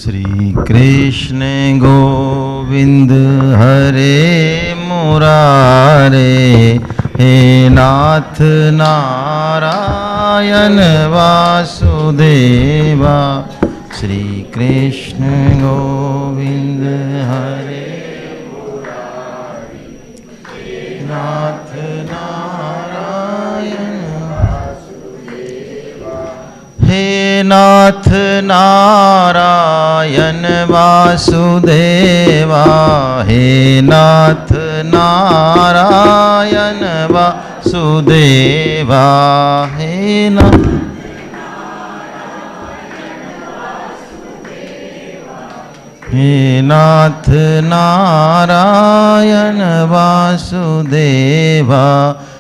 श्री कृष्ण गोविंद हरे मुरारे, हे नाथ नारायण वासुदेवा। श्री कृष्ण गोविंद हरे मुरारे, हे नाथ नारायण वासुदेवा। हे नाथ नारायण वासुदेवा, हे नाथ नारायण वासुदेवा। हे नाथ हे नाथ नारायण वासुदेवा।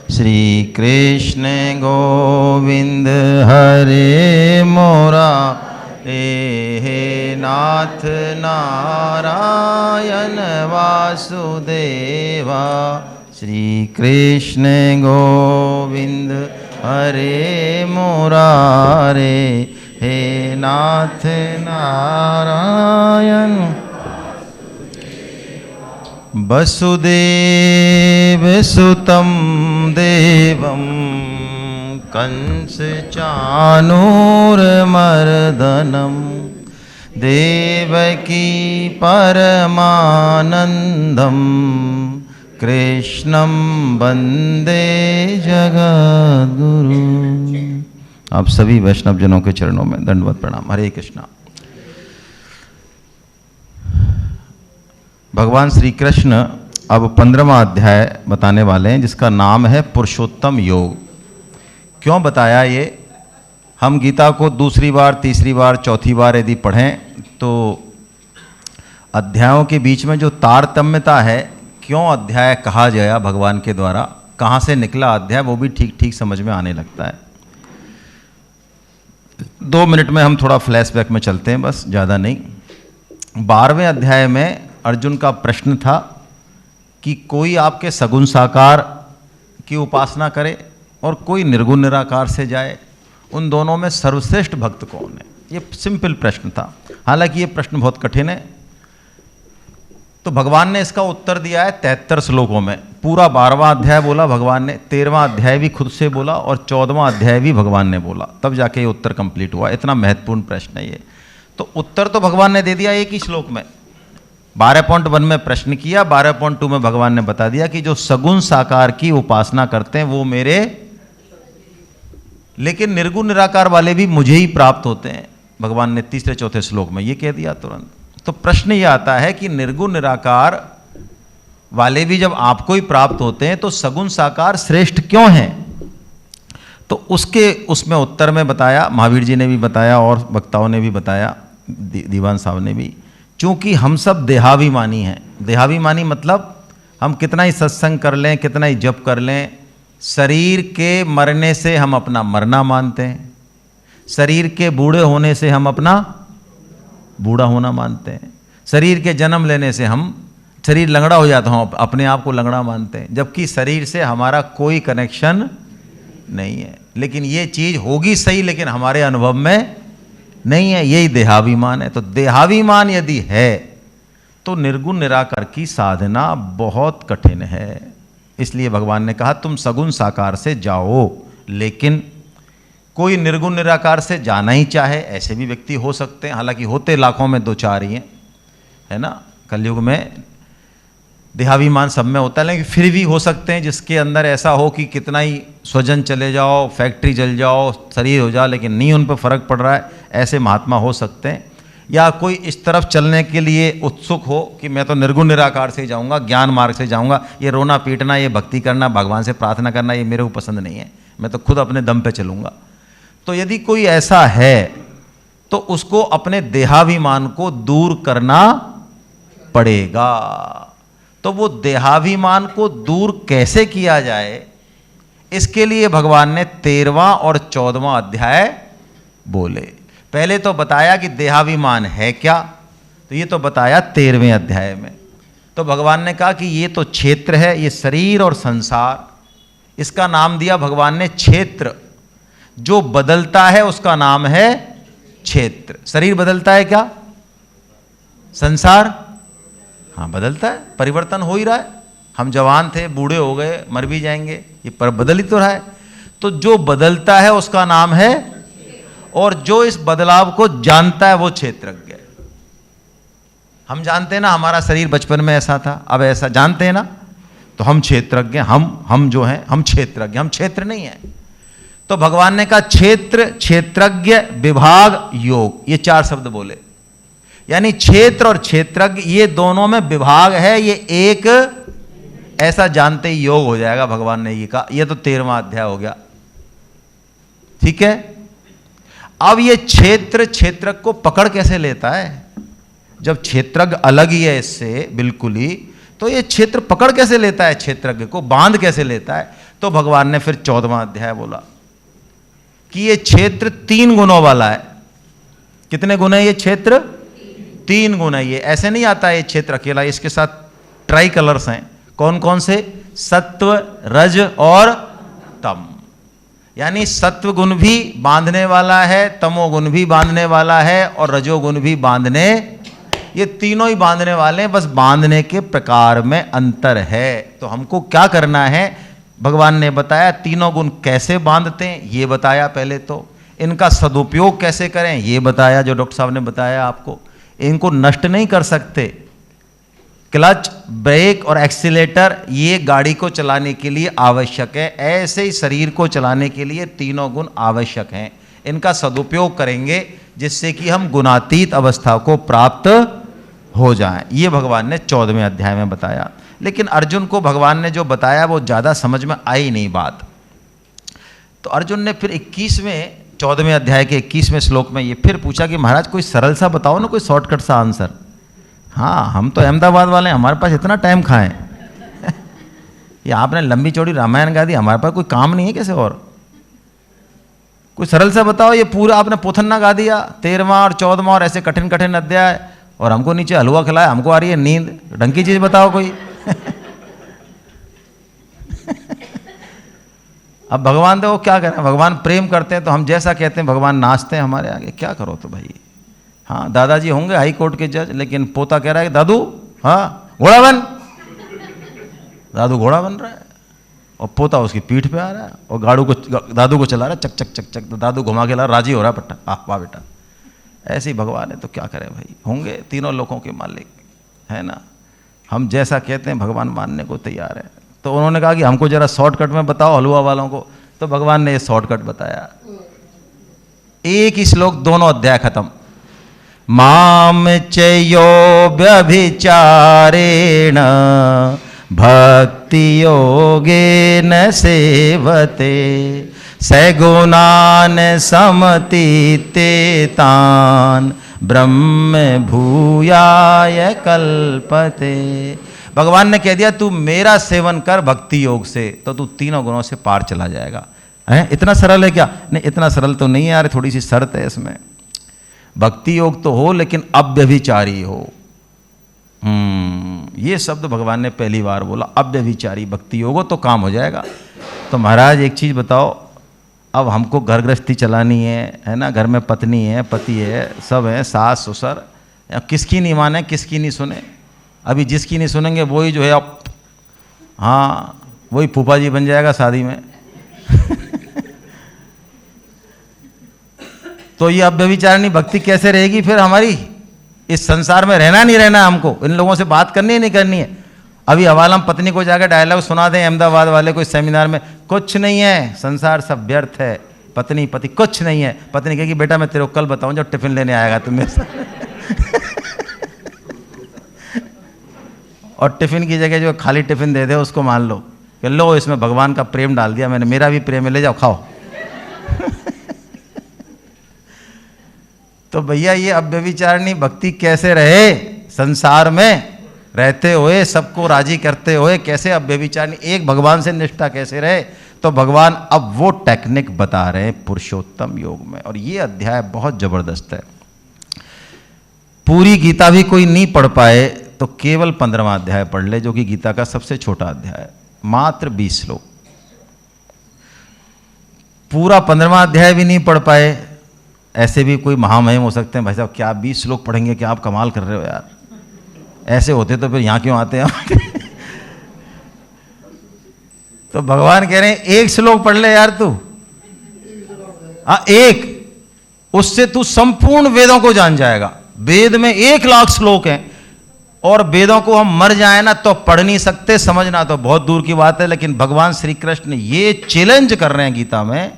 श्री कृष्ण गोविंद हरे मुरारे, हे नाथ नारायण वासुदेवा। श्री कृष्ण गोविंद हरे मुरारे, हे नाथ नारायण। वसुदेव सुतं देवं कंस चाणूरमर्दनं, देवकी परमानंदं कृष्णं वंदे जगद्गुरु। आप सभी वैष्णव जनों के चरणों में दंडवत प्रणाम। हरे कृष्णा। भगवान श्री कृष्ण अब 15वां अध्याय बताने वाले हैं, जिसका नाम है पुरुषोत्तम योग। क्यों बताया ये? हम गीता को दूसरी बार, तीसरी बार, चौथी बार यदि पढ़ें तो अध्यायों के बीच में जो तारतम्यता है, क्यों अध्याय कहा गया भगवान के द्वारा, कहाँ से निकला अध्याय, वो भी ठीक ठीक समझ में आने लगता है। 2 मिनट में हम थोड़ा फ्लैशबैक में चलते हैं, बस ज़्यादा नहीं। 12वें अध्याय में अर्जुन का प्रश्न था कि कोई आपके सगुण साकार की उपासना करे और कोई निर्गुण निराकार से जाए, उन दोनों में सर्वश्रेष्ठ भक्त कौन है? ये सिंपल प्रश्न था। हालांकि ये प्रश्न बहुत कठिन है, तो भगवान ने इसका उत्तर दिया है 73 श्लोकों में। पूरा 12वां अध्याय बोला भगवान ने, 13वां अध्याय भी खुद से बोला और 14वां अध्याय भी भगवान ने बोला, तब जाके ये उत्तर कंप्लीट हुआ। इतना महत्वपूर्ण प्रश्न है ये। तो उत्तर तो भगवान ने दे दिया एक ही श्लोक में। 12.1 में प्रश्न किया, 12.2 में भगवान ने बता दिया कि जो सगुण साकार की उपासना करते हैं वो मेरे, लेकिन निर्गुण निराकार वाले भी मुझे ही प्राप्त होते हैं। भगवान ने तीसरे चौथे श्लोक में ये कह दिया तुरंत। तो प्रश्न ये आता है कि निर्गुण निराकार वाले भी जब आपको ही प्राप्त होते हैं तो सगुण साकार श्रेष्ठ क्यों हैं? तो उसमें उत्तर में बताया, महावीर जी ने भी बताया और वक्ताओं ने भी बताया, दीवान साहब ने भी, चूंकि हम सब देहाभिमानी हैं। देहाभिमानी मतलब हम कितना ही सत्संग कर लें, कितना ही जप कर लें, शरीर के मरने से हम अपना मरना मानते हैं, शरीर के बूढ़े होने से हम अपना बूढ़ा होना मानते हैं, शरीर के जन्म लेने से हम, शरीर लंगड़ा हो जाता हम अपने आप को लंगड़ा मानते हैं, जबकि शरीर से हमारा कोई कनेक्शन नहीं है। लेकिन ये चीज़ होगी सही, लेकिन हमारे अनुभव में नहीं है। यही देहाभिमान है। तो देहाभिमान यदि है तो निर्गुण निराकार की साधना बहुत कठिन है। इसलिए भगवान ने कहा तुम सगुण साकार से जाओ। लेकिन कोई निर्गुण निराकार से जाना ही चाहे, ऐसे भी व्यक्ति हो सकते हैं। हालांकि होते लाखों में 2-4 ही हैं, है ना। कलयुग में देहाभिमान सब में होता है, लेकिन फिर भी हो सकते हैं जिसके अंदर ऐसा हो कि कितना ही स्वजन चले जाओ, फैक्ट्री जल जाओ, शरीर हो जाओ, लेकिन नहीं उन पर फर्क पड़ रहा है, ऐसे महात्मा हो सकते हैं। या कोई इस तरफ चलने के लिए उत्सुक हो कि मैं तो निर्गुण निराकार से जाऊंगा, ज्ञान मार्ग से जाऊंगा, ये रोना पीटना, ये भक्ति करना, भगवान से प्रार्थना करना, ये मेरे को पसंद नहीं है, मैं तो खुद अपने दम पे चलूंगा। तो यदि कोई ऐसा है तो उसको अपने देहाभिमान को दूर करना पड़ेगा। तो वो देहाभिमान को दूर कैसे किया जाए, इसके लिए भगवान ने 13वां और 14वां अध्याय बोले। पहले तो बताया कि देहाभिमान है क्या, तो ये तो बताया 13वें अध्याय में। तो भगवान ने कहा कि ये तो क्षेत्र है, ये शरीर और संसार, इसका नाम दिया भगवान ने क्षेत्र। जो बदलता है उसका नाम है क्षेत्र। शरीर बदलता है क्या? संसार हाँ बदलता है, परिवर्तन हो ही रहा है। हम जवान थे, बूढ़े हो गए, मर भी जाएंगे, ये पर बदल ही तो रहा है। तो जो बदलता है उसका नाम है, और जो इस बदलाव को जानता है वो क्षेत्रज्ञ है। हम जानते हैं ना हमारा शरीर बचपन में ऐसा था, अब ऐसा, जानते हैं ना, तो हम क्षेत्रज्ञ, हम जो हैं हम क्षेत्रज्ञ, हम क्षेत्र नहीं है। तो भगवान ने कहा क्षेत्र, क्षेत्रज्ञ, विभाग, योग, ये 4 शब्द बोले। यानी क्षेत्र और क्षेत्रज्ञ ये दोनों में विभाग है, ये एक ऐसा जानते ही योग हो जाएगा। भगवान ने ये कहा, ये तो 13वां अध्याय हो गया, ठीक है। अब ये क्षेत्र क्षेत्रज्ञ को पकड़ कैसे लेता है? जब क्षेत्रज्ञ अलग ही है इससे बिल्कुल ही, तो ये क्षेत्र पकड़ कैसे लेता है, क्षेत्रज्ञ को बांध कैसे लेता है? तो भगवान ने फिर 14वां अध्याय बोला कि ये क्षेत्र 3 गुणों वाला है। कितने गुण है ये क्षेत्र? 3 गुण है ये। ऐसे नहीं आता है ये क्षेत्र अकेला, इसके साथ ट्राई कलर्स हैं। कौन कौन से? सत्व, रज और तम। यानी सत्व गुण भी बांधने वाला है, तमोगुण भी बांधने वाला है, और रजोगुण भी बांधने, ये तीनों ही बांधने वाले हैं, बस बांधने के प्रकार में अंतर है। तो हमको क्या करना है? भगवान ने बताया तीनों गुण कैसे बांधते हैं, ये बताया पहले। तो इनका सदुपयोग कैसे करें, ये बताया, जो डॉक्टर साहब ने बताया आपको। इनको नष्ट नहीं कर सकते। क्लच, ब्रेक और एक्सीलेटर ये गाड़ी को चलाने के लिए आवश्यक है, ऐसे ही शरीर को चलाने के लिए तीनों गुण आवश्यक हैं। इनका सदुपयोग करेंगे जिससे कि हम गुणातीत अवस्था को प्राप्त हो जाएं। ये भगवान ने 14वें अध्याय में बताया। लेकिन अर्जुन को भगवान ने जो बताया वो ज़्यादा समझ में आई नहीं बात। तो अर्जुन ने फिर 14वें अध्याय के 21वें श्लोक में ये फिर पूछा कि महाराज कोई सरल सा बताओ ना, कोई शॉर्टकट सा आंसर। हाँ, हम तो अहमदाबाद वाले हैं, हमारे पास इतना टाइम कहाँ है। ये आपने लंबी चौड़ी रामायण गा दी, हमारे पास कोई काम नहीं है कैसे? और कोई सरल सा बताओ। ये पूरा आपने पोथन्ना गा दिया, 13वां और 14वां और ऐसे कठिन कठिन अध्याय, और हमको नीचे हलवा खिलाया, हमको आ रही है नींद। ढंग की चीज बताओ कोई। अब भगवान देखो क्या करें, भगवान प्रेम करते हैं तो हम जैसा कहते हैं भगवान नाचते हैं हमारे आगे। क्या करो तो भाई। हाँ, दादाजी होंगे हाई कोर्ट के जज, लेकिन पोता कह रहा है दादू हाँ घोड़ा बन। दादू घोड़ा बन रहा है और पोता उसकी पीठ पे आ रहा है और दादू को चला रहा है, चक चक चक चक। तो दादू घुमा के ला, राजी हो रहा है पट्टा, वाह बेटा। ऐसे ही भगवान है, तो क्या करें भाई। होंगे तीनों लोगों के मालिक, है ना। हम जैसा कहते हैं भगवान मानने को तैयार है। तो उन्होंने कहा कि हमको जरा शॉर्टकट में बताओ हलवा वालों को। तो भगवान ने ये शॉर्टकट बताया। एक ही श्लोक, दोनों अध्याय खत्म। माम चयो व्यभिचारेण भक्ति योगेन सेवते सगुणान समतीते तान ब्रह्म भूयाय कल्पते। भगवान ने कह दिया तू मेरा सेवन कर भक्ति योग से, तो तू तीनों गुणों से पार चला जाएगा। है इतना सरल है क्या? नहीं, इतना सरल तो नहीं है यार, थोड़ी सी शर्त है इसमें। भक्ति योग तो हो लेकिन अव्यभिचारी हो। ये शब्द भगवान ने पहली बार बोला, अव्यभिचारी भक्ति योग हो तो काम हो जाएगा। तो महाराज एक चीज़ बताओ, अब हमको घर गृहस्थी चलानी है ना, घर में पत्नी है, पति है, सब है, सास ससुर, किसकी नहीं माने, किसकी नहीं सुने। अभी जिसकी नहीं सुनेंगे वही जो है अब, हाँ वही फूफा जी बन जाएगा शादी में। तो ये अव्यभिचारिणी भक्ति कैसे रहेगी फिर हमारी? इस संसार में रहना नहीं रहना, हमको इन लोगों से बात करनी है नहीं करनी है। अभी हवाला पत्नी को जाकर डायलॉग सुना दें अहमदाबाद वाले कोई सेमिनार में, कुछ नहीं है, संसार सब व्यर्थ है, पत्नी पति कुछ नहीं है। पत्नी कहेगी बेटा मैं तेरे को कल बताऊं जब टिफिन लेने आएगा तुम्हें। और टिफिन की जगह जो खाली टिफिन दे दे उसको मान लो कि लो इसमें भगवान का प्रेम डाल दिया मैंने, मेरा भी प्रेम है, ले जाओ खाओ। तो भैया ये अव्यभिचारिणी भक्ति कैसे रहे? संसार में रहते हुए, सबको राजी करते हुए कैसे अव्यभिचारिणी, एक भगवान से निष्ठा कैसे रहे? तो भगवान अब वो टेक्निक बता रहे हैं पुरुषोत्तम योग में। और ये अध्याय बहुत जबरदस्त है। पूरी गीता भी कोई नहीं पढ़ पाए तो केवल 15वां अध्याय पढ़ ले, जो कि गीता का सबसे छोटा अध्याय है, मात्र 20 श्लोक। पूरा 15वां अध्याय भी नहीं पढ़ पाए, ऐसे भी कोई महामहिम हो सकते हैं। भाई साहब क्या 20 श्लोक पढ़ेंगे, क्या आप कमाल कर रहे हो यार। ऐसे होते तो फिर यहां क्यों आते हैं? तो भगवान कह रहे हैं एक श्लोक पढ़ ले यार तू, एक, उससे तू संपूर्ण वेदों को जान जाएगा। वेद में 1,00,000 श्लोक हैं और वेदों को हम मर जाए ना तो पढ़ नहीं सकते, समझना तो बहुत दूर की बात है। लेकिन भगवान श्री कृष्ण ये चैलेंज कर रहे हैं गीता में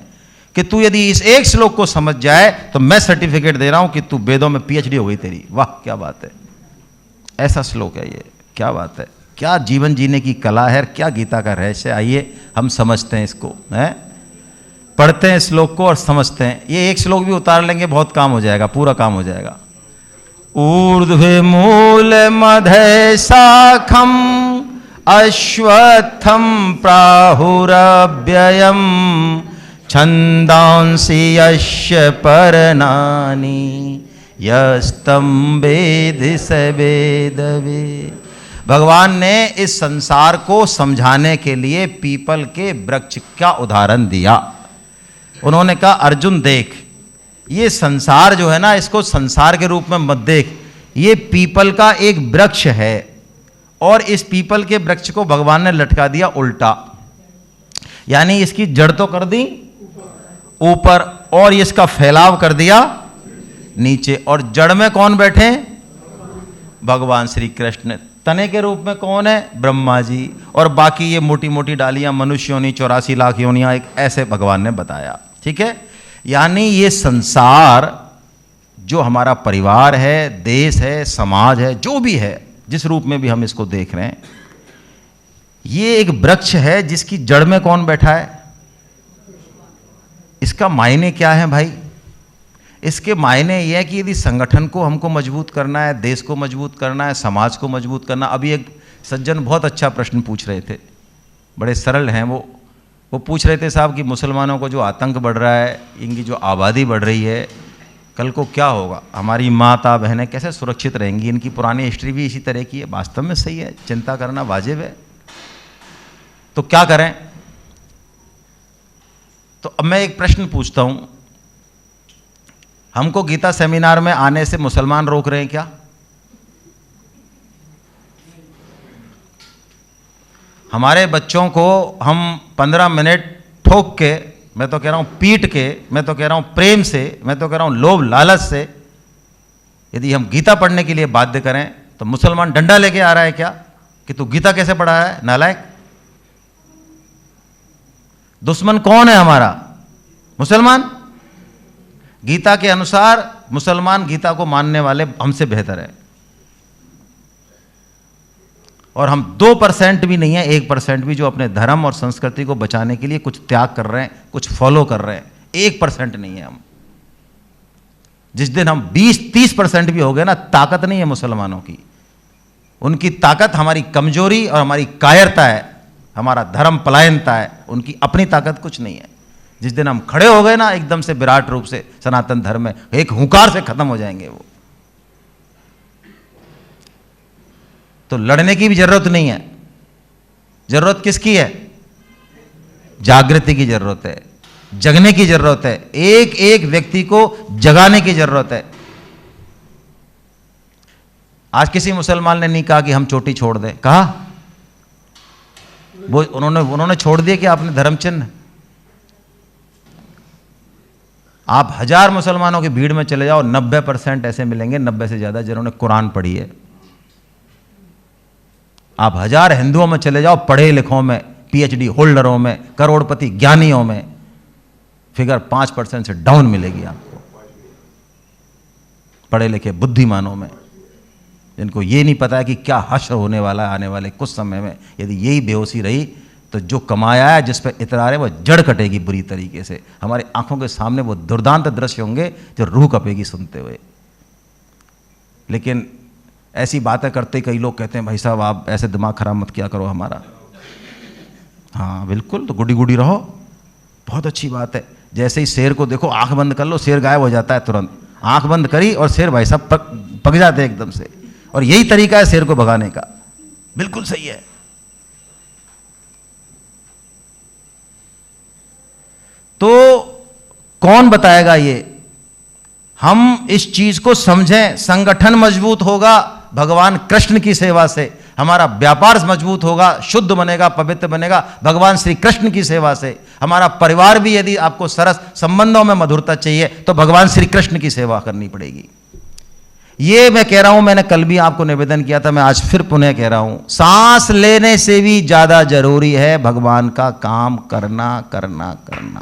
कि तू यदि इस एक श्लोक को समझ जाए तो मैं सर्टिफिकेट दे रहा हूं कि तू वेदों में पीएचडी हो गई तेरी। वाह क्या बात है, ऐसा श्लोक है ये, क्या बात है, क्या जीवन जीने की कला है, क्या गीता का रहस्य। आइए हम समझते हैं इसको, है पढ़ते हैं श्लोक को और समझते हैं। ये एक श्लोक भी उतार लेंगे बहुत काम हो जाएगा, पूरा काम हो जाएगा। ऊर्ध्वे मूल मधे शाखम अश्वत्थम प्राहुरव्ययम छंदांसि यस्य पर्णानि यस्तम वेद स वेदवे। भगवान ने इस संसार को समझाने के लिए पीपल के वृक्ष का उदाहरण दिया। उन्होंने कहा अर्जुन देख, ये संसार जो है ना, इसको संसार के रूप में मत देख, ये पीपल का एक वृक्ष है और इस पीपल के वृक्ष को भगवान ने लटका दिया उल्टा, यानी इसकी जड़ तो कर दी ऊपर और इसका फैलाव कर दिया नीचे। और जड़ में कौन बैठे? भगवान श्री कृष्ण। तने के रूप में कौन है? ब्रह्मा जी। और बाकी ये मोटी मोटी डालियां मनुष्य योनि, 84 लाख योनियां, एक ऐसे भगवान ने बताया। ठीक है, यानी ये संसार जो हमारा परिवार है, देश है, समाज है, जो भी है, जिस रूप में भी हम इसको देख रहे हैं, ये एक वृक्ष है जिसकी जड़ में कौन बैठा है। इसका मायने क्या है भाई? इसके मायने ये है कि यदि संगठन को हमको मजबूत करना है, देश को मजबूत करना है, समाज को मजबूत करना। अभी एक सज्जन बहुत अच्छा प्रश्न पूछ रहे थे, बड़े सरल हैं वो पूछ रहे थे साहब कि मुसलमानों को जो आतंक बढ़ रहा है, इनकी जो आबादी बढ़ रही है, कल को क्या होगा, हमारी माता बहनें कैसे सुरक्षित रहेंगी। इनकी पुरानी हिस्ट्री भी इसी तरह की है। वास्तव में सही है, चिंता करना वाजिब है। तो क्या करें? तो अब मैं एक प्रश्न पूछता हूं, हमको गीता सेमिनार में आने से मुसलमान रोक रहे हैं क्या? हमारे बच्चों को हम 15 मिनट ठोक के, मैं तो कह रहा हूं पीट के, मैं तो कह रहा हूं प्रेम से, मैं तो कह रहा हूं लोभ लालच से, यदि हम गीता पढ़ने के लिए बाध्य करें तो मुसलमान डंडा लेके आ रहा है क्या कि तू गीता कैसे पढ़ा है, नालायक। दुश्मन कौन है हमारा? मुसलमान। गीता के अनुसार मुसलमान गीता को मानने वाले हमसे बेहतर है, और हम 2% भी नहीं है, 1% भी जो अपने धर्म और संस्कृति को बचाने के लिए कुछ त्याग कर रहे हैं, कुछ फॉलो कर रहे हैं, 1% नहीं है हम। जिस दिन हम 20-30% भी हो गए ना, ताकत नहीं है मुसलमानों की। उनकी ताकत हमारी कमजोरी और हमारी कायरता है, हमारा धर्म पलायनता है, उनकी अपनी ताकत कुछ नहीं है। जिस दिन हम खड़े हो गए ना एकदम से विराट रूप से सनातन धर्म में, एक हुंकार से खत्म हो जाएंगे वो। तो लड़ने की भी जरूरत नहीं है। जरूरत किसकी है? जागृति की जरूरत है, जगने की जरूरत है, एक एक व्यक्ति को जगाने की जरूरत है। आज किसी मुसलमान ने नहीं कहा कि हम चोटी छोड़ दें, कहा? वो उन्होंने छोड़ दिया कि आपने धर्म चिन्ह। आप 1000 मुसलमानों की भीड़ में चले जाओ, 90% ऐसे मिलेंगे, 90 से ज्यादा, जिन्होंने कुरान पढ़ी है। आप 1000 हिंदुओं में चले जाओ, पढ़े लिखों में, पीएचडी होल्डरों में, करोड़पति ज्ञानियों में, फिगर 5% से डाउन मिलेगी आपको। पढ़े लिखे बुद्धिमानों में, जिनको ये नहीं पता है कि क्या हश्र होने वाला है आने वाले कुछ समय में। यदि यही बेहोशी रही तो जो कमाया है, जिस पर इतरार है, वो जड़ कटेगी बुरी तरीके से। हमारी आंखों के सामने वो दुर्दांत दृश्य होंगे जो रूह कपेगी सुनते हुए। लेकिन ऐसी बातें करते कई लोग कहते हैं भाई साहब आप ऐसे दिमाग खराब मत किया करो हमारा। हाँ बिल्कुल, तो गुडी गुडी रहो, बहुत अच्छी बात है। जैसे ही शेर को देखो, आंख बंद कर लो, शेर गायब हो जाता है तुरंत। आंख बंद करी और शेर भाई साहब पक जाते हैं एकदम से। और यही तरीका है शेर को भगाने का। बिल्कुल सही है। तो कौन बताएगा ये? हम इस चीज को समझें, संगठन मजबूत होगा भगवान कृष्ण की सेवा से, हमारा व्यापार मजबूत होगा, शुद्ध बनेगा, पवित्र बनेगा भगवान श्री कृष्ण की सेवा से। हमारा परिवार भी, यदि आपको सरस संबंधों में मधुरता चाहिए तो भगवान श्री कृष्ण की सेवा करनी पड़ेगी। ये मैं कह रहा हूं, मैंने कल भी आपको निवेदन किया था, मैं आज फिर पुनः कह रहा हूं, सांस लेने से भी ज्यादा जरूरी है भगवान का काम करना करना करना।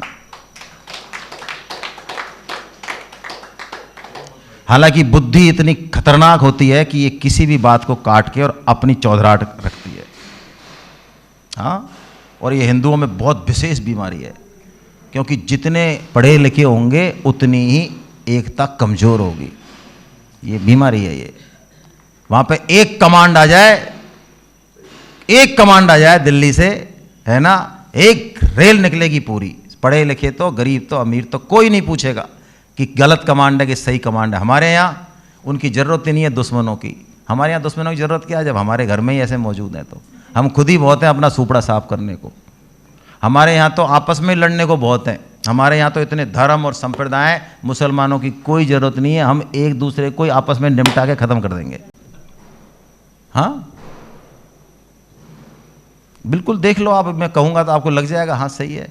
हालांकि बुद्धि इतनी खतरनाक होती है कि ये किसी भी बात को काट के और अपनी चौधराहट रखती है। हाँ, और ये हिंदुओं में बहुत विशेष बीमारी है, क्योंकि जितने पढ़े लिखे होंगे उतनी ही एकता कमजोर होगी। ये बीमारी है ये। वहां पे एक कमांड आ जाए दिल्ली से, है ना, एक रेल निकलेगी पूरी। पढ़े लिखे तो, गरीब तो, अमीर तो, कोई नहीं पूछेगा कि गलत कमांड है कि सही कमांड है। हमारे यहाँ उनकी ज़रूरत ही नहीं है दुश्मनों की। हमारे यहाँ दुश्मनों की ज़रूरत क्या है, जब हमारे घर में ही ऐसे मौजूद हैं तो हम खुद ही बहुत हैं अपना सूपड़ा साफ करने को। हमारे यहाँ तो आपस में लड़ने को बहुत हैं। हमारे यहाँ तो इतने धर्म और संप्रदाय, मुसलमानों की कोई ज़रूरत नहीं है। हम एक दूसरे को आपस में निपटा के ख़त्म कर देंगे। हाँ, बिल्कुल देख लो आप, मैं कहूँगा तो आपको लग जाएगा हाँ सही है।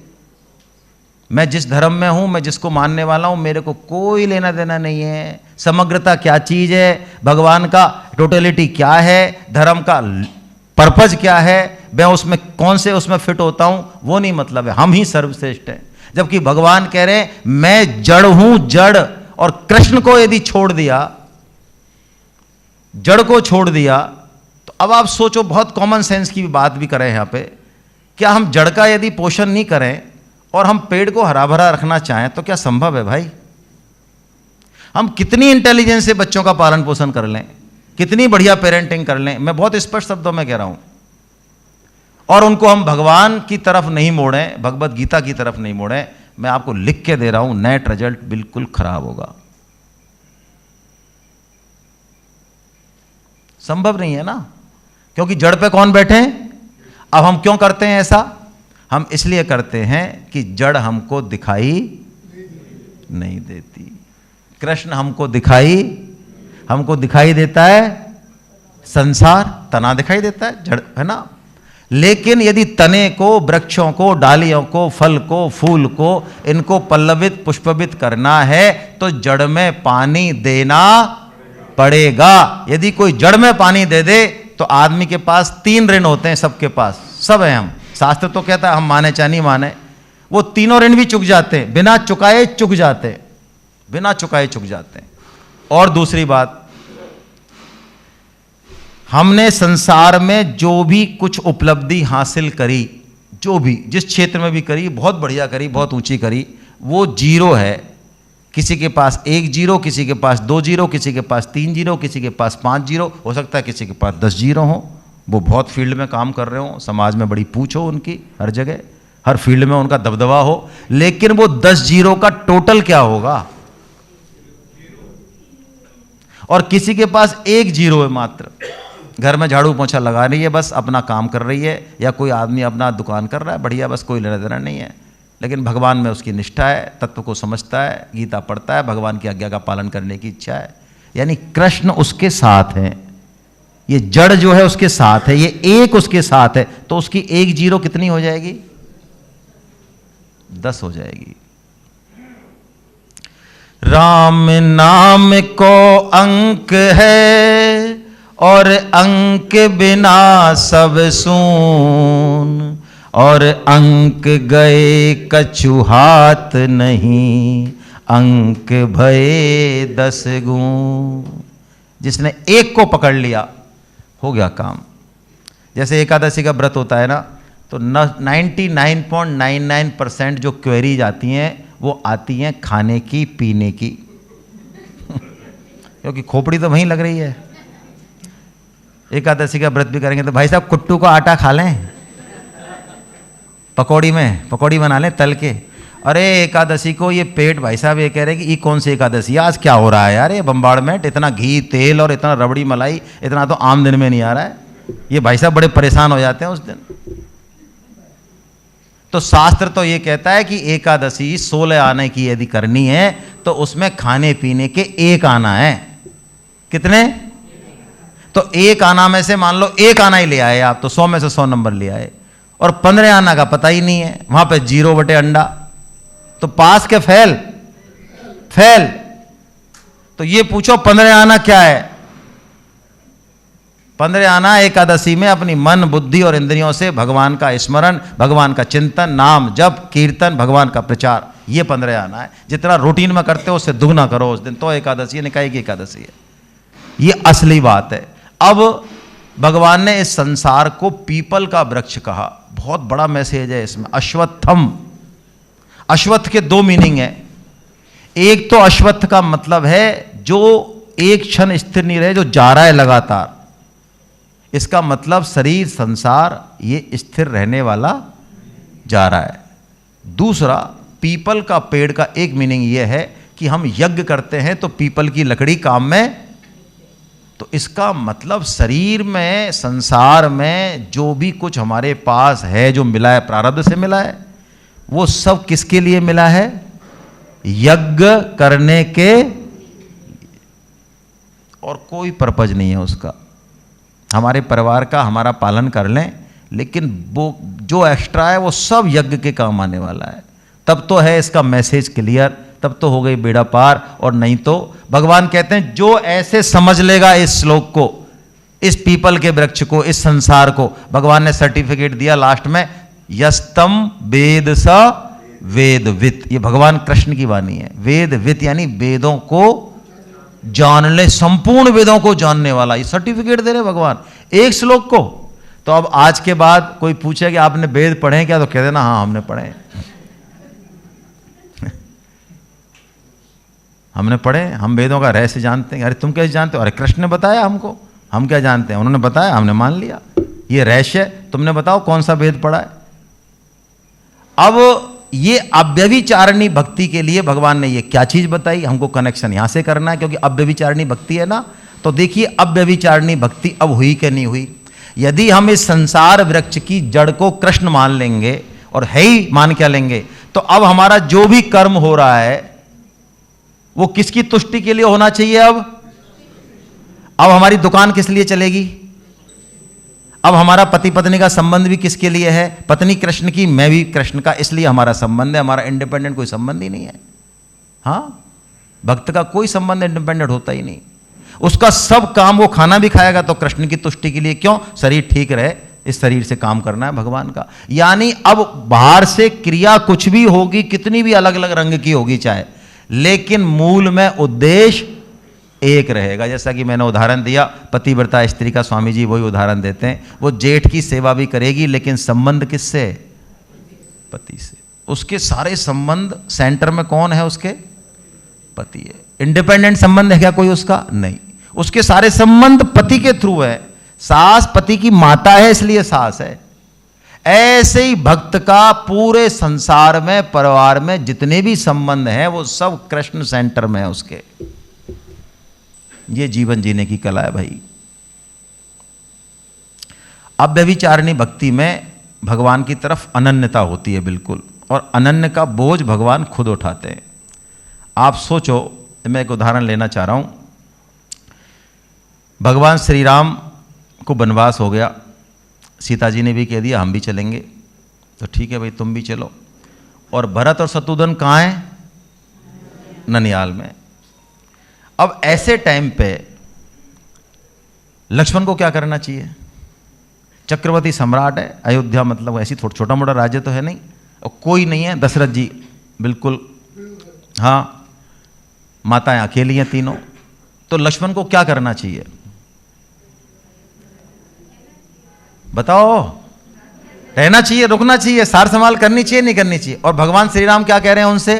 मैं जिस धर्म में हूं, मैं जिसको मानने वाला हूं, मेरे को कोई लेना देना नहीं है समग्रता क्या चीज है, भगवान का टोटलिटी क्या है, धर्म का पर्पज क्या है, मैं उसमें कौन से उसमें फिट होता हूं, वो नहीं मतलब है। हम ही सर्वश्रेष्ठ हैं। जबकि भगवान कह रहे हैं मैं जड़ हूं, जड़। और कृष्ण को यदि छोड़ दिया, जड़ को छोड़ दिया, तो अब आप सोचो, बहुत कॉमन सेंस की बात भी करें यहां पे, क्या हम जड़ का यदि पोषण नहीं करें और हम पेड़ को हरा भरा रखना चाहें तो क्या संभव है भाई? हम कितनी इंटेलिजेंस से बच्चों का पालन पोषण कर लें, कितनी बढ़िया पेरेंटिंग कर लें, मैं बहुत स्पष्ट शब्दों में कह रहा हूं, और उनको हम भगवान की तरफ नहीं मोड़ें, भगवत गीता की तरफ नहीं मोड़ें, मैं आपको लिख के दे रहा हूं, नेट रिजल्ट बिल्कुल खराब होगा। संभव नहीं है ना, क्योंकि जड़ पे कौन बैठे हैं। अब हम क्यों करते हैं ऐसा? हम इसलिए करते हैं कि जड़ हमको दिखाई नहीं देती। कृष्ण हमको दिखाई देता है संसार, तना दिखाई देता है, जड़, है ना। लेकिन यदि तने को, वृक्षों को, डालियों को, फल को, फूल को, इनको पल्लवित पुष्पित करना है तो जड़ में पानी देना पड़ेगा। यदि कोई जड़ में पानी दे दे तो आदमी के पास 3 ऋण होते हैं, सबके पास, सब है। हम शास्त्र तो कहता है हम माने चाहे नहीं माने, वो तीनों ऋण भी चुक जाते हैं, बिना चुकाए चुक जाते हैं, बिना चुकाए चुक जाते हैं। और दूसरी बात, हमने संसार में जो भी कुछ उपलब्धि हासिल करी, जो भी जिस क्षेत्र में भी करी, बहुत बढ़िया करी, बहुत ऊंची करी, वो जीरो है। किसी के पास 1 जीरो, किसी के पास 2 जीरो, किसी के पास 3 जीरो, किसी के पास 5 जीरो, हो सकता है किसी के पास 10 जीरो हो। वो बहुत फील्ड में काम कर रहे हो, समाज में बड़ी पूछ हो उनकी, हर जगह हर फील्ड में उनका दबदबा हो, लेकिन वो 10 जीरो का टोटल क्या होगा? और किसी के पास 1 जीरो है मात्र, घर में झाड़ू पोछा लगा रही है, बस अपना काम कर रही है, या कोई आदमी अपना दुकान कर रहा है, बढ़िया, बस कोई लेना देना नहीं है, लेकिन भगवान में उसकी निष्ठा है, तत्व को समझता है, गीता पढ़ता है, भगवान की आज्ञा का पालन करने की इच्छा है, यानी कृष्ण उसके साथ है, ये जड़ जो है उसके साथ है, ये एक उसके साथ है, तो उसकी 1 जीरो कितनी हो जाएगी? 10 हो जाएगी। राम नाम को अंक है और अंक बिना सब सून, और अंक गए कछु हाथ नहीं, अंक भये 10 गुण। जिसने एक को पकड़ लिया हो गया काम। जैसे एकादशी का व्रत होता है ना, तो 99.99% जो क्वेरीज आती हैं वो आती हैं खाने की, पीने की क्योंकि खोपड़ी तो वहीं लग रही है। एकादशी का व्रत भी करेंगे तो भाई साहब कुट्टू का आटा खा लें, पकौड़ी बना लें तल के। अरे एकादशी को ये पेट, भाई साहब ये कह रहे हैं कि ये कौन सी एकादशी, आज क्या हो रहा है यार, ये बम्बाड़मेंट, इतना घी तेल और इतना रबड़ी मलाई, इतना तो आम दिन में नहीं आ रहा है। ये भाई साहब बड़े परेशान हो जाते हैं उस दिन। तो शास्त्र तो ये कहता है कि एकादशी 16 आने की यदि करनी है तो उसमें खाने पीने के 1 आना है। कितने? तो 1 आना में से मान लो 1 आना ही ले आए आप, तो 100 में से 100 नंबर ले आए, और 15 आना का पता ही नहीं है, वहां पे 0 बटे अंडा, तो पास के फेल? फेल। तो ये पूछो 15 आना क्या है? 15 आना एकादशी में अपनी मन, बुद्धि और इंद्रियों से भगवान का स्मरण, भगवान का चिंतन, नाम जप, कीर्तन, भगवान का प्रचार, ये 15 आना है। जितना रूटीन में करते हो उससे दुगना करो उस दिन, तो एकादशी है, निकाय की एकादशी है। ये असली बात है। अब भगवान ने इस संसार को पीपल का वृक्ष कहा, बहुत बड़ा मैसेज है इसमें। अश्वत्थम, अश्वत्थ के 2 मीनिंग है। एक तो अश्वत्थ का मतलब है जो एक क्षण स्थिर नहीं रहे, जो जा रहा है लगातार, इसका मतलब शरीर, संसार ये स्थिर रहने वाला जा रहा है। दूसरा, पीपल का पेड़ का एक मीनिंग यह है कि हम यज्ञ करते हैं तो पीपल की लकड़ी काम में, तो इसका मतलब शरीर में, संसार में जो भी कुछ हमारे पास है, जो मिला है प्रारब्ध से मिला है, वो सब किसके लिए मिला है? यज्ञ करने के, और कोई पर्पज नहीं है उसका। हमारे परिवार का हमारा पालन कर लें, लेकिन वो जो एक्स्ट्रा है वो सब यज्ञ के काम आने वाला है। तब तो है इसका मैसेज क्लियर, तब तो हो गई बेड़ा पार। और नहीं तो भगवान कहते हैं जो ऐसे समझ लेगा इस श्लोक को, इस पीपल के वृक्ष को, इस संसार को, भगवान ने सर्टिफिकेट दिया लास्ट में, यस्तम वेद स वेदवित। ये भगवान कृष्ण की वाणी है। वेदवित यानी वेदों को जान ले, संपूर्ण वेदों को जानने वाला, ये सर्टिफिकेट दे रहे भगवान एक श्लोक को। तो अब आज के बाद कोई पूछे कि आपने वेद पढ़े क्या, तो कह देना हाँ हमने पढ़े हमने पढ़े, हम वेदों का रहस्य जानते हैं। अरे तुम कैसे जानते हो? अरे कृष्ण ने बताया हमको, हम क्या जानते हैं, उन्होंने बताया हमने मान लिया, ये रहस्य है। तुमने बताओ कौन सा वेद पढ़ा है? अब ये अव्यभिचारिणी भक्ति के लिए भगवान ने ये क्या चीज बताई, हमको कनेक्शन यहां से करना है, क्योंकि अव्यभिचारिणी भक्ति है ना। तो देखिए अव्यभिचारिणी भक्ति अब हुई कि नहीं हुई। यदि हम इस संसार वृक्ष की जड़ को कृष्ण मान लेंगे, और है ही मान क्या लेंगे, तो अब हमारा जो भी कर्म हो रहा है वो किसकी तुष्टि के लिए होना चाहिए? अब हमारी दुकान किस लिए चलेगी? अब हमारा पति पत्नी का संबंध भी किसके लिए है? पत्नी कृष्ण की, मैं भी कृष्ण का, इसलिए हमारा संबंध है। हमारा इंडिपेंडेंट कोई संबंध ही नहीं है। हाँ, भक्त का कोई संबंध इंडिपेंडेंट होता ही नहीं। उसका सब काम, वो खाना भी खाएगा तो कृष्ण की तुष्टि के लिए। क्यों? शरीर ठीक रहे, इस शरीर से काम करना है भगवान का। यानी अब बाहर से क्रिया कुछ भी होगी, कितनी भी अलग अलग रंग की होगी चाहे, लेकिन मूल में उद्देश्य एक रहेगा। जैसा कि मैंने उदाहरण दिया पतिव्रता स्त्री का, स्वामी जी वही उदाहरण देते हैं। वो जेठ की सेवा भी करेगी, लेकिन संबंध किससे? पति से। उसके सारे संबंध सेंटर में कौन है? उसके पति है। इंडिपेंडेंट संबंध है क्या कोई उसका? नहीं, उसके सारे संबंध पति के थ्रू है। सास पति की माता है, इसलिए सास है। ऐसे ही भक्त का पूरे संसार में, परिवार में जितने भी संबंध हैं, वो सब कृष्ण सेंटर में है उसके। ये जीवन जीने की कला है भाई। अव्यभिचारिणी भक्ति में भगवान की तरफ अनन्यता होती है बिल्कुल, और अनन्य का बोझ भगवान खुद उठाते हैं। आप सोचो, मैं एक उदाहरण लेना चाह रहा हूं। भगवान श्री राम को वनवास हो गया, सीता जी ने भी कह दिया हम भी चलेंगे, तो ठीक है भाई तुम भी चलो। और भरत और शत्रुघ्न कहाँ हैं? ननिहाल में। अब ऐसे टाइम पे लक्ष्मण को क्या करना चाहिए? चक्रवर्ती सम्राट है, अयोध्या मतलब ऐसी छोटा मोटा राज्य तो है नहीं, और कोई नहीं है, दशरथ जी बिल्कुल, हाँ, माताएं अकेली हैं तीनों। तो लक्ष्मण को क्या करना चाहिए बताओ? रहना चाहिए, रुकना चाहिए, सार संभाल करनी चाहिए, नहीं करनी चाहिए? और भगवान श्री राम क्या कह रहे हैं उनसे?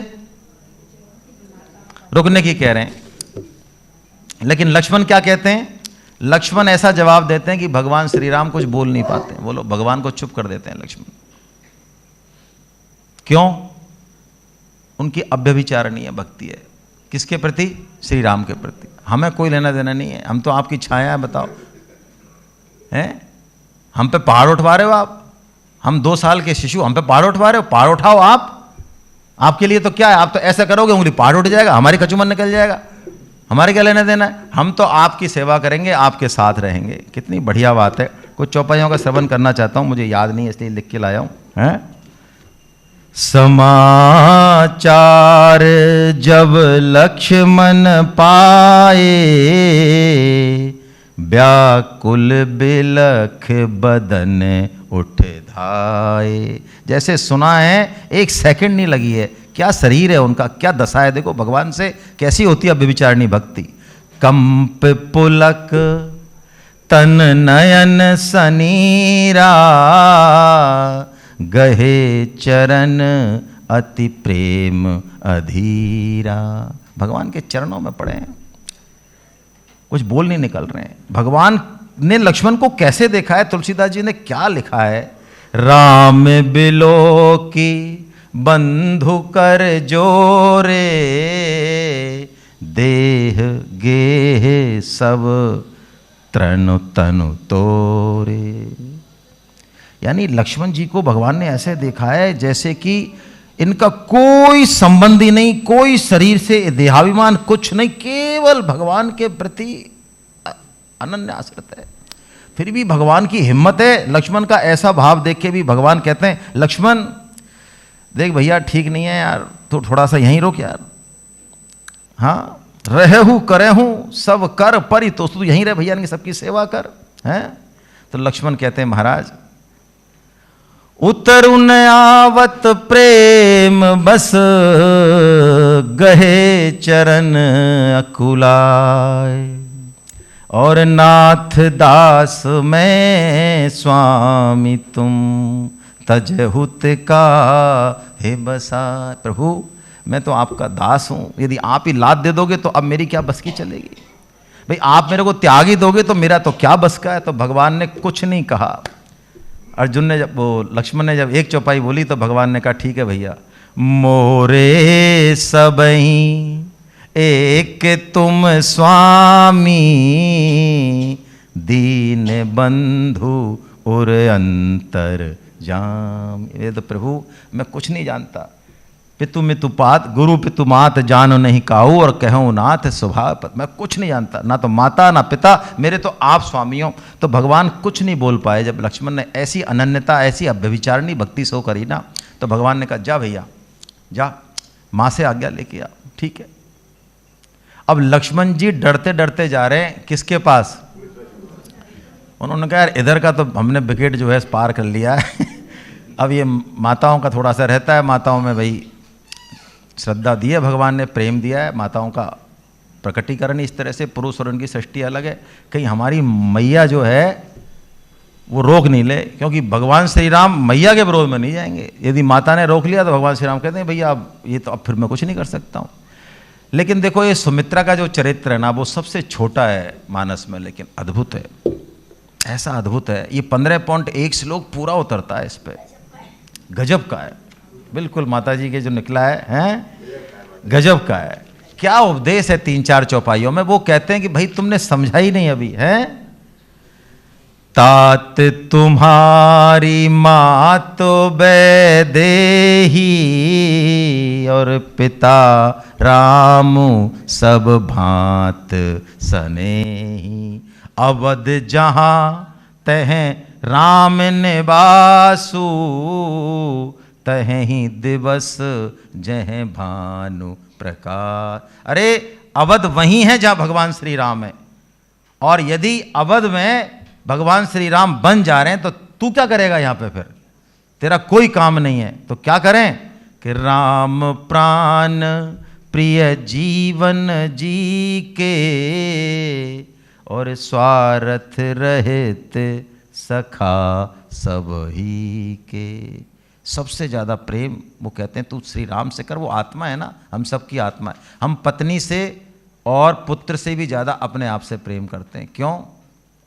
रुकने की कह रहे हैं। लेकिन लक्ष्मण क्या कहते हैं? लक्ष्मण ऐसा जवाब देते हैं कि भगवान श्री राम कुछ बोल नहीं पाते, वो लोग भगवान को चुप कर देते हैं लक्ष्मण। क्यों? उनकी अव्यभिचारणीय भक्ति है। किसके प्रति? श्री राम के प्रति। हमें कोई लेना देना नहीं है, हम तो आपकी छाया है। बताओ, हैं? हम पे पहाड़ उठवा रहे हो आप? हम 2 साल के शिशु, हम पे पहाड़ उठवा रहे हो? पहाड़ उठाओ आप, आपके लिए तो क्या है, आप तो ऐसा करोगे उंगली पहाड़ उठ जाएगा, हमारी कचूमन निकल जाएगा। हमारे क्या लेना देना है, हम तो आपकी सेवा करेंगे, आपके साथ रहेंगे। कितनी बढ़िया बात है। कुछ चौपाइयों का श्रवण करना चाहता हूँ, मुझे याद नहीं इसलिए लिख के लाया हूँ। हैं? समाचार जब लक्ष्मण पाए, व्याकुल बिलख बदन उठ धाये। जैसे सुना है, एक सेकंड नहीं लगी है। क्या शरीर है उनका, क्या दशा है। देखो भगवान से कैसी होती है व्यभिचारिणी भक्ति। कंप पुलक तन नयन सनीरा, गहे चरण अति प्रेम अधीरा। भगवान के चरणों में पड़े हैं, कुछ बोल नहीं निकल रहे हैं। भगवान ने लक्ष्मण को कैसे देखा है, तुलसीदास जी ने क्या लिखा है। राम बिलो की बंधु कर जोरे, देह गेह सब तनु तनु तोरे। यानी लक्ष्मण जी को भगवान ने ऐसे देखा है जैसे कि इनका कोई संबंध ही नहीं, कोई शरीर से देहाभिमान कुछ नहीं, केवल भगवान के प्रति अनन्य आश्रित है। फिर भी भगवान की हिम्मत है। लक्ष्मण का ऐसा भाव देख के भी भगवान कहते हैं, लक्ष्मण देख भैया ठीक नहीं है यार, तो थोड़ा सा यहीं रुक यार। हाँ, रहे हूँ करे हूँ सब कर परी, तो तू यहीं रह भैया, इनकी सबकी सेवा कर। हैं? तो लक्ष्मण कहते हैं, महाराज उतरुन आवत प्रेम बस, गहे चरण अकुलाय। और नाथ दास मैं स्वामी तुम, तजहुत का हे बसा। प्रभु मैं तो आपका दास हूं, यदि आप ही लाद दे दोगे तो अब मेरी क्या बस की चलेगी। भाई आप मेरे को त्याग ही दोगे तो मेरा तो क्या बस का है। तो भगवान ने कुछ नहीं कहा। अर्जुन ने जब, वो लक्ष्मण ने जब एक चौपाई बोली तो भगवान ने कहा ठीक है भैया। मोरे सबही एक तुम स्वामी, दीन बंधु और अंतर जाम। ये तो प्रभु मैं कुछ नहीं जानता। पितु मितुपात गुरु पितु मात जानो नहीं काहू, और कहूँ नाथ स्वभाव पत। मैं कुछ नहीं जानता, ना तो माता ना पिता, मेरे तो आप स्वामी हो। तो भगवान कुछ नहीं बोल पाए। जब लक्ष्मण ने ऐसी अनन्यता, ऐसी अव्यभिचारिणी भक्ति सो करी ना, तो भगवान ने कहा जा भैया जा, माँ से आज्ञा लेके आ। ठीक है। अब लक्ष्मण जी डरते डरते जा रहे हैं किसके पास। उन्होंने कहा यार इधर का तो हमने विकेट जो है पार कर लिया है। अब ये माताओं का थोड़ा सा रहता है, माताओं में भाई श्रद्धा दी है भगवान ने, प्रेम दिया है। माताओं का प्रकटीकरण इस तरह से, पुरुष और उनकी सृष्टि अलग है। कहीं हमारी मैया जो है वो रोक नहीं ले, क्योंकि भगवान श्री राम मैया के विरोध में नहीं जाएंगे। यदि माता ने रोक लिया तो भगवान श्री राम कहते हैं भैया अब ये तो अब फिर मैं कुछ नहीं कर सकता हूँ। लेकिन देखो ये सुमित्रा का जो चरित्र है ना, वो सबसे छोटा है मानस में, लेकिन अद्भुत है। ऐसा अद्भुत है, ये 15.1 श्लोक पूरा उतरता है इस पे। गजब का है, बिल्कुल माता जी के जो निकला है, हैं गजब का है। क्या उपदेश है 3-4 चौपाइयों में। वो कहते हैं कि भाई तुमने समझा ही नहीं अभी। है तात तुम्हारी मातो बैदेही, और पिता राम सब भांत सनेही। अवध जहाँ तह राम निवासु, तह ही दिवस जह भानु प्रकाश। अरे अवध वहीं है जहाँ भगवान श्री राम है, और यदि अवध में भगवान श्री राम बन जा रहे हैं तो तू क्या करेगा यहाँ पे। फिर तेरा कोई काम नहीं है। तो क्या करें कि राम प्राण प्रिय जीवन जी के, और स्वार्थ रहित सखा सब ही के। सबसे ज़्यादा प्रेम वो कहते हैं तू श्री राम से कर। वो आत्मा है ना, हम सबकी आत्मा है। हम पत्नी से और पुत्र से भी ज़्यादा अपने आप से प्रेम करते हैं। क्यों?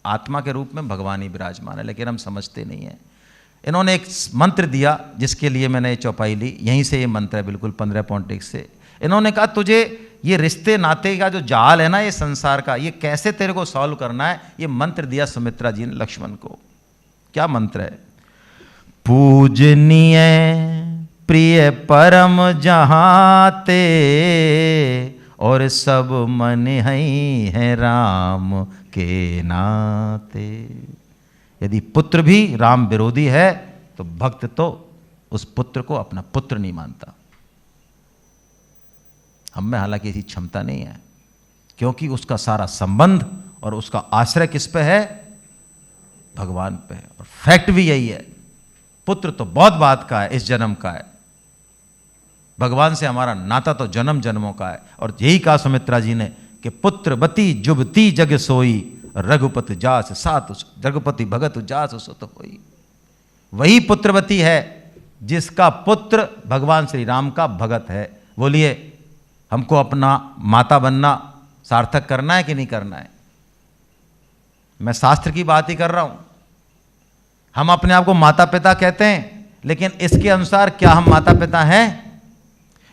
आत्मा के रूप में भगवान ही विराजमान है, लेकिन हम समझते नहीं हैं। इन्होंने एक मंत्र दिया जिसके लिए मैंने ये चौपाई ली, यहीं से ये मंत्र है बिल्कुल 15.1 से। इन्होंने कहा तुझे ये रिश्ते नाते का जो जाल है ना ये संसार का, ये कैसे तेरे को सॉल्व करना है, ये मंत्र दिया सुमित्रा जी ने लक्ष्मण को। क्या मंत्र है? पूजनीय प्रिय परम जहाँ ते, और सब मन हैं राम के नाते। यदि पुत्र भी राम विरोधी है तो भक्त तो उस पुत्र को अपना पुत्र नहीं मानता। हम में हालांकि ऐसी क्षमता नहीं है, क्योंकि उसका सारा संबंध और उसका आश्रय किस पे है? भगवान पे है। और फैक्ट भी यही है, पुत्र तो बहुत बात का है, इस जन्म का है। भगवान से हमारा नाता तो जन्म जन्मों का है। और यही कहा सुमित्रा जी ने कि पुत्रवती जुबती जग सोई, रघुपति जास सात रघुपति भगत जास सुत होई। वही पुत्रवती है जिसका पुत्र भगवान श्री राम का भगत है। बोलिए, हमको अपना माता बनना सार्थक करना है कि नहीं करना है? मैं शास्त्र की बात ही कर रहा हूं। हम अपने आप को माता पिता कहते हैं, लेकिन इसके अनुसार क्या हम माता पिता हैं?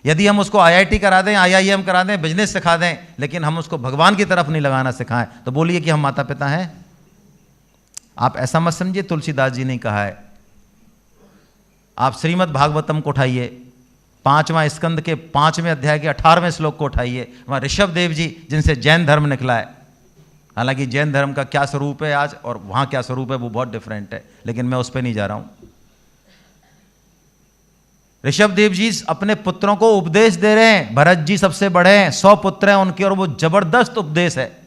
यदि हम उसको IIT करा दें, IIM करा दें, बिजनेस सिखा दें, लेकिन हम उसको भगवान की तरफ नहीं लगाना सिखाएं, तो बोलिए कि हम माता पिता हैं? आप ऐसा मत समझिए तुलसीदास जी ने कहा है। आप श्रीमद् भागवतम को उठाइए, 5वां स्कंद के 5वें अध्याय के 18वें श्लोक को उठाइए। वहाँ ऋषभ देव जी, जिनसे जैन धर्म निकला है, हालांकि जैन धर्म का क्या स्वरूप है आज और वहाँ क्या स्वरूप है वो बहुत डिफरेंट है, लेकिन मैं उस पर नहीं जा रहा हूँ। ऋषभ देव जी अपने पुत्रों को उपदेश दे रहे हैं। भरत जी सबसे बड़े हैं, 100 पुत्र हैं उनके, और वो जबरदस्त उपदेश है।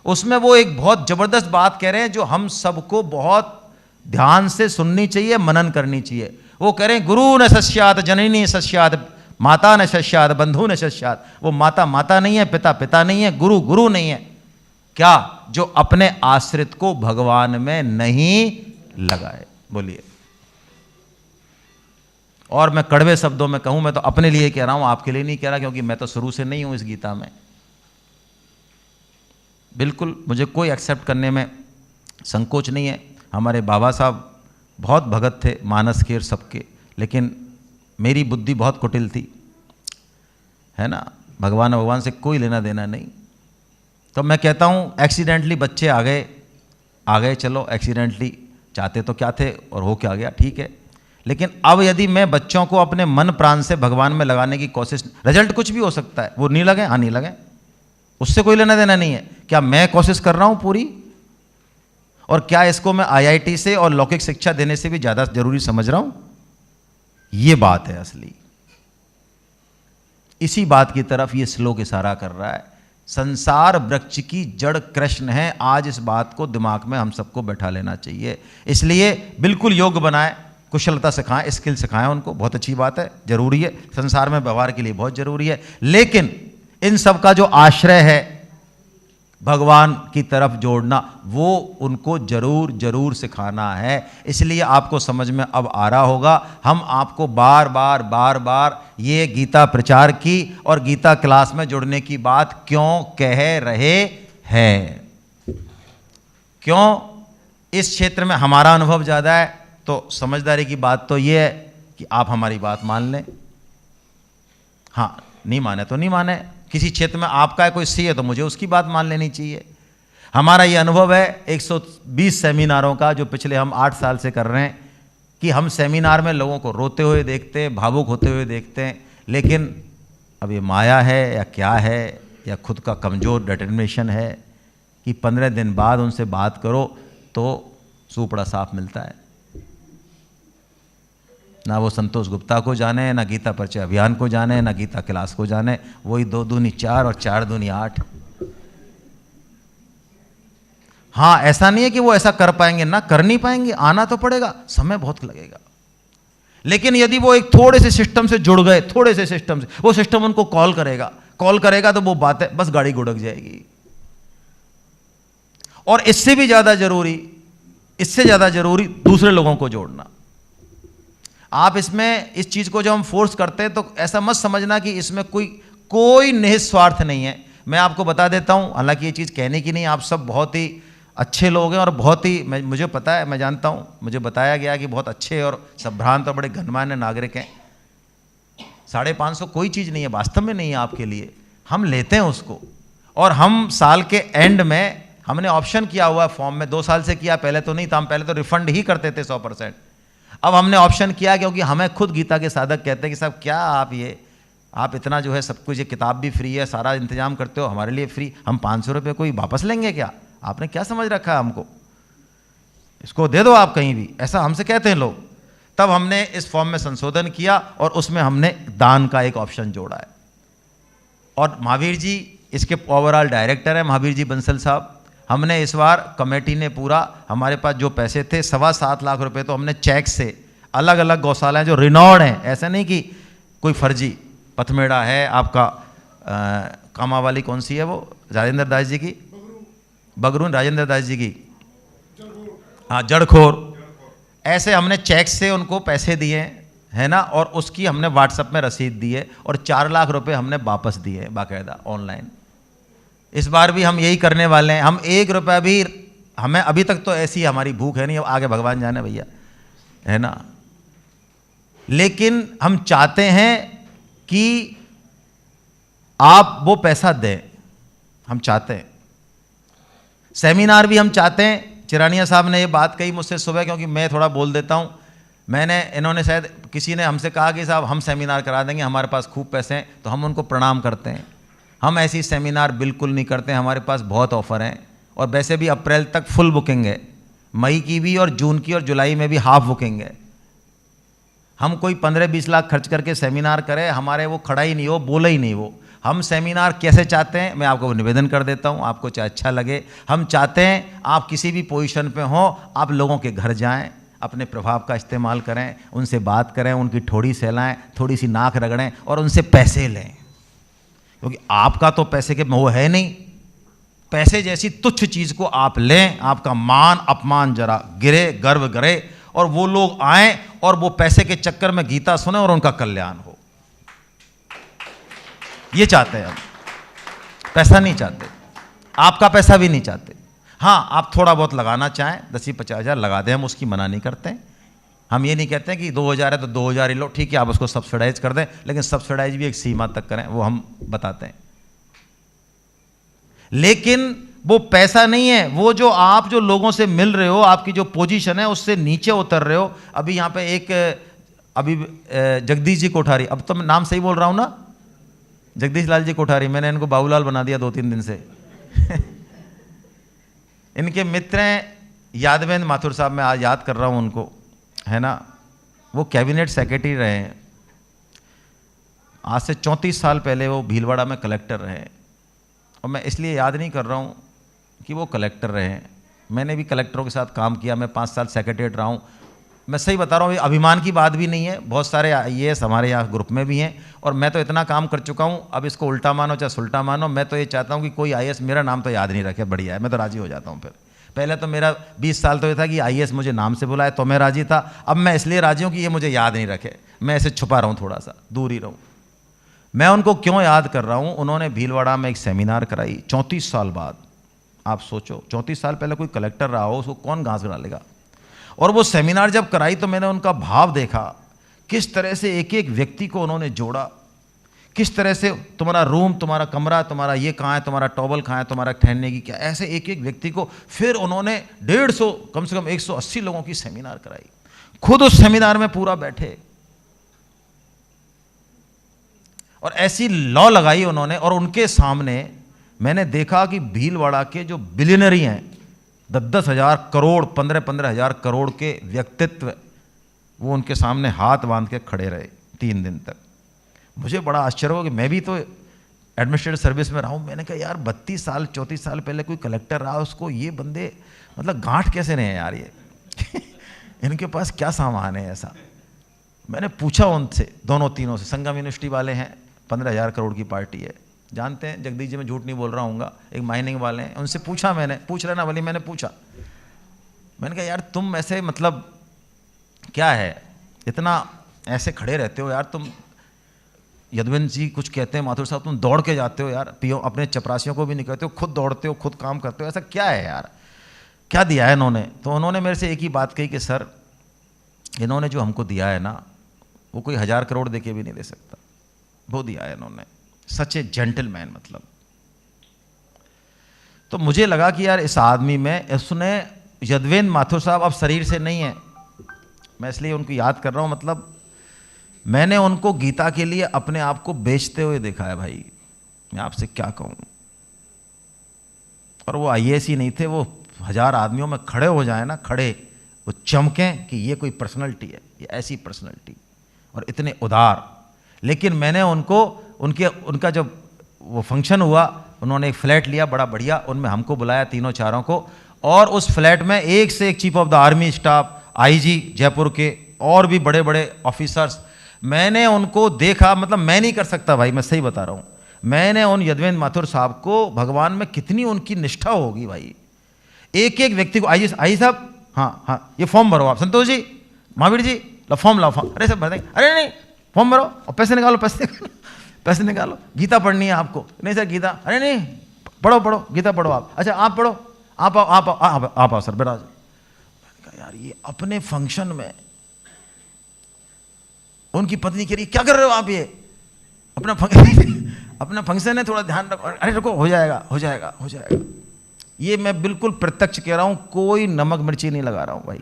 उसमें वो एक बहुत जबरदस्त बात कह रहे हैं जो हम सबको बहुत ध्यान से सुननी चाहिए, मनन करनी चाहिए। वो कह रहे हैं, गुरु न सस्यात, जननी सस्यात, माता न सस्यात, बंधु न सस्यात। वो माता माता नहीं है, पिता पिता नहीं है, गुरु गुरु नहीं है। क्या? जो अपने आश्रित को भगवान में नहीं लगाए। बोलिए। और मैं कड़वे शब्दों में कहूं, मैं तो अपने लिए कह रहा हूं, आपके लिए नहीं कह रहा, क्योंकि मैं तो शुरू से नहीं हूं इस गीता में। बिल्कुल मुझे कोई एक्सेप्ट करने में संकोच नहीं है। हमारे बाबा साहब बहुत भगत थे, मानस खेर सबके, लेकिन मेरी बुद्धि बहुत कुटिल थी, है ना। भगवान से कोई लेना देना नहीं। तो मैं कहता हूँ एक्सीडेंटली बच्चे आ गए, चलो एक्सीडेंटली, चाहते तो क्या थे और हो क्या गया, ठीक है। लेकिन अब यदि मैं बच्चों को अपने मन प्राण से भगवान में लगाने की कोशिश, रिजल्ट कुछ भी हो सकता है, वो नहीं लगे, हाँ नहीं लगे, उससे कोई लेना देना नहीं है। क्या मैं कोशिश कर रहा हूँ पूरी? और क्या इसको मैं IIT से और लौकिक शिक्षा देने से भी ज़्यादा जरूरी समझ रहा हूँ? ये बात है असली। इसी बात की तरफ ये श्लोक इशारा कर रहा है। संसार वृक्ष की जड़ कृष्ण है। आज इस बात को दिमाग में हम सबको बैठा लेना चाहिए। इसलिए बिल्कुल योग बनाएं, कुशलता सिखाएं, स्किल सिखाएं उनको, बहुत अच्छी बात है, जरूरी है, संसार में व्यवहार के लिए बहुत जरूरी है। लेकिन इन सब का जो आश्रय है भगवान की तरफ जोड़ना, वो उनको जरूर जरूर सिखाना है। इसलिए आपको समझ में अब आ रहा होगा, हम आपको बार बार ये गीता प्रचार की और गीता क्लास में जुड़ने की बात क्यों कह रहे हैं। क्यों? इस क्षेत्र में हमारा अनुभव ज़्यादा है, तो समझदारी की बात तो ये है कि आप हमारी बात मान लें। हाँ, नहीं माने तो नहीं माने। किसी क्षेत्र में आपका कोई सी है तो मुझे उसकी बात मान लेनी चाहिए। हमारा ये अनुभव है 120 सेमिनारों का, जो पिछले हम 8 साल से कर रहे हैं, कि हम सेमिनार में लोगों को रोते हुए देखते हैं, भावुक होते हुए देखते हैं। लेकिन अब ये माया है या क्या है, या खुद का कमज़ोर डिटर्मिनेशन है कि 15 दिन बाद उनसे बात करो तो सूपड़ा साफ मिलता है। ना वो संतोष गुप्ता को जाने, ना गीता परिचय अभियान को जाने, ना गीता क्लास को जाने, वही 2 दूनी 4 और 4 दूनी 8। हाँ, ऐसा नहीं है कि वो ऐसा कर पाएंगे, ना कर नहीं पाएंगे, आना तो पड़ेगा, समय बहुत लगेगा। लेकिन यदि वो एक थोड़े से सिस्टम से जुड़ गए, थोड़े से सिस्टम से, वो सिस्टम उनको कॉल करेगा तो वो बात है, बस गाड़ी गुड़क जाएगी। और इससे भी ज्यादा जरूरी, दूसरे लोगों को जोड़ना। आप इसमें इस चीज को जब हम फोर्स करते हैं तो ऐसा मत समझना कि इसमें कोई निहित स्वार्थ नहीं है। मैं आपको बता देता हूं, हालांकि ये चीज कहने की नहीं, आप सब बहुत ही अच्छे लोग हैं और बहुत ही, मुझे पता है, मैं जानता हूं, मुझे बताया गया कि बहुत अच्छे और संभ्रांत और बड़े गणमान्य नागरिक हैं। 550 कोई चीज़ नहीं है, वास्तव में नहीं है आपके लिए, हम लेते हैं उसको। और हम साल के एंड में हमने ऑप्शन किया हुआ है फॉर्म में, 2 साल से किया, पहले तो नहीं था, हम पहले तो रिफंड ही करते थे 100%। अब हमने ऑप्शन किया क्योंकि हमें खुद गीता के साधक कहते हैं कि साहब क्या आप ये आप इतना जो है सब कुछ, ये किताब भी फ्री है, सारा इंतजाम करते हो हमारे लिए फ्री, हम 500 रुपये कोई वापस लेंगे क्या? आपने क्या समझ रखा है हमको? इसको दे दो आप कहीं भी, ऐसा हमसे कहते हैं लोग। तब हमने इस फॉर्म में संशोधन किया और उसमें हमने दान का एक ऑप्शन जोड़ा है। और महावीर जी इसके ओवरऑल डायरेक्टर हैं, महावीर जी बंसल साहब। हमने इस बार कमेटी ने पूरा, हमारे पास जो पैसे थे 7.25 लाख रुपए तो हमने चेक से अलग अलग गौशालाएं जो रिनॉर्ड हैं, ऐसे नहीं कि कोई फर्जी, पथमेड़ा है आपका, कामावाली कौन सी है वो, राजेंद्र दास जी की, बगरून राजेंद्र दास जी की, हाँ जड़खोर, ऐसे हमने चेक से उनको पैसे दिए है ना, और उसकी हमने व्हाट्सएप में रसीद दी है और 4 लाख रुपए हमने वापस दिए बाकायदा ऑनलाइन। इस बार भी हम यही करने वाले हैं। हम 1 रुपया भी, हमें अभी तक तो ऐसी हमारी भूख है नहीं, अब आगे भगवान जाने भैया, है ना। लेकिन हम चाहते हैं कि आप वो पैसा दें, हम चाहते हैं। सेमिनार भी हम चाहते हैं। चिरानिया साहब ने ये बात कही मुझसे सुबह, क्योंकि मैं थोड़ा बोल देता हूँ, इन्होंने शायद किसी ने हमसे कहा कि साहब हम सेमिनार करा देंगे, हमारे पास खूब पैसे हैं, तो हम उनको प्रणाम करते हैं। हम ऐसी सेमिनार बिल्कुल नहीं करते, हमारे पास बहुत ऑफर हैं, और वैसे भी अप्रैल तक फुल बुकिंग है, मई की भी और जून की और जुलाई में भी हाफ बुकिंग है। हम कोई 15-20 लाख खर्च करके सेमिनार करें, हमारे वो खड़ा ही नहीं हो, बोला ही नहीं वो। हम सेमिनार कैसे चाहते हैं, मैं आपको निवेदन कर देता हूँ, आपको चाहे अच्छा लगे। हम चाहते हैं आप किसी भी पोजीशन पे हो, आप लोगों के घर जाएं, अपने प्रभाव का इस्तेमाल करें, उनसे बात करें, उनकी ठोड़ी सहलाएं, थोड़ी सी नाक रगड़ें और उनसे पैसे लें, क्योंकि आपका तो पैसे के मोह है नहीं। पैसे जैसी तुच्छ चीज़ को आप लें, आपका मान अपमान जरा गिरे, गर्व गिरे, और वो लोग आएं और वो पैसे के चक्कर में गीता सुने और उनका कल्याण हो। ये चाहते हैं हम, पैसा नहीं चाहते, आपका पैसा भी नहीं चाहते। हाँ, आप थोड़ा बहुत लगाना चाहें, 10-50 हज़ार लगा दें, हम उसकी मना नहीं करते हैं। हम ये नहीं कहते हैं कि 2000 है तो 2000 ही लो, ठीक है आप उसको सब्सिडाइज कर दें, लेकिन सब्सिडाइज भी एक सीमा तक करें, वो हम बताते हैं। लेकिन वो पैसा नहीं है, वो जो आप जो लोगों से मिल रहे हो, आपकी जो पोजीशन है उससे नीचे उतर रहे हो। अभी यहाँ पे एक अभी जगदीश जी कोठारी, अब तो मैं नाम सही बोल रहा हूँ ना, जगदीश लाल जी कोठारी, मैंने इनको बाबूलाल बना दिया 2-3 दिन से इनके मित्र हैं यादवेंद्र माथुर साहब, मैं आज याद कर रहा हूँ उनको, है ना। वो कैबिनेट सेक्रेटरी रहे हैं, आज से 34 साल पहले वो भीलवाड़ा में कलेक्टर रहे। और मैं इसलिए याद नहीं कर रहा हूँ कि वो कलेक्टर रहे हैं, मैंने भी कलेक्टरों के साथ काम किया, मैं 5 साल सेक्रेटरीट रहा हूँ। मैं सही बता रहा हूँ, ये अभिमान की बात भी नहीं है, बहुत सारे IAS हमारे यहाँ ग्रुप में भी हैं, और मैं तो इतना काम कर चुका हूँ, अब इसको उल्टा मानो चाहे सुल्टा मानो, मैं तो ये चाहता हूँ कि कोई IAS मेरा नाम तो याद नहीं रखे, बढ़िया है, मैं तो राज़ी हो जाता हूँ। फिर पहले तो मेरा 20 साल तो ये था कि IAS मुझे नाम से बुलाए तो मैं राज़ी था, अब मैं इसलिए राज़ी हूँ कि ये मुझे याद नहीं रखे, मैं ऐसे छुपा रहूँ, थोड़ा सा दूर ही रहूँ। मैं उनको क्यों याद कर रहा हूँ, उन्होंने भीलवाड़ा में एक सेमिनार कराई 34 साल बाद। आप सोचो, 34 साल पहले कोई कलेक्टर रहा हो, उसको कौन घास डालेगा। और वो सेमिनार जब कराई तो मैंने उनका भाव देखा, किस तरह से एक एक व्यक्ति को उन्होंने जोड़ा, किस तरह से तुम्हारा रूम, तुम्हारा कमरा, तुम्हारा ये कहाँ है, तुम्हारा टॉवल कहाँ है, तुम्हारा ठहरने की क्या, ऐसे एक एक व्यक्ति को। फिर उन्होंने 150 कम से कम 180 लोगों की सेमिनार कराई, खुद उस सेमिनार में पूरा बैठे और ऐसी लॉ लगाई उन्होंने। और उनके सामने मैंने देखा कि भीलवाड़ा के जो बिलियनरी हैं, 10-10 हज़ार करोड़, 15-15 हज़ार करोड़ के व्यक्तित्व, वो उनके सामने हाथ बांध के खड़े रहे 3 दिन तक। मुझे बड़ा आश्चर्य हुआ कि मैं भी तो एडमिनिस्ट्रेटिव सर्विस में रहा हूँ। मैंने कहा यार 32 साल 34 साल पहले कोई कलेक्टर रहा, उसको ये बंदे मतलब गांठ कैसे नहीं है यार ये इनके पास क्या सामान है ऐसा। मैंने पूछा उनसे, दोनों तीनों से, संगम यूनिवर्सिटी वाले हैं, 15,000 करोड़ की पार्टी है, जानते हैं जगदीश जी, मैं झूठ नहीं बोल रहा हूँगा। एक माइनिंग वाले हैं, उनसे पूछा मैंने, पूछ लेना वाली, मैंने पूछा, मैंने कहा यार तुम ऐसे मतलब क्या है, इतना ऐसे खड़े रहते हो यार, तुम यदवेंद्र जी कुछ कहते हैं, माथुर साहब तुम दौड़ के जाते हो यार, पियो अपने चपरासियों को भी नहीं कहते हो, खुद दौड़ते हो, खुद काम करते हो, ऐसा क्या है यार, क्या दिया है इन्होंने। तो उन्होंने मेरे से एक ही बात कही कि सर इन्होंने जो हमको दिया है ना, वो कोई 1000 करोड़ दे के भी नहीं दे सकता, वो दिया है इन्होंने, सच ए जेंटलमैन मतलब। तो मुझे लगा कि यार इस आदमी में, उसने, यदवेंद्र माथुर साहब अब शरीर से नहीं है, मैं इसलिए उनको याद कर रहा हूँ, मतलब मैंने उनको गीता के लिए अपने आप को बेचते हुए देखा है भाई, मैं आपसे क्या कहूँ। और वो आईएएस ही नहीं थे, वो 1000 आदमियों में खड़े हो जाए ना, खड़े वो चमकें कि ये कोई पर्सनैलिटी है, ये ऐसी पर्सनैलिटी, और इतने उदार। लेकिन मैंने उनको उनका जब वो फंक्शन हुआ, उन्होंने एक फ्लैट लिया बड़ा बढ़िया, उनमें हमको बुलाया तीनों चारों को, और उस फ्लैट में एक से एक chief of the army staff, IG Jaipur के, और भी बड़े बड़े ऑफिसर्स, मैंने उनको देखा। मतलब मैं नहीं कर सकता भाई, मैं सही बता रहा हूँ। मैंने उन यदवेंद्र माथुर साहब को, भगवान में कितनी उनकी निष्ठा होगी भाई, एक एक व्यक्ति को, आई साहब, हाँ हाँ ये फॉर्म भरो आप, संतोष जी, महावीर जी, लो फॉर्म लाओ, फॉर्म, अरे सब भर देंगे, अरे नहीं फॉर्म भरो और पैसे निकालो, पैसे निकालो, गीता पढ़नी है आपको, नहीं सर गीता, अरे नहीं पढ़ो गीता पढ़ो आप, अच्छा आप पढ़ो, आप आओ सर बेटा। यार ये अपने फंक्शन में उनकी पत्नी कह रही क्या कर रहे हो आप, ये अपना फंक्शन है, थोड़ा ध्यान रखो, अरे रुको हो जाएगा। ये मैं बिल्कुल प्रत्यक्ष कह रहा हूं, कोई नमक मिर्ची नहीं लगा रहा हूं भाई।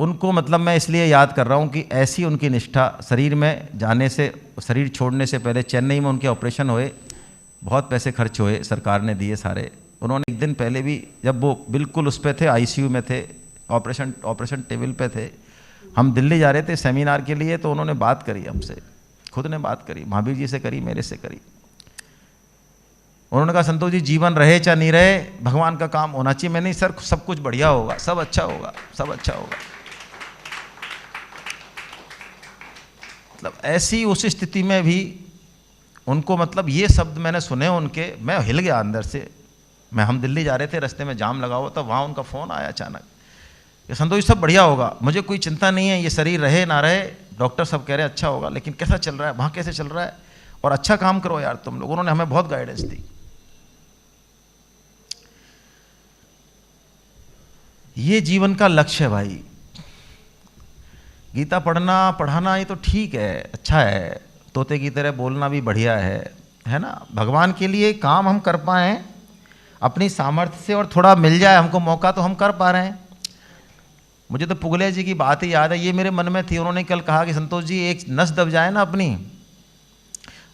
उनको मतलब मैं इसलिए याद कर रहा हूं कि ऐसी उनकी निष्ठा, शरीर में जाने से, शरीर छोड़ने से पहले चेन्नई में उनके ऑपरेशन हुए, बहुत पैसे खर्च हुए, सरकार ने दिए सारे। उन्होंने एक दिन पहले भी, जब वो बिल्कुल उस पे थे, आईसीयू में थे, ऑपरेशन टेबल पे थे, हम दिल्ली जा रहे थे सेमिनार के लिए, तो उन्होंने बात करी हमसे, खुद ने बात करी, महावीर जी से करी, मेरे से करी। उन्होंने कहा संतोष जी जीवन रहे चाहे नहीं रहे, भगवान का काम होना चाहिए। मैं नहीं सर, सब कुछ बढ़िया होगा, सब अच्छा होगा। मतलब ऐसी उस स्थिति में भी उनको, मतलब ये शब्द मैंने सुने उनके, मैं हिल गया अंदर से। हम दिल्ली जा रहे थे, रास्ते में जाम लगा हुआ था, वहाँ उनका फ़ोन आया अचानक कि संतोष जी सब बढ़िया होगा, मुझे कोई चिंता नहीं है, ये शरीर रहे ना रहे, डॉक्टर सब कह रहे हैं अच्छा होगा, लेकिन कैसा चल रहा है वहाँ, कैसे चल रहा है, और अच्छा काम करो यार तुम लोग। उन्होंने हमें बहुत गाइडेंस दी। ये जीवन का लक्ष्य है भाई। गीता पढ़ना पढ़ाना ये तो ठीक है, अच्छा है, तोते की तरह बोलना भी बढ़िया है ना। भगवान के लिए काम हम कर पाएँ अपनी सामर्थ्य से, और थोड़ा मिल जाए हमको मौका तो हम कर पा रहे हैं। मुझे तो पुगले जी की बात ही याद है, ये मेरे मन में थी। उन्होंने कल कहा कि संतोष जी एक नस दब जाए ना अपनी,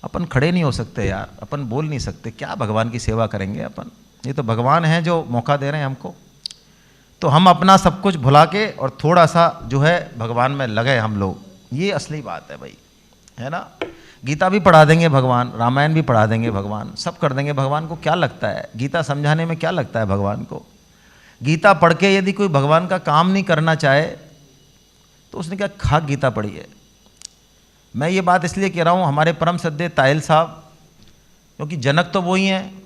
अपन खड़े नहीं हो सकते यार, अपन बोल नहीं सकते, क्या भगवान की सेवा करेंगे अपन। ये तो भगवान है जो मौका दे रहे हैं हमको, तो हम अपना सब कुछ भुला के और थोड़ा सा जो है भगवान में लगे हम लोग, ये असली बात है भाई, है ना। गीता भी पढ़ा देंगे भगवान, रामायण भी पढ़ा देंगे भगवान, सब कर देंगे। भगवान को क्या लगता है, गीता समझाने में क्या लगता है भगवान को। गीता पढ़ के यदि कोई भगवान का काम नहीं करना चाहे तो उसने क्या खाक गीता पढ़ी है। मैं ये बात इसलिए कह रहा हूँ, हमारे परम श्रद्धेय तायल साहब, क्योंकि जनक तो वही हैं,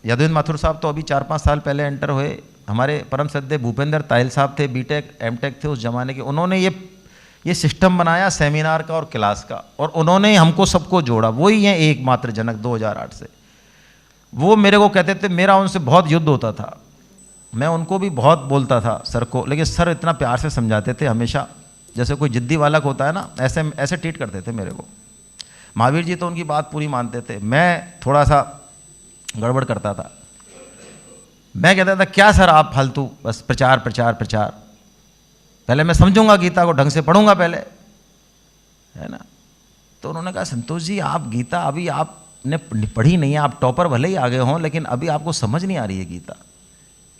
यदवेंद्र माथुर साहब तो अभी 4-5 साल पहले एंटर हुए। हमारे परम श्रद्धेय भूपेंद्र तायल साहब थे, बीटेक एमटेक थे उस जमाने के। उन्होंने ये सिस्टम बनाया सेमिनार का और क्लास का, और उन्होंने हमको सबको जोड़ा। वही हैं एकमात्र जनक 2008 से। वो मेरे को कहते थे, मेरा उनसे बहुत युद्ध होता था, मैं उनको भी बहुत बोलता था सर को, लेकिन सर इतना प्यार से समझाते थे हमेशा, जैसे कोई जिद्दी वाला होता है ना, ऐसे ट्रीट करते थे मेरे को। महावीर जी तो उनकी बात पूरी मानते थे, मैं थोड़ा सा गड़बड़ करता था। मैं कहता था क्या सर आप फालतू बस प्रचार, पहले मैं समझूंगा गीता को, ढंग से पढ़ूंगा पहले, है ना। तो उन्होंने कहा संतोष जी आप गीता अभी आपने पढ़ी नहीं है, आप टॉपर भले ही आगे हों, लेकिन अभी आपको समझ नहीं आ रही है गीता।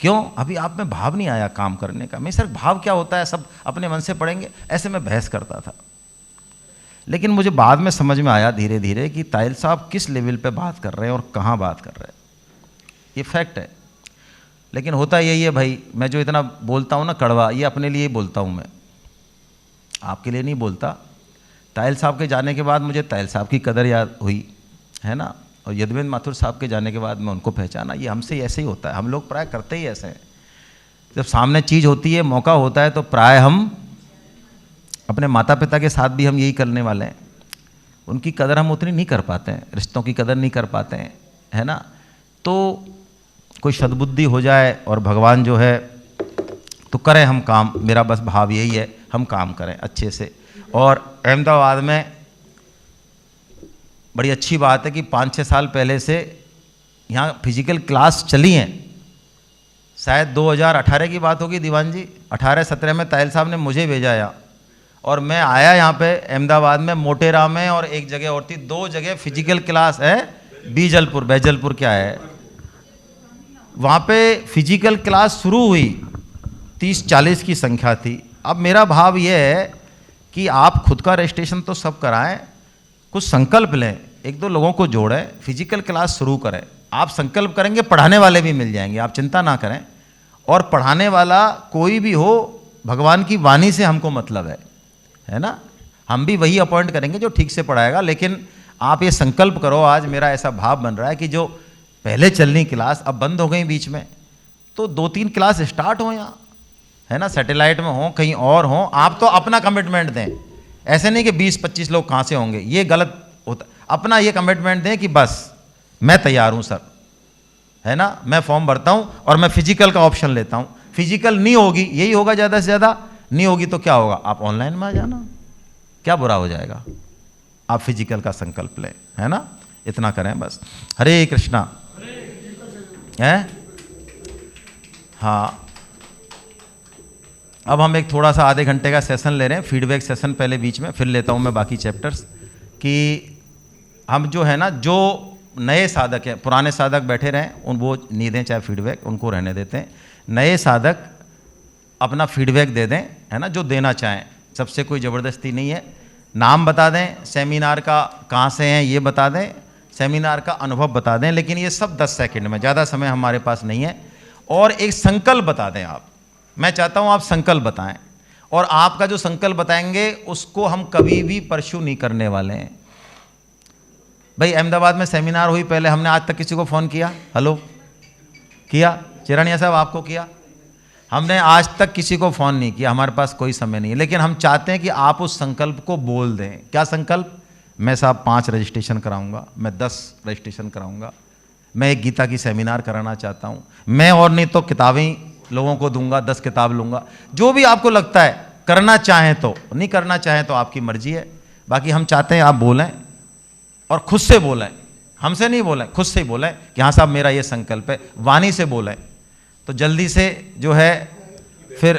क्यों? अभी आप में भाव नहीं आया काम करने का। मैं सर भाव क्या होता है, सब अपने मन से पढ़ेंगे, ऐसे में बहस करता था। लेकिन मुझे बाद में समझ में आया धीरे धीरे कि तायल साहब किस लेवल पे बात कर रहे हैं और कहाँ बात कर रहे हैं, ये फैक्ट है। लेकिन होता यही है भाई, मैं जो इतना बोलता हूँ ना कड़वा, ये अपने लिए ही बोलता हूँ, मैं आपके लिए नहीं बोलता। तायल साहब के जाने के बाद मुझे तायल साहब की कदर याद हुई, है ना, और यदवेंद्र माथुर साहब के जाने के बाद मैं उनको पहचाना। ये हमसे ऐसे ही होता है, हम लोग प्राय करते ही ऐसे हैं। जब सामने चीज़ होती है, मौका होता है, तो प्राय हम अपने माता पिता के साथ भी हम यही करने वाले हैं। उनकी कदर हम उतनी नहीं कर पाते हैं, रिश्तों की कदर नहीं कर पाते हैं, है ना। तो कोई सद्बुद्धि हो जाए और भगवान जो है तो करें हम काम, मेरा बस भाव यही है, हम काम करें अच्छे से। और अहमदाबाद में बड़ी अच्छी बात है कि 5-6 साल पहले से यहाँ फिजिकल क्लास चली हैं। शायद 2018 की बात होगी दीवान जी, 18-17 में तायल साहब ने मुझे भेजा यहाँ, और मैं आया यहाँ पे अहमदाबाद में, मोटेरा में और एक जगह और थी, 2 जगह फिजिकल क्लास है, बैजलपुर क्या है, वहाँ पे फिजिकल क्लास शुरू हुई, 30-40 की संख्या थी। अब मेरा भाव ये है कि आप खुद का रजिस्ट्रेशन तो सब कराएं, कुछ संकल्प लें, 1-2 लोगों को जोड़ें, फिजिकल क्लास शुरू करें। आप संकल्प करेंगे पढ़ाने वाले भी मिल जाएंगे, आप चिंता ना करें। और पढ़ाने वाला कोई भी हो, भगवान की वाणी से हमको मतलब है ना। हम भी वही अपॉइंट करेंगे जो ठीक से पढ़ाएगा। लेकिन आप ये संकल्प करो, आज मेरा ऐसा भाव बन रहा है कि जो पहले चलनी क्लास अब बंद हो गई बीच में, तो 2-3 क्लास स्टार्ट हो यहाँ, है ना, सैटेलाइट में हो, कहीं और हो। आप तो अपना कमिटमेंट दें, ऐसे नहीं कि 20-25 लोग कहाँ से होंगे, ये गलत होता। अपना ये कमिटमेंट दें कि बस मैं तैयार हूँ सर, है ना, मैं फॉर्म भरता हूँ और मैं फिजिकल का ऑप्शन लेता हूँ। फिजिकल नहीं होगी, यही होगा ज़्यादा से ज़्यादा, नहीं होगी तो क्या होगा, आप ऑनलाइन में आ जाना, क्या बुरा हो जाएगा। आप फिजिकल का संकल्प लें, है ना, इतना करें बस। हरे कृष्णा है। हाँ, अब हम एक थोड़ा सा आधे घंटे का सेशन ले रहे हैं, फीडबैक सेशन पहले बीच में, फिर लेता हूँ मैं बाकी चैप्टर्स। कि हम जो है ना, जो नए साधक हैं, पुराने साधक बैठे रहें, उन वो नहीं दें चाहे फीडबैक, उनको रहने देते हैं। नए साधक अपना फीडबैक दे दें, है ना, जो देना चाहें, सबसे कोई ज़बरदस्ती नहीं है। नाम बता दें, सेमिनार का कहाँ से हैं ये बता दें, सेमिनार का अनुभव बता दें, लेकिन ये सब 10 सेकंड में, ज़्यादा समय हमारे पास नहीं है। और एक संकल्प बता दें आप, मैं चाहता हूँ आप संकल्प बताएं, और आपका जो संकल्प बताएंगे उसको हम कभी भी परस्यू नहीं करने वाले हैं। भाई अहमदाबाद में सेमिनार हुई, पहले हमने आज तक किसी को फ़ोन किया? हेलो, किया? चिरानिया साहब आपको किया? हमने आज तक किसी को फ़ोन नहीं किया, हमारे पास कोई समय नहीं है। लेकिन हम चाहते हैं कि आप उस संकल्प को बोल दें। क्या संकल्प? मैं साहब 5 रजिस्ट्रेशन कराऊंगा, मैं 10 रजिस्ट्रेशन कराऊंगा, मैं एक गीता की सेमिनार कराना चाहता हूँ, मैं और नहीं तो किताबें लोगों को दूंगा, 10 किताब लूँगा। जो भी आपको लगता है, करना चाहें तो, नहीं करना चाहें तो आपकी मर्जी है। बाकी हम चाहते हैं आप बोलें, और खुद से बोलें, हमसे नहीं बोलें, खुद से ही बोलें कि हाँ साहब मेरा ये संकल्प है, वाणी से बोलें। तो जल्दी से जो है फिर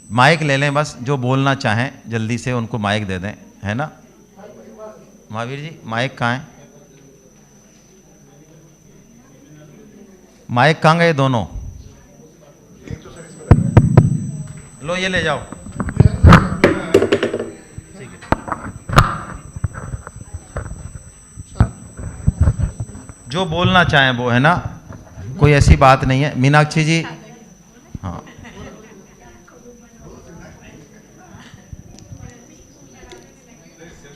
माइक ले लें, बस जो बोलना चाहें जल्दी से उनको माइक दे दें, है ना। महावीर जी माइक कहाँ है? माइक कहाँ गए दोनों? लो ये ले जाओ, ठीक है। जो बोलना चाहें वो, है ना, कोई ऐसी बात नहीं है। मीनाक्षी जी, हाँ,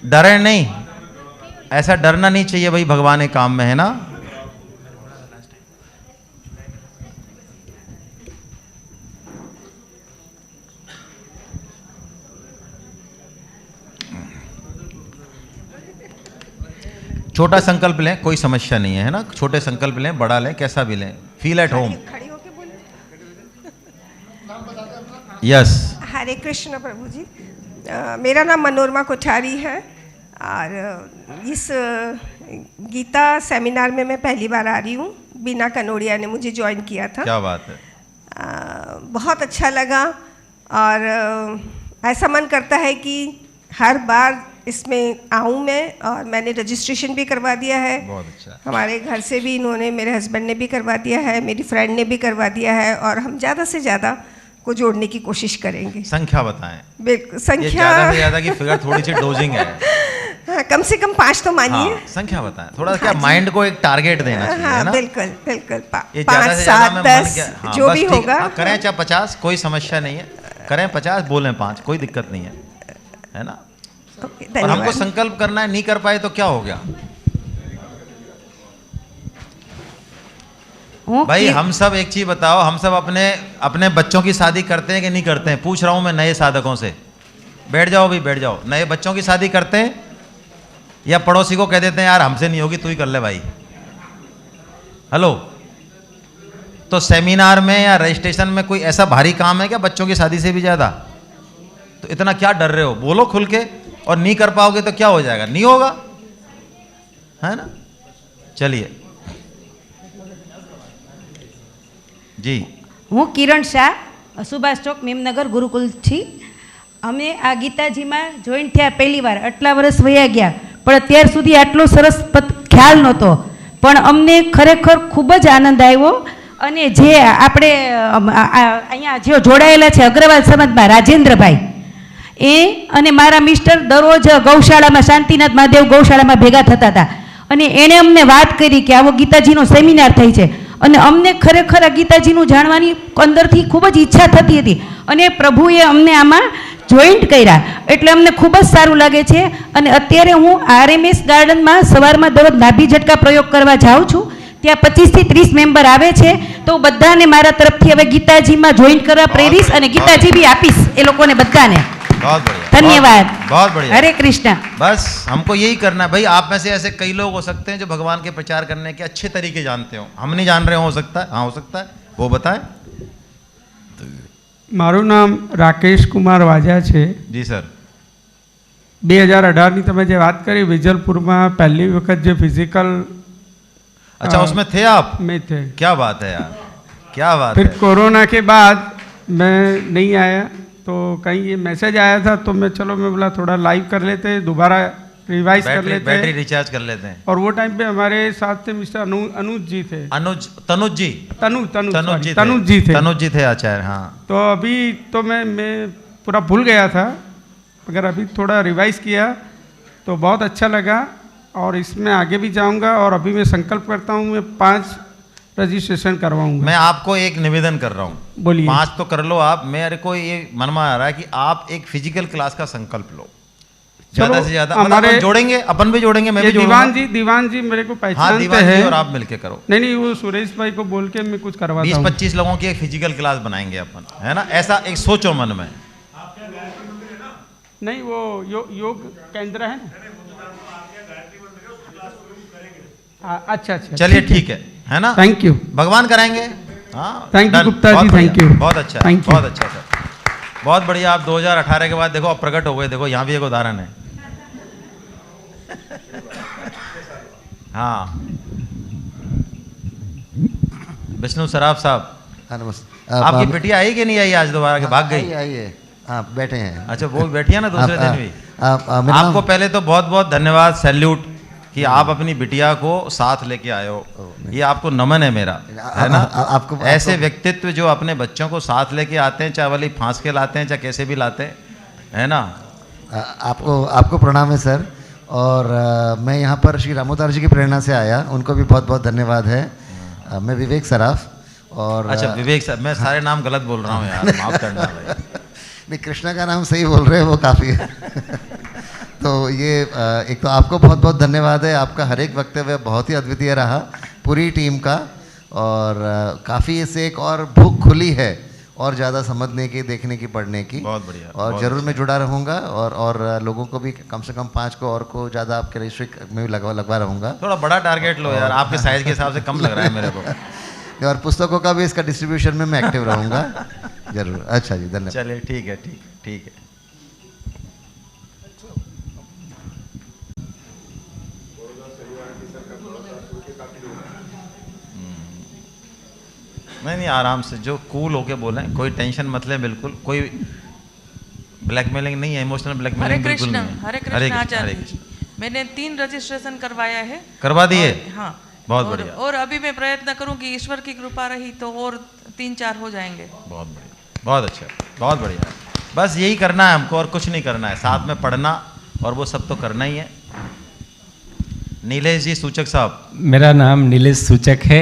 डरे नहीं, ऐसा डरना नहीं चाहिए भाई, भगवान के काम में, है ना। छोटा संकल्प लें, कोई समस्या नहीं है, है ना। छोटे संकल्प लें, बड़ा लें, कैसा भी लें, फील एट होम। यस। हरे कृष्ण प्रभु जी। मेरा नाम मनोरमा कोठारी है और इस गीता सेमिनार में मैं पहली बार आ रही हूँ। बीना कनोड़िया ने मुझे ज्वाइन किया था। क्या बात है। बहुत अच्छा लगा और ऐसा मन करता है कि हर बार इसमें आऊँ मैं, और मैंने रजिस्ट्रेशन भी करवा दिया है। बहुत अच्छा। हमारे घर से भी इन्होंने, मेरे हस्बैंड ने भी करवा दिया है, मेरी फ्रेंड ने भी करवा दिया है, और हम ज़्यादा से ज़्यादा को जोड़ने की कोशिश करेंगे। संख्या बताएं। बिल्कुल, संख्या ज़्यादा से ज़्यादा की फिगर थोड़ी सी डोजिंग है। हाँ, कम से कम 5 तो मानिए। हाँ, संख्या बताएं, थोड़ा क्या माइंड को एक टारगेट देना चाहिए, है ना। बिल्कुल बिल्कुल, 5, 7, 10 जो भी होगा। करें चाहे 50, कोई समस्या नहीं है, करें 50, बोलें 5, कोई दिक्कत नहीं है ना। और हमको संकल्प करना है, नहीं कर पाए तो क्या हो गया भाई। हम सब एक चीज बताओ, हम सब अपने अपने बच्चों की शादी करते हैं कि नहीं करते हैं? पूछ रहा हूं मैं नए साधकों से। बैठ जाओ भाई, बैठ जाओ। नए बच्चों की शादी करते हैं या पड़ोसी को कह देते हैं यार हमसे नहीं होगी, तू ही कर ले भाई। हेलो, तो सेमिनार में या रजिस्ट्रेशन में कोई ऐसा भारी काम है क्या बच्चों की शादी से भी ज्यादा? तो इतना क्या डर रहे हो, बोलो खुल के। और नहीं कर पाओगे तो क्या हो जाएगा? नहीं होगा, है ना। चलिए जी। હું કિરણ શાહ સુભાષ ચોક મેમનગર ગુરુકુલથી. અમે આ ગીતાજીમાં જોઈન્ટ થયા પહેલી વાર, આટલા વર્ષ વયા ગયા પણ અત્યાર સુધી આટલો સરસ ખ્યાલ નહોતો, પણ અમને ખરેખર ખૂબ જ આનંદ આવ્યો. અને જે આપણે અહીંયા જે જોડાયેલા છે અગ્રવાલ સમાજમાં રાજેન્દ્રભાઈ, એ અને મારા મિસ્ટર દરરોજ ગૌશાળામાં શાંતિનાથ મહાદેવ ગૌશાળામાં ભેગા થતા હતા અને એણે અમને વાત કરી કે આવો ગીતાજીનો સેમિનાર થાય છે અને અમને ખરેખર આ ગીતાજીનું જાણવાની અંદરથી ખૂબ જ ઈચ્છા થતી હતી અને પ્રભુએ અમને આમાં જોઈન્ટ કર્યા એટલે અમને ખૂબ જ સારું લાગે છે. અને અત્યારે હું RMS ગાર્ડનમાં સવારમાં દરરોજ નાભી ઝટકા પ્રયોગ કરવા જાઉં છું. ત્યાં 25 થી 30 મેમ્બર આવે છે, તો બધાને મારા તરફથી હવે ગીતાજીમાં જોઈન્ટ કરવા પ્રેરીશ અને ગીતાજી બી આપીશ એ લોકોને બધાને. बहुत बढ़िया, धन्यवाद, बहुत बढ़िया. हरे कृष्णा. बस हमको यही करना है भाई. आप में से ऐसे कई लोग हो सकते हैं जो भगवान के प्रचार करने के अच्छे तरीके जानते हो, हम नहीं जान रहे हो सकता है. हाँ हो सकता है, वो बताएं. મારું નામ રાકેશ કુમાર વાજા છે. जी सर. 2018ની તમે જે વાત કરી વિજલપુરમાં પહેલી વખત જે ફિઝિકલ, अच्छा उसमें थे आप? में थे. क्या बात है यार, क्या बात फिर है. कोरोना के बाद मैं नहीं आया, तो कहीं ये मैसेज आया था तो मैं चलो मैं बोला थोड़ा लाइव कर लेते, दोबारा रिवाइज कर लेते, बैटरी रिचार्ज कर लेते हैं. और वो टाइम पे हमारे साथ थे मिस्टर अनुज जी थे. तनुज जी. तनुज जी थे. तनुज जी थे आचार्य. हाँ. तो अभी तो मैं पूरा भूल गया था, मगर अभी थोड़ा रिवाइज किया तो बहुत अच्छा लगा और इसमें आगे भी जाऊंगा. और अभी मैं संकल्प करता हूँ मैं 5 रजिस्ट्रेशन करवाऊंगा. मैं आपको एक निवेदन कर रहा हूँ. बोलिए. 5 तो कर लो आप. मेरे को ये मन में आ रहा है कि आप एक फिजिकल क्लास का संकल्प लो, ज्यादा से ज्यादा. हमारे जोड़ेंगे, अपन भी जोड़ेंगे, मैं भी जोड़ूंगा. दीवान जी मेरे को हाँ, पहचानते दीवान हैं. जी और आप मिलके करो. नहीं वो सुरेश भाई को बोल के मैं कुछ करवाता हूँ. 20-25 लोगों की एक फिजिकल क्लास बनाएंगे अपन, है ना. ऐसा एक सोचो मन में. नहीं वो योग केंद्र है ना. अच्छा. चलिए ठीक है ना. Thank you. भगवान कराएंगे. हाँ thank you Gupta ji, thank you. बहुत अच्छा, बहुत अच्छा सर, बहुत बढ़िया. आप 2018 के बाद देखो अब प्रकट हो गए. देखो यहाँ भी एक उदाहरण है. हाँ विष्णु सराफ साहब. हाँ नमस्ते. आपकी बिटिया आई कि नहीं आई आज दोबारा के भाग गई? आई है. हाँ बैठे हैं. अच्छा वो बैठी है ना दूसरे दिन भी. आपको पहले तो बहुत बहुत धन्यवाद, सैल्यूट कि आप अपनी बिटिया को साथ लेके आए हो. ये आपको नमन है मेरा, है ना. आपको ऐसे व्यक्तित्व जो अपने बच्चों को साथ लेके आते हैं, चाहे वाली फांस के लाते हैं चाहे कैसे भी लाते हैं, है ना. आपको प्रणाम है सर. और मैं यहाँ पर श्री रामोदार जी की प्रेरणा से आया, उनको भी बहुत बहुत धन्यवाद है. मैं विवेक सराफ. और अच्छा विवेक सर, मैं सारे नाम गलत बोल रहा हूँ यार, माफ करना भाई. नहीं कृष्णा का नाम सही बोल रहे हैं, वो काफ़ी है. तो ये एक तो आपको बहुत बहुत धन्यवाद है. आपका हर एक वक्तव्य बहुत ही अद्वितीय रहा, पूरी टीम का. और काफ़ी इससे एक और भूख खुली है और ज़्यादा समझने की, देखने की, पढ़ने की. बहुत बढ़िया. और ज़रूर मैं जुड़ा रहूँगा और लोगों को भी कम से कम 5 को और को ज़्यादा आपके रजिस्ट्री में भी लगवा रहूँगा. थोड़ा बड़ा टारगेट लो यार, आपके साइज के हिसाब से कम लग रहा है मेरे को. और पुस्तकों का भी इसका डिस्ट्रीब्यूशन में मैं एक्टिव रहूँगा जरूर. अच्छा जी धन्यवाद. चलिए ठीक है, ठीक है. नहीं आराम से, जो कूल होके बोलें, कोई टेंशन मत लें बिल्कुल. कोई ब्लैकमेलिंग नहीं है, इमोशनल ब्लैकमेलिंग बिल्कुल नहीं है. हरे कृष्ण आचार्य जी. मैंने 3 रजिस्ट्रेशन करवाया है. करवा दिए? हाँ बहुत बढ़िया. और अभी मैं प्रयत्न करूँ कि ईश्वर की कृपा रही तो और 3-4 हो जाएंगे. बहुत बढ़िया, बहुत अच्छा, बहुत बढ़िया. बस यही करना है हमको और कुछ नहीं करना है. साथ में पढ़ना और वो सब तो करना ही है. नीलेश जी सूचक साहब. मेरा नाम नीलेश सूचक है.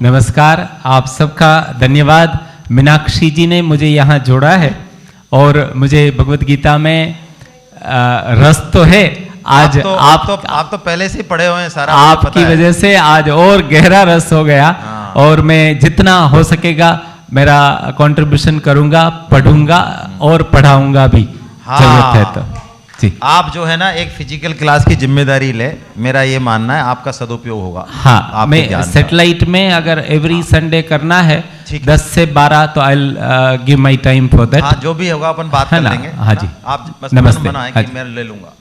नमस्कार, आप सबका धन्यवाद. मीनाक्षी जी ने मुझे यहाँ जोड़ा है और मुझे भगवत गीता में रस तो है. आज आप तो पहले से पढ़े हुए हैं सारा, आपकी वजह से आज और गहरा रस हो गया. और मैं जितना हो सकेगा मेरा कंट्रीब्यूशन करूंगा, पढ़ूंगा और पढ़ाऊंगा भी. जरूरत है तो जी. आप जो है ना एक फिजिकल क्लास की जिम्मेदारी ले, मेरा ये मानना है आपका सदुपयोग होगा. हाँ मैं सैटेलाइट में अगर एवरी संडे करना है 10 से 12 तो I give my time for that. हाँ जो भी होगा अपन बात कर लेंगे. हाँ जी. आप बस नमस्ते. मना है कि मैं ले लूंगा.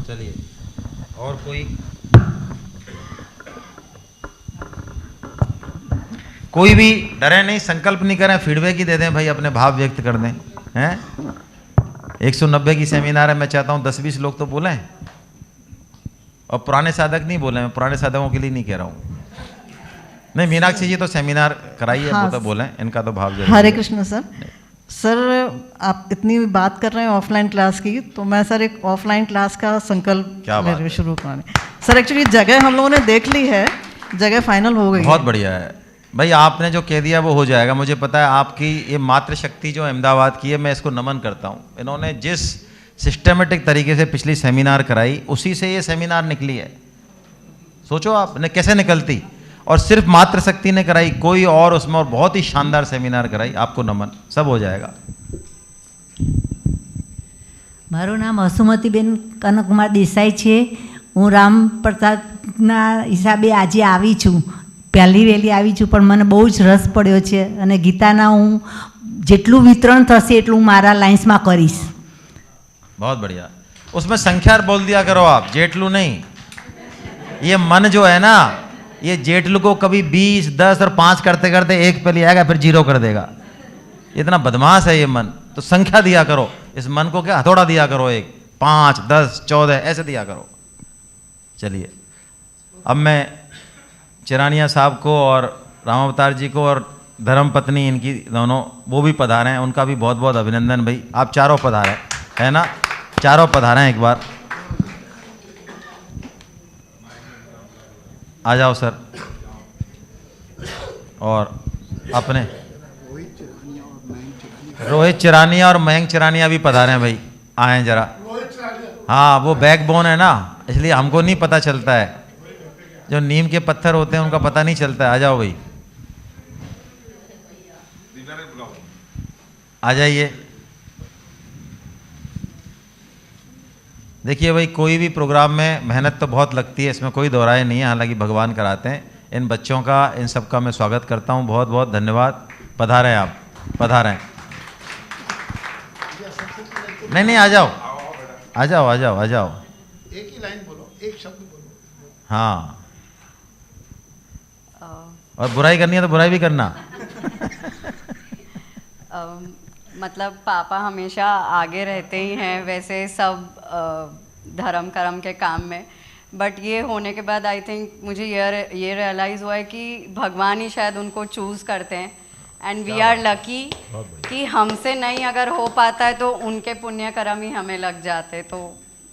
चलिए और कोई. कोई भी डरे नहीं, संकल्प नहीं करें, फीडबैक ही दे दें भाई, अपने भाव व्यक्त कर दें। हैं 190 की सेमिनार है, मैं चाहता हूँ 10-20 लोग तो बोलें, और पुराने साधक नहीं बोले, मैं पुराने साधकों के लिए नहीं कह रहा हूँ। नहीं, मीनाक्षी जी तो सेमिनार कराइए, हाँ, वो तो बोलें, इनका तो भाव जरूर। हरे कृष्ण सर। सर आप इतनी बात कर रहे हैं ऑफलाइन क्लास की, तो मैं सर एक ऑफलाइन क्लास का संकल्प ले शुरू कराने। सर एक्चुअली जगह हम लोगों ने देख ली है, जगह फाइनल हो गई। बहुत बढ़िया है भाई, आपने जो कह दिया वो हो जाएगा। मुझे पता है आपकी ये मातृ शक्ति जो अहमदाबाद की है, मैं इसको नमन करता हूँ। इन्होंने जिस सिस्टमेटिक तरीके से पिछली सेमिनार कराई, उसी से ये सेमिनार निकली है। सोचो आपने कैसे निकलती, और सिर्फ मातृ शक्ति ने कराई, कोई और उसमें, और बहुत ही शानदार सेमिनार कराई, आपको नमन। सब हो जाएगा। મારું નામ હસુમતીબેન કનકકુમાર દેસાઈ છે। હું રામ પ્રસાદના હિસાબે આજે આવી છું, પહેલી વહેલી આવી છું, પણ મને બહુ જ રસ પડ્યો છે અને ગીતાના હું જેટલું વિતરણ થશે એટલું મારા લાઇન્સમાં કરીશ। बहुत बढ़िया। उसमें संख्या बोल दिया करो आप, जेटलू नहीं। ये मन जो है ना, ये जेटलू को कभी 20, 10 और 5 करते करते 1 पे ले आएगा, फिर 0 कर देगा। इतना बदमाश है ये मन। तो संख्या दिया करो, इस मन को क्या हथौड़ा दिया करो, 1, 5, 10, 14 ऐसे दिया करो। चलिए, अब मैं चिरानिया साहब को और राम अवतार जी को और धर्म पत्नी इनकी दोनों, वो भी पधारे हैं, उनका भी बहुत बहुत अभिनंदन भाई। आप चारों पधारे है ना, चारों पधारे हैं एक बार। आ जाओ सर। और अपने रोहित चिरानिया और मयंक चिरानिया भी पधारे हैं भाई, आए जरा। हाँ, वो बैकबोन है ना, इसलिए हमको नहीं पता चलता है, जो नीम के पत्थर होते हैं उनका पता नहीं चलता है। आ जाओ भाई, आ जाइए। देखिए भाई, कोई भी प्रोग्राम में मेहनत तो बहुत लगती है, इसमें कोई दोहराए नहीं है, हालांकि भगवान कराते हैं। इन बच्चों का, इन सब का मैं स्वागत करता हूँ, बहुत बहुत धन्यवाद। पधारे हैं आप, पधारे। नहीं नहीं, आ जाओ, आ जाओ, आ जाओ, आ जाओ। एक ही लाइन बोलो, एक शब्द बोलो। हाँ, और बुराई करनी है तो बुराई भी करना। मतलब पापा हमेशा आगे रहते ही हैं वैसे सब धर्म कर्म के काम में, बट ये होने के बाद आई थिंक मुझे ये रियलाइज़ हुआ है कि भगवान ही शायद उनको चूज़ करते हैं, एंड वी आर लकी कि हमसे नहीं अगर हो पाता है तो उनके पुण्य कर्म ही हमें लग जाते। तो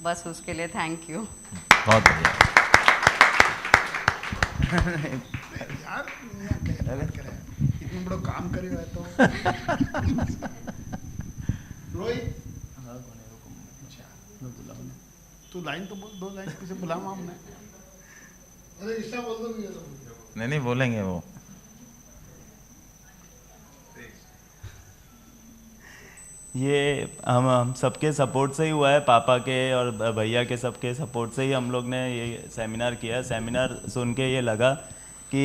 बस उसके लिए थैंक यू। बहुत बढ़िया। इतने बड़ो काम करे हुए तो रोहित, तू लाइन तो बोल, 2 लाइन किसे बुलाऊं हमने? अरे ईशा बोल दो। नहीं नहीं, बोलेंगे वो। ये हम सबके सपोर्ट से ही हुआ है, पापा के और भैया के सबके सपोर्ट से ही हम लोग ने ये सेमिनार किया। सेमिनार सुन के ये लगा कि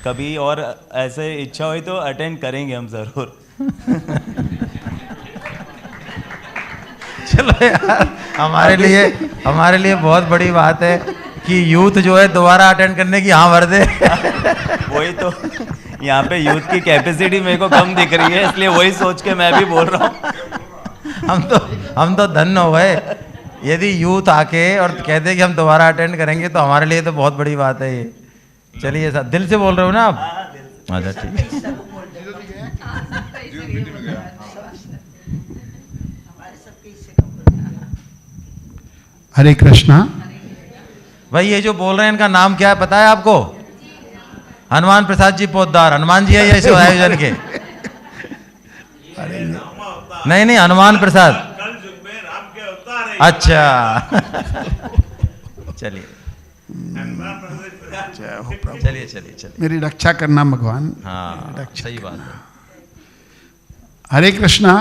कभी और ऐसे इच्छा हुई तो अटेंड करेंगे हम ज़रूर। चलो यार, हमारे लिए बहुत बड़ी बात है कि यूथ जो है दोबारा अटेंड करने की हाँ भर दे। वही तो, यहाँ पे यूथ की कैपेसिटी मेरे को कम दिख रही है, इसलिए वही सोच के मैं भी बोल रहा हूँ। हम तो धन्य हो गए, यदि यूथ आके और कहते कि हम दोबारा अटेंड करेंगे तो हमारे लिए तो बहुत बड़ी बात है ये। चलिए सर, दिल से बोल रहे हो ना आप? अच्छा ठीक है। हरे कृष्णा। भाई ये जो बोल रहे हैं इनका नाम क्या है पता है आपको? हनुमान प्रसाद जी पोद्दार। हनुमान जी है ये इस आयोजन के? नहीं नहीं, हनुमान प्रसाद। अच्छा चलिए चलिए चलिए चलिए, मेरी रक्षा करना भगवान। हाँ सही बात है। हरे कृष्णा,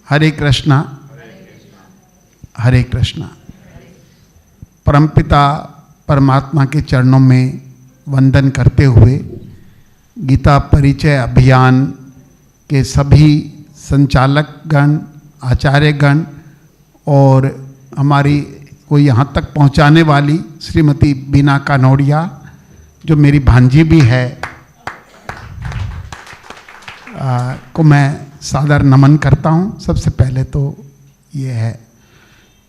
हरे कृष्णा, हरे कृष्णा। परमपिता परमात्मा के चरणों में वंदन करते हुए गीता परिचय अभियान के सभी संचालक गण, आचार्य गण और हमारी को यहाँ तक पहुँचाने वाली श्रीमती बीना कानोड़िया जो मेरी भांजी भी है, को मैं सादर नमन करता हूँ। सबसे पहले तो ये है।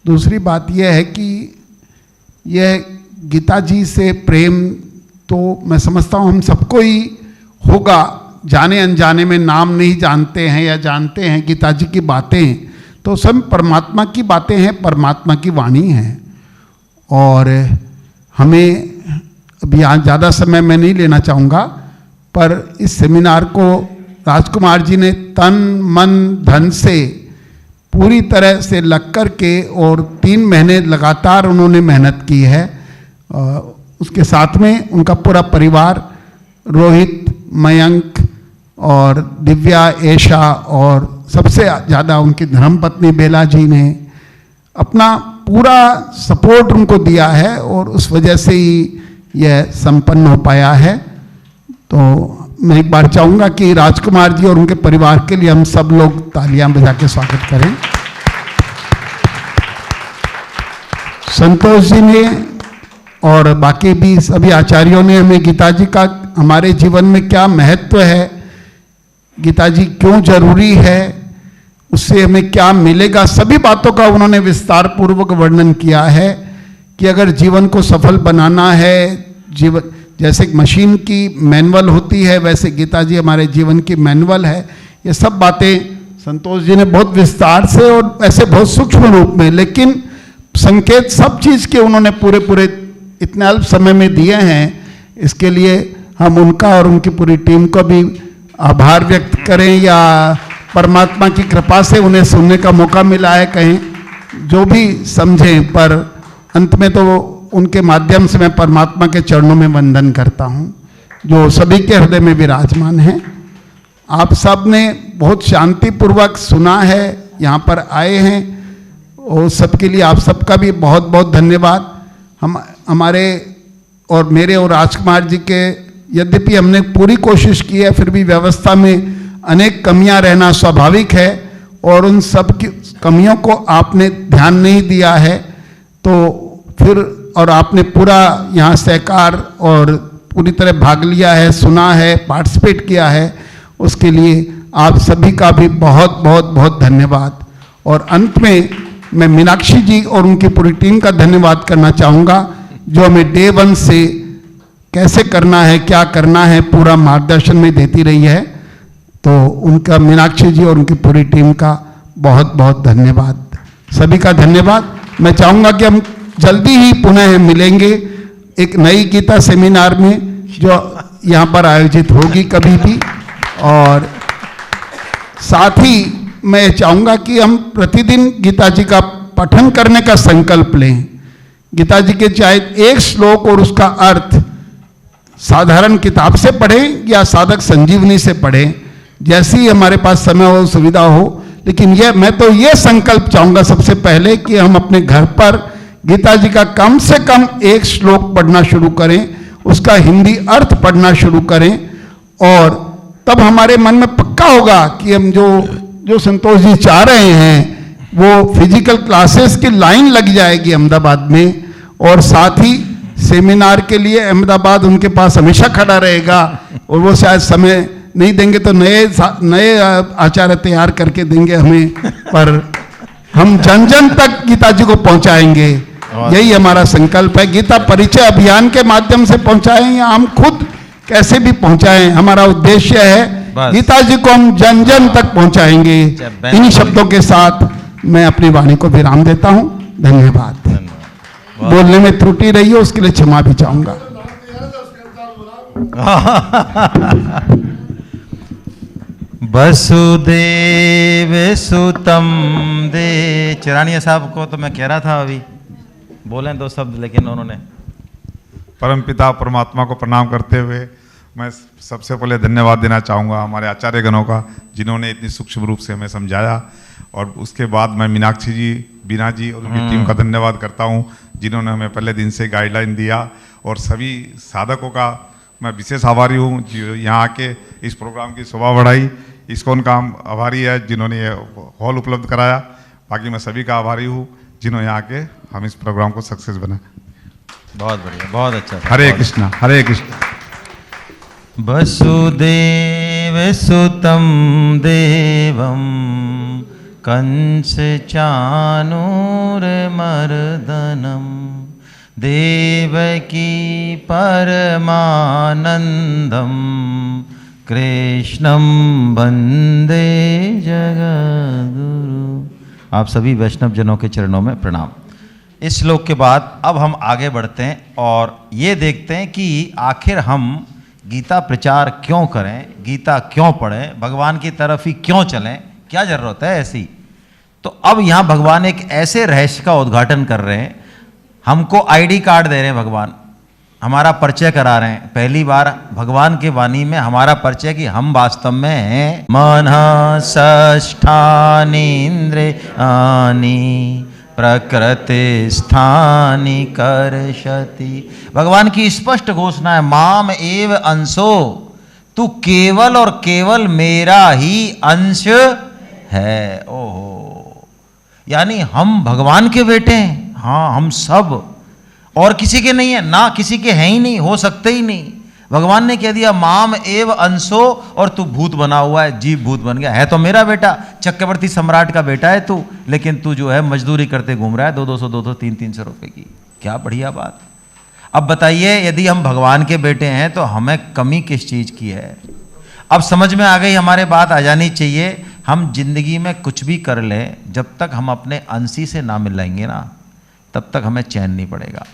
दूसरी बात यह है कि यह गीता जी से प्रेम तो मैं समझता हूँ हम सबको ही होगा, जाने अनजाने में, नाम नहीं जानते हैं या जानते हैं गीता जी की बातें तो सब परमात्मा की बातें हैं, परमात्मा की वाणी हैं। और हमें अभी यहाँ ज़्यादा समय मैं नहीं लेना चाहूँगा, पर इस सेमिनार को राजकुमार जी ने तन मन धन से पूरी तरह से लग कर के और 3 महीने लगातार उन्होंने मेहनत की है। उसके साथ में उनका पूरा परिवार, रोहित, मयंक और दिव्या, ऐशा और सबसे ज़्यादा उनकी धर्मपत्नी बेला जी ने अपना पूरा सपोर्ट उनको दिया है और उस वजह से ही यह संपन्न हो पाया है। तो मैं एक बार चाहूँगा कि राजकुमार जी और उनके परिवार के लिए हम सब लोग तालियां बजा के स्वागत करें। संतोष जी ने और बाकी भी सभी आचार्यों ने हमें गीता जी का हमारे जीवन में क्या महत्व है, गीता जी क्यों जरूरी है, उससे हमें क्या मिलेगा, सभी बातों का उन्होंने विस्तार पूर्वक वर्णन किया है कि अगर जीवन को सफल बनाना है, जीवन जैसे एक मशीन की मैनुअल होती है वैसे गीता जी हमारे जीवन की मैनुअल है। ये सब बातें संतोष जी ने बहुत विस्तार से और ऐसे बहुत सूक्ष्म रूप में, लेकिन संकेत सब चीज़ के उन्होंने पूरे इतने अल्प समय में दिए हैं। इसके लिए हम उनका और उनकी पूरी टीम को भी आभार व्यक्त करें या परमात्मा की कृपा से उन्हें सुनने का मौका मिला है, कहीं जो भी समझें, पर अंत में तो उनके माध्यम से मैं परमात्मा के चरणों में वंदन करता हूँ जो सभी के हृदय में विराजमान है। आप सब ने बहुत शांतिपूर्वक सुना है, यहाँ पर आए हैं और सबके लिए आप सबका भी बहुत बहुत धन्यवाद। हम हमारे और मेरे और राजकुमार जी के यद्यपि हमने पूरी कोशिश की है फिर भी व्यवस्था में अनेक कमियां रहना स्वाभाविक है और उन सब की कमियों को आपने ध्यान नहीं दिया है, तो फिर और आपने पूरा यहाँ सहकार और पूरी तरह भाग लिया है, सुना है, पार्टिसिपेट किया है, उसके लिए आप सभी का भी बहुत बहुत बहुत धन्यवाद। और अंत में मैं मीनाक्षी जी और उनकी पूरी टीम का धन्यवाद करना चाहूँगा जो हमें डे 1 से कैसे करना है, क्या करना है, पूरा मार्गदर्शन में देती रही है। तो उनका, मीनाक्षी जी और उनकी पूरी टीम का बहुत बहुत धन्यवाद, सभी का धन्यवाद। मैं चाहूँगा कि हम जल्दी ही पुनः मिलेंगे एक नई गीता सेमिनार में जो यहाँ पर आयोजित होगी कभी भी। और साथ ही मैं चाहूँगा कि हम प्रतिदिन गीता जी का पठन करने का संकल्प लें। गीता जी के चाहे एक श्लोक और उसका अर्थ साधारण किताब से पढ़ें या साधक संजीवनी से पढ़ें, जैसी हमारे पास समय हो, सुविधा हो, लेकिन मैं तो ये संकल्प चाहूँगा सबसे पहले कि हम अपने घर पर गीता जी का कम से कम एक श्लोक पढ़ना शुरू करें, उसका हिंदी अर्थ पढ़ना शुरू करें और तब हमारे मन में पक्का होगा कि हम जो संतोष जी चाह रहे हैं वो फिजिकल क्लासेस की लाइन लग जाएगी अहमदाबाद में। और साथ ही सेमिनार के लिए अहमदाबाद उनके पास हमेशा खड़ा रहेगा और वो शायद समय नहीं देंगे तो नए आचार्य तैयार करके देंगे हमें, पर हम जन जन तक गीता जी को पहुंचाएंगे, यही हमारा संकल्प है। गीता परिचय अभियान के माध्यम से पहुंचाएं या हम खुद कैसे भी पहुंचाएं, हमारा उद्देश्य है गीता जी को हम जन जन तक पहुंचाएंगे। इन्हीं शब्दों के साथ मैं अपनी वाणी को विराम देता हूं। धन्यवाद। बोलने में त्रुटि रही हो उसके लिए क्षमा भी चाहूंगा। वसुदेव सुतम दे, चिरानिया साहब को तो मैं कह रहा था अभी बोलें 2 शब्द, लेकिन उन्होंने। परमपिता परमात्मा को प्रणाम करते हुए मैं सबसे पहले धन्यवाद देना चाहूँगा हमारे आचार्य गणों का जिन्होंने इतनी सूक्ष्म रूप से हमें समझाया, और उसके बाद मैं मीनाक्षी जी, बीना जी और उनकी टीम का धन्यवाद करता हूँ जिन्होंने हमें पहले दिन से गाइडलाइन दिया, और सभी साधकों का मैं विशेष आभारी हूँ जो यहाँ आके इस प्रोग्राम की शोभा बढ़ाई। इस्कॉन का आभारी है जिन्होंने ये हॉल उपलब्ध कराया। बाकी मैं सभी का आभारी हूँ जिन्होंने यहाँ आके हम इस प्रोग्राम को सक्सेस बनाए। बहुत बढ़िया, बहुत अच्छा। हरे कृष्णा, हरे कृष्णा। वसुदेव सुतं देवं कंसचाणूरमर्दनं देवकी परमानन्दं कृष्णं वन्दे जगद्गुरु। आप सभी वैष्णव जनों के चरणों में प्रणाम। इस श्लोक के बाद अब हम आगे बढ़ते हैं और ये देखते हैं कि आखिर हम गीता प्रचार क्यों करें, गीता क्यों पढ़ें, भगवान की तरफ ही क्यों चलें, क्या जरूरत है ऐसी। तो अब यहाँ भगवान एक ऐसे रहस्य का उद्घाटन कर रहे हैं, हमको आईडी कार्ड दे रहे हैं भगवान, हमारा परिचय करा रहे हैं। पहली बार भगवान के वाणी में हमारा परिचय कि हम वास्तव में हैं मनःषष्ठानीन्द्रियाणि प्रकृति स्थानी कर्षति। भगवान की स्पष्ट घोषणा है, माम एव अंशो, तू केवल और केवल मेरा ही अंश है। ओहो, यानी हम भगवान के बेटे हैं। हाँ, हम सब, और किसी के नहीं है, ना किसी के हैं ही नहीं, हो सकते ही नहीं। भगवान ने कह दिया माम एव अंशो, और तू भूत बना हुआ है, जीव भूत बन गया है। तो मेरा बेटा, चक्रवर्ती सम्राट का बेटा है तू, लेकिन तू जो है मजदूरी करते घूम रहा है 200 300 रुपए की। क्या बढ़िया बात। अब बताइए, यदि हम भगवान के बेटे हैं तो हमें कमी किस चीज की है। अब समझ में आ गई, हमारे बात आ जानी चाहिए। हम जिंदगी में कुछ भी कर लें, जब तक हम अपने अंशी से ना मिलाएंगे ना, तब तक हमें चैन नहीं पड़ेगा।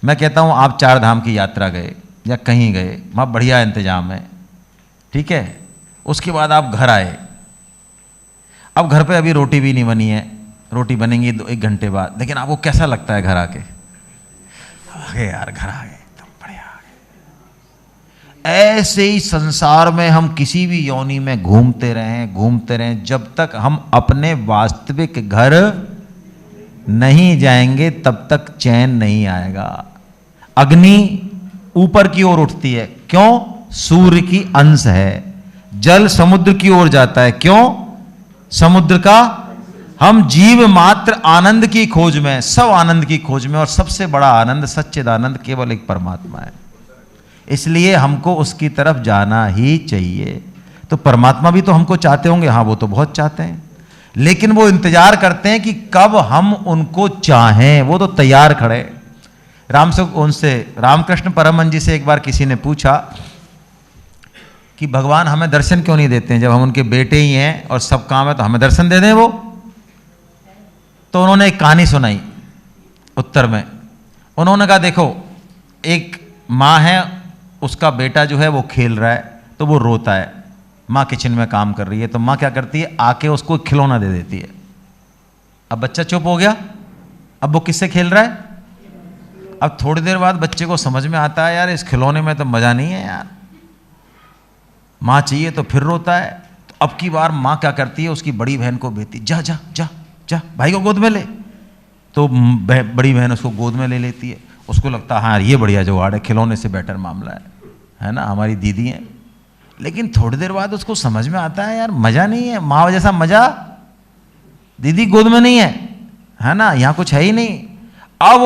मैं कहता हूं, आप 4 धाम की यात्रा गए या कहीं गए, वहाँ बढ़िया इंतजाम है, ठीक है। उसके बाद आप घर आए, अब घर पे अभी रोटी भी नहीं बनी है, रोटी बनेंगी 1 घंटे बाद, लेकिन आपको कैसा लगता है घर आके? अरे यार, घर आ गए, एकदम बढ़िया आ गए। ऐसे ही संसार में हम किसी भी योनि में घूमते रहें, जब तक हम अपने वास्तविक घर नहीं जाएंगे तब तक चैन नहीं आएगा। अग्नि ऊपर की ओर उठती है, क्यों? सूर्य की अंश है। जल समुद्र की ओर जाता है, क्यों? समुद्र का। हम जीव मात्र आनंद की खोज में, सब आनंद की खोज में, और सबसे बड़ा आनंद, सच्चिदानंद केवल एक परमात्मा है। इसलिए हमको उसकी तरफ जाना ही चाहिए। तो परमात्मा भी तो हमको चाहते होंगे, हाँ वो तो बहुत चाहते हैं, लेकिन वो इंतजार करते हैं कि कब हम उनको चाहें। वो तो तैयार खड़े। रामकृष्ण परमहंस जी से एक बार किसी ने पूछा कि भगवान हमें दर्शन क्यों नहीं देते हैं, जब हम उनके बेटे ही हैं और सब काम है तो हमें दर्शन दे दें वो। तो उन्होंने एक कहानी सुनाई उत्तर में। उन्होंने कहा, देखो एक माँ है, उसका बेटा जो है वो खेल रहा है तो वो रोता है, माँ किचन में काम कर रही है, तो माँ क्या करती है, आके उसको खिलौना दे देती है। अब बच्चा चुप हो गया, अब वो किससे खेल रहा है। अब थोड़ी देर बाद बच्चे को समझ में आता है, यार इस खिलौने में तो मजा नहीं है यार, माँ चाहिए, तो फिर रोता है। तो अब की बार माँ क्या करती है, उसकी बड़ी बहन को भेजती, जा जा जा जा भाई को गोद में ले। तो बड़ी बहन उसको गोद में ले लेती है। उसको लगता है हाँ ये बढ़िया जुगाड़ है, खिलौने से बेटर मामला है ना, हमारी दीदी है। लेकिन थोड़ी देर बाद उसको समझ में आता है, यार मजा नहीं है, माँ जैसा मजा दीदी गोद में नहीं है ना, यहाँ कुछ है ही नहीं। अब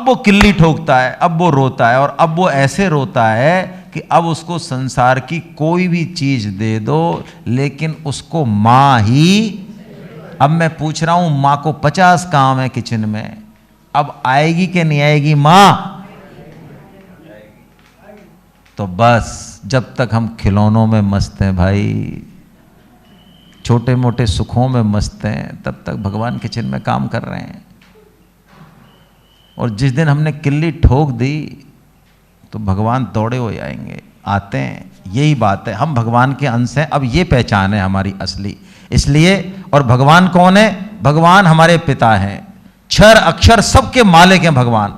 वो किल्ली ठोकता है, अब वो रोता है, और अब वो ऐसे रोता है कि अब उसको संसार की कोई भी चीज दे दो, लेकिन उसको माँ ही। अब मैं पूछ रहा हूं, माँ को 50 काम है किचन में, अब आएगी कि नहीं आएगी माँ? तो बस जब तक हम खिलौनों में मस्त हैं भाई, छोटे मोटे सुखों में मस्त हैं, तब तक भगवान किचन में काम कर रहे हैं। और जिस दिन हमने किल्ली ठोक दी तो भगवान दौड़े हो जाएंगे, आते हैं। यही बात है, हम भगवान के अंश हैं। अब ये पहचान है हमारी असली। इसलिए, और भगवान कौन है? भगवान हमारे पिता हैं, क्षर अक्षर सबके मालिक हैं भगवान,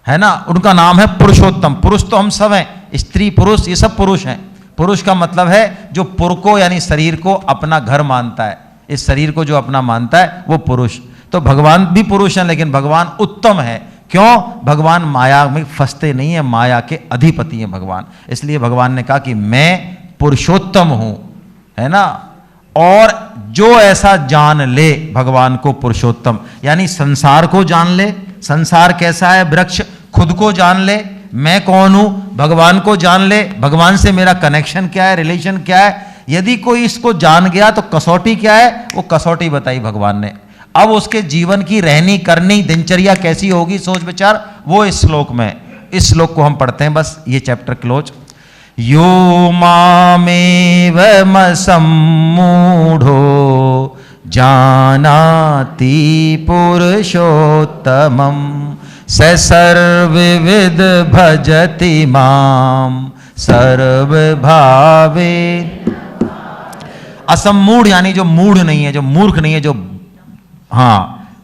है ना। उनका नाम है पुरुषोत्तम। पुरुष तो हम सब हैं, स्त्री पुरुष ये सब पुरुष हैं। पुरुष का मतलब है जो पुर को यानी शरीर को अपना घर मानता है, इस शरीर को जो अपना मानता है वो पुरुष। तो भगवान भी पुरुष हैं, लेकिन भगवान उत्तम है। क्यों? भगवान माया में फंसते नहीं है, माया के अधिपति हैं भगवान। इसलिए भगवान ने कहा कि मैं पुरुषोत्तम हूं, है ना। और जो ऐसा जान ले भगवान को पुरुषोत्तम, यानी संसार को जान ले, संसार कैसा है वृक्ष, खुद को जान ले, मैं कौन हूं, भगवान को जान ले, भगवान से मेरा कनेक्शन क्या है, रिलेशन क्या है। यदि कोई इसको जान गया तो कसौटी क्या है, वो कसौटी बताई भगवान ने। अब उसके जीवन की रहनी करनी दिनचर्या कैसी होगी, सोच विचार, वो इस श्लोक में, इस श्लोक को हम पढ़ते हैं, बस ये चैप्टर क्लोज। यो मामेव सम्मूढ़ो जानाति पुरुषोत्तमं स सर्वविद भजति माम सर्वभावे। असम्मूढ़ यानी जो मूढ़ नहीं है, जो मूर्ख नहीं है, जो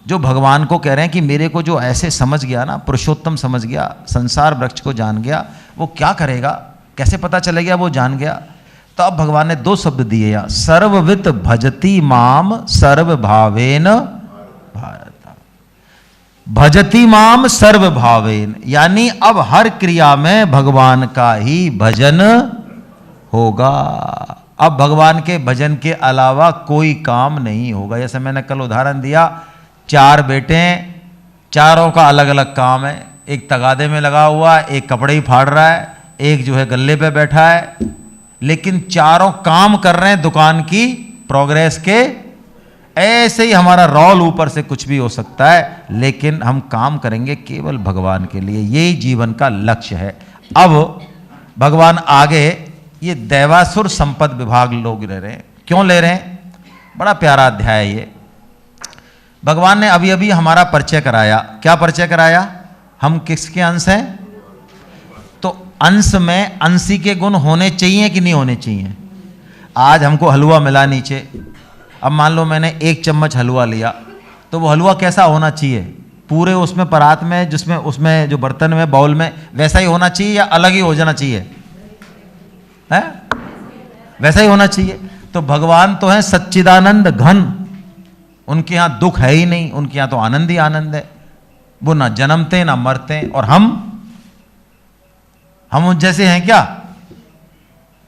जो भगवान को कह रहे हैं कि मेरे को जो ऐसे समझ गया ना, पुरुषोत्तम समझ गया, संसार वृक्ष को जान गया, वो क्या करेगा, कैसे पता चलेगा वो जान गया। तो अब भगवान ने 2 शब्द दिए यहाँ, सर्ववित भजति माम सर्वभावेन भारत। भजति माम सर्वभावेन यानी अब हर क्रिया में भगवान का ही भजन होगा। अब भगवान के भजन के अलावा कोई काम नहीं होगा। जैसे मैंने कल उदाहरण दिया, 4 बेटे हैं, चारों का अलग अलग काम है। एक तगादे में लगा हुआ है, एक कपड़े ही फाड़ रहा है, एक जो है गल्ले पे बैठा है, लेकिन चारों काम कर रहे हैं दुकान की प्रोग्रेस के। ऐसे ही हमारा रोल ऊपर से कुछ भी हो सकता है, लेकिन हम काम करेंगे केवल भगवान के लिए। यही जीवन का लक्ष्य है। अब भगवान आगे ये दैवासुर संपद विभाग लोग ले रहे हैं। क्यों ले रहे हैं? बड़ा प्यारा अध्याय है ये। भगवान ने अभी अभी हमारा परिचय कराया। क्या परिचय कराया? हम किसके अंश हैं? तो अंश में अंशी के गुण होने चाहिए कि नहीं होने चाहिए? आज हमको हलवा मिला नीचे, अब मान लो मैंने 1 चम्मच हलवा लिया, तो वो हलवा कैसा होना चाहिए? पूरे उसमें परात में, जिसमें उसमें जो बर्तन में, बाउल में, वैसा ही होना चाहिए या अलग ही हो जाना चाहिए? है वैसा ही होना चाहिए। तो भगवान तो है सच्चिदानंद घन, उनके यहाँ दुख है ही नहीं, उनके यहाँ तो आनंद ही आनंद है। वो ना जन्मते ना मरते। और हम उन जैसे हैं क्या?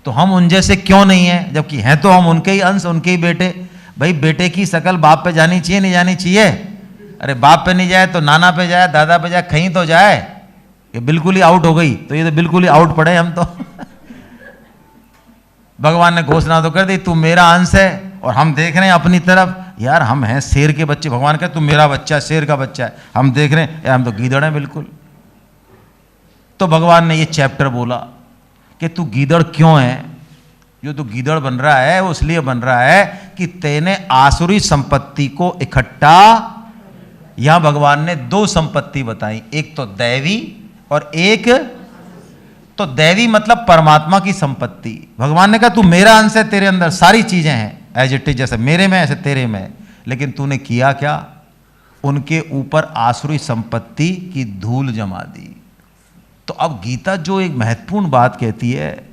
तो हम उन जैसे क्यों नहीं हैं, जबकि हैं तो हम उनके ही अंश, उनके ही बेटे। भाई बेटे की शकल बाप पे जानी चाहिए नहीं जानी चाहिए? अरे बाप पे नहीं जाए तो नाना पे जाए, दादा पे जाए, कहीं तो जाए। ये बिल्कुल ही आउट हो गई, तो ये तो बिल्कुल ही आउट पड़े हम तो। भगवान ने घोषणा तो कर दी, तू मेरा अंश है। और हम देख रहे हैं अपनी तरफ, यार हम हैं शेर के बच्चे। भगवान कहे तू मेरा बच्चा है, शेर का बच्चा है। हम देख रहे हैं यार हम तो गीदड़ हैं बिल्कुल। तो भगवान ने ये चैप्टर बोला कि तू गीदड़ क्यों है? जो तू गीदड़ बन रहा है वो इसलिए बन रहा है कि तेने आसुरी संपत्ति को इकट्ठा। यहां भगवान ने 2 संपत्ति बताई, एक तो दैवी और एक तो दैवी मतलब परमात्मा की संपत्ति। भगवान ने कहा तू मेरा अंश है, तेरे अंदर सारी चीजें हैं एज इट इज, जैसे मेरे में ऐसे तेरे में। लेकिन तूने किया क्या? उनके ऊपर आसुरी संपत्ति की धूल जमा दी। तो अब गीता जो एक महत्वपूर्ण बात कहती है,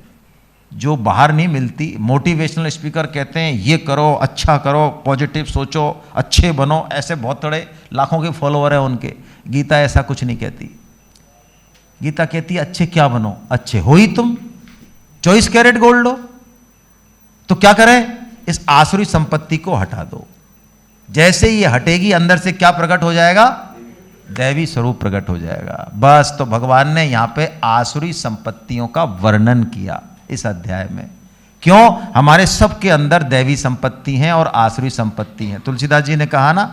जो बाहर नहीं मिलती। मोटिवेशनल स्पीकर कहते हैं ये करो, अच्छा करो, पॉजिटिव सोचो, अच्छे बनो, ऐसे बहुत बड़े लाखों के फॉलोअर हैं उनके। गीता ऐसा कुछ नहीं कहती। गीता कहती है अच्छे क्या बनो? अच्छे हो ही तुम, 24 कैरेट गोल्ड हो। तो क्या करें? इस आसुरी संपत्ति को हटा दो। जैसे ही ये हटेगी, अंदर से क्या प्रकट हो जाएगा? दैवी स्वरूप प्रकट हो जाएगा। बस। तो भगवान ने यहां पे आसुरी संपत्तियों का वर्णन किया इस अध्याय में। क्यों? हमारे सबके अंदर दैवी संपत्ति है और आसुरी संपत्ति है। तुलसीदास जी ने कहा ना,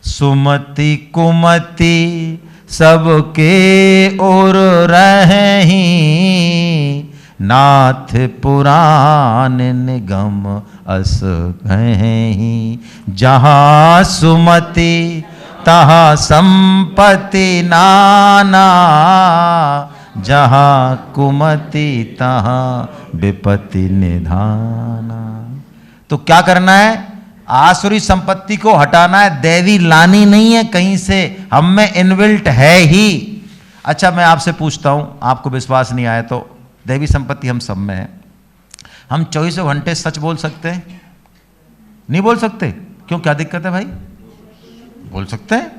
सुमति कुमति सबके ओर रही, नाथ पुराण निगम अस कहीं। जहाँ सुमति तहाँ संपत्ति नाना, जहाँ कुमति तहाँ विपत्ति निधाना। तो क्या करना है? आसुरी संपत्ति को हटाना है, दैवी लानी नहीं है कहीं से, हम में इनबिल्ट है ही। अच्छा मैं आपसे पूछता हूं, आपको विश्वास नहीं आया तो, दैवी संपत्ति हम सब में है। हम 24 घंटे सच बोल सकते हैं? नहीं बोल सकते। क्यों, क्या दिक्कत है भाई? बोल सकते हैं,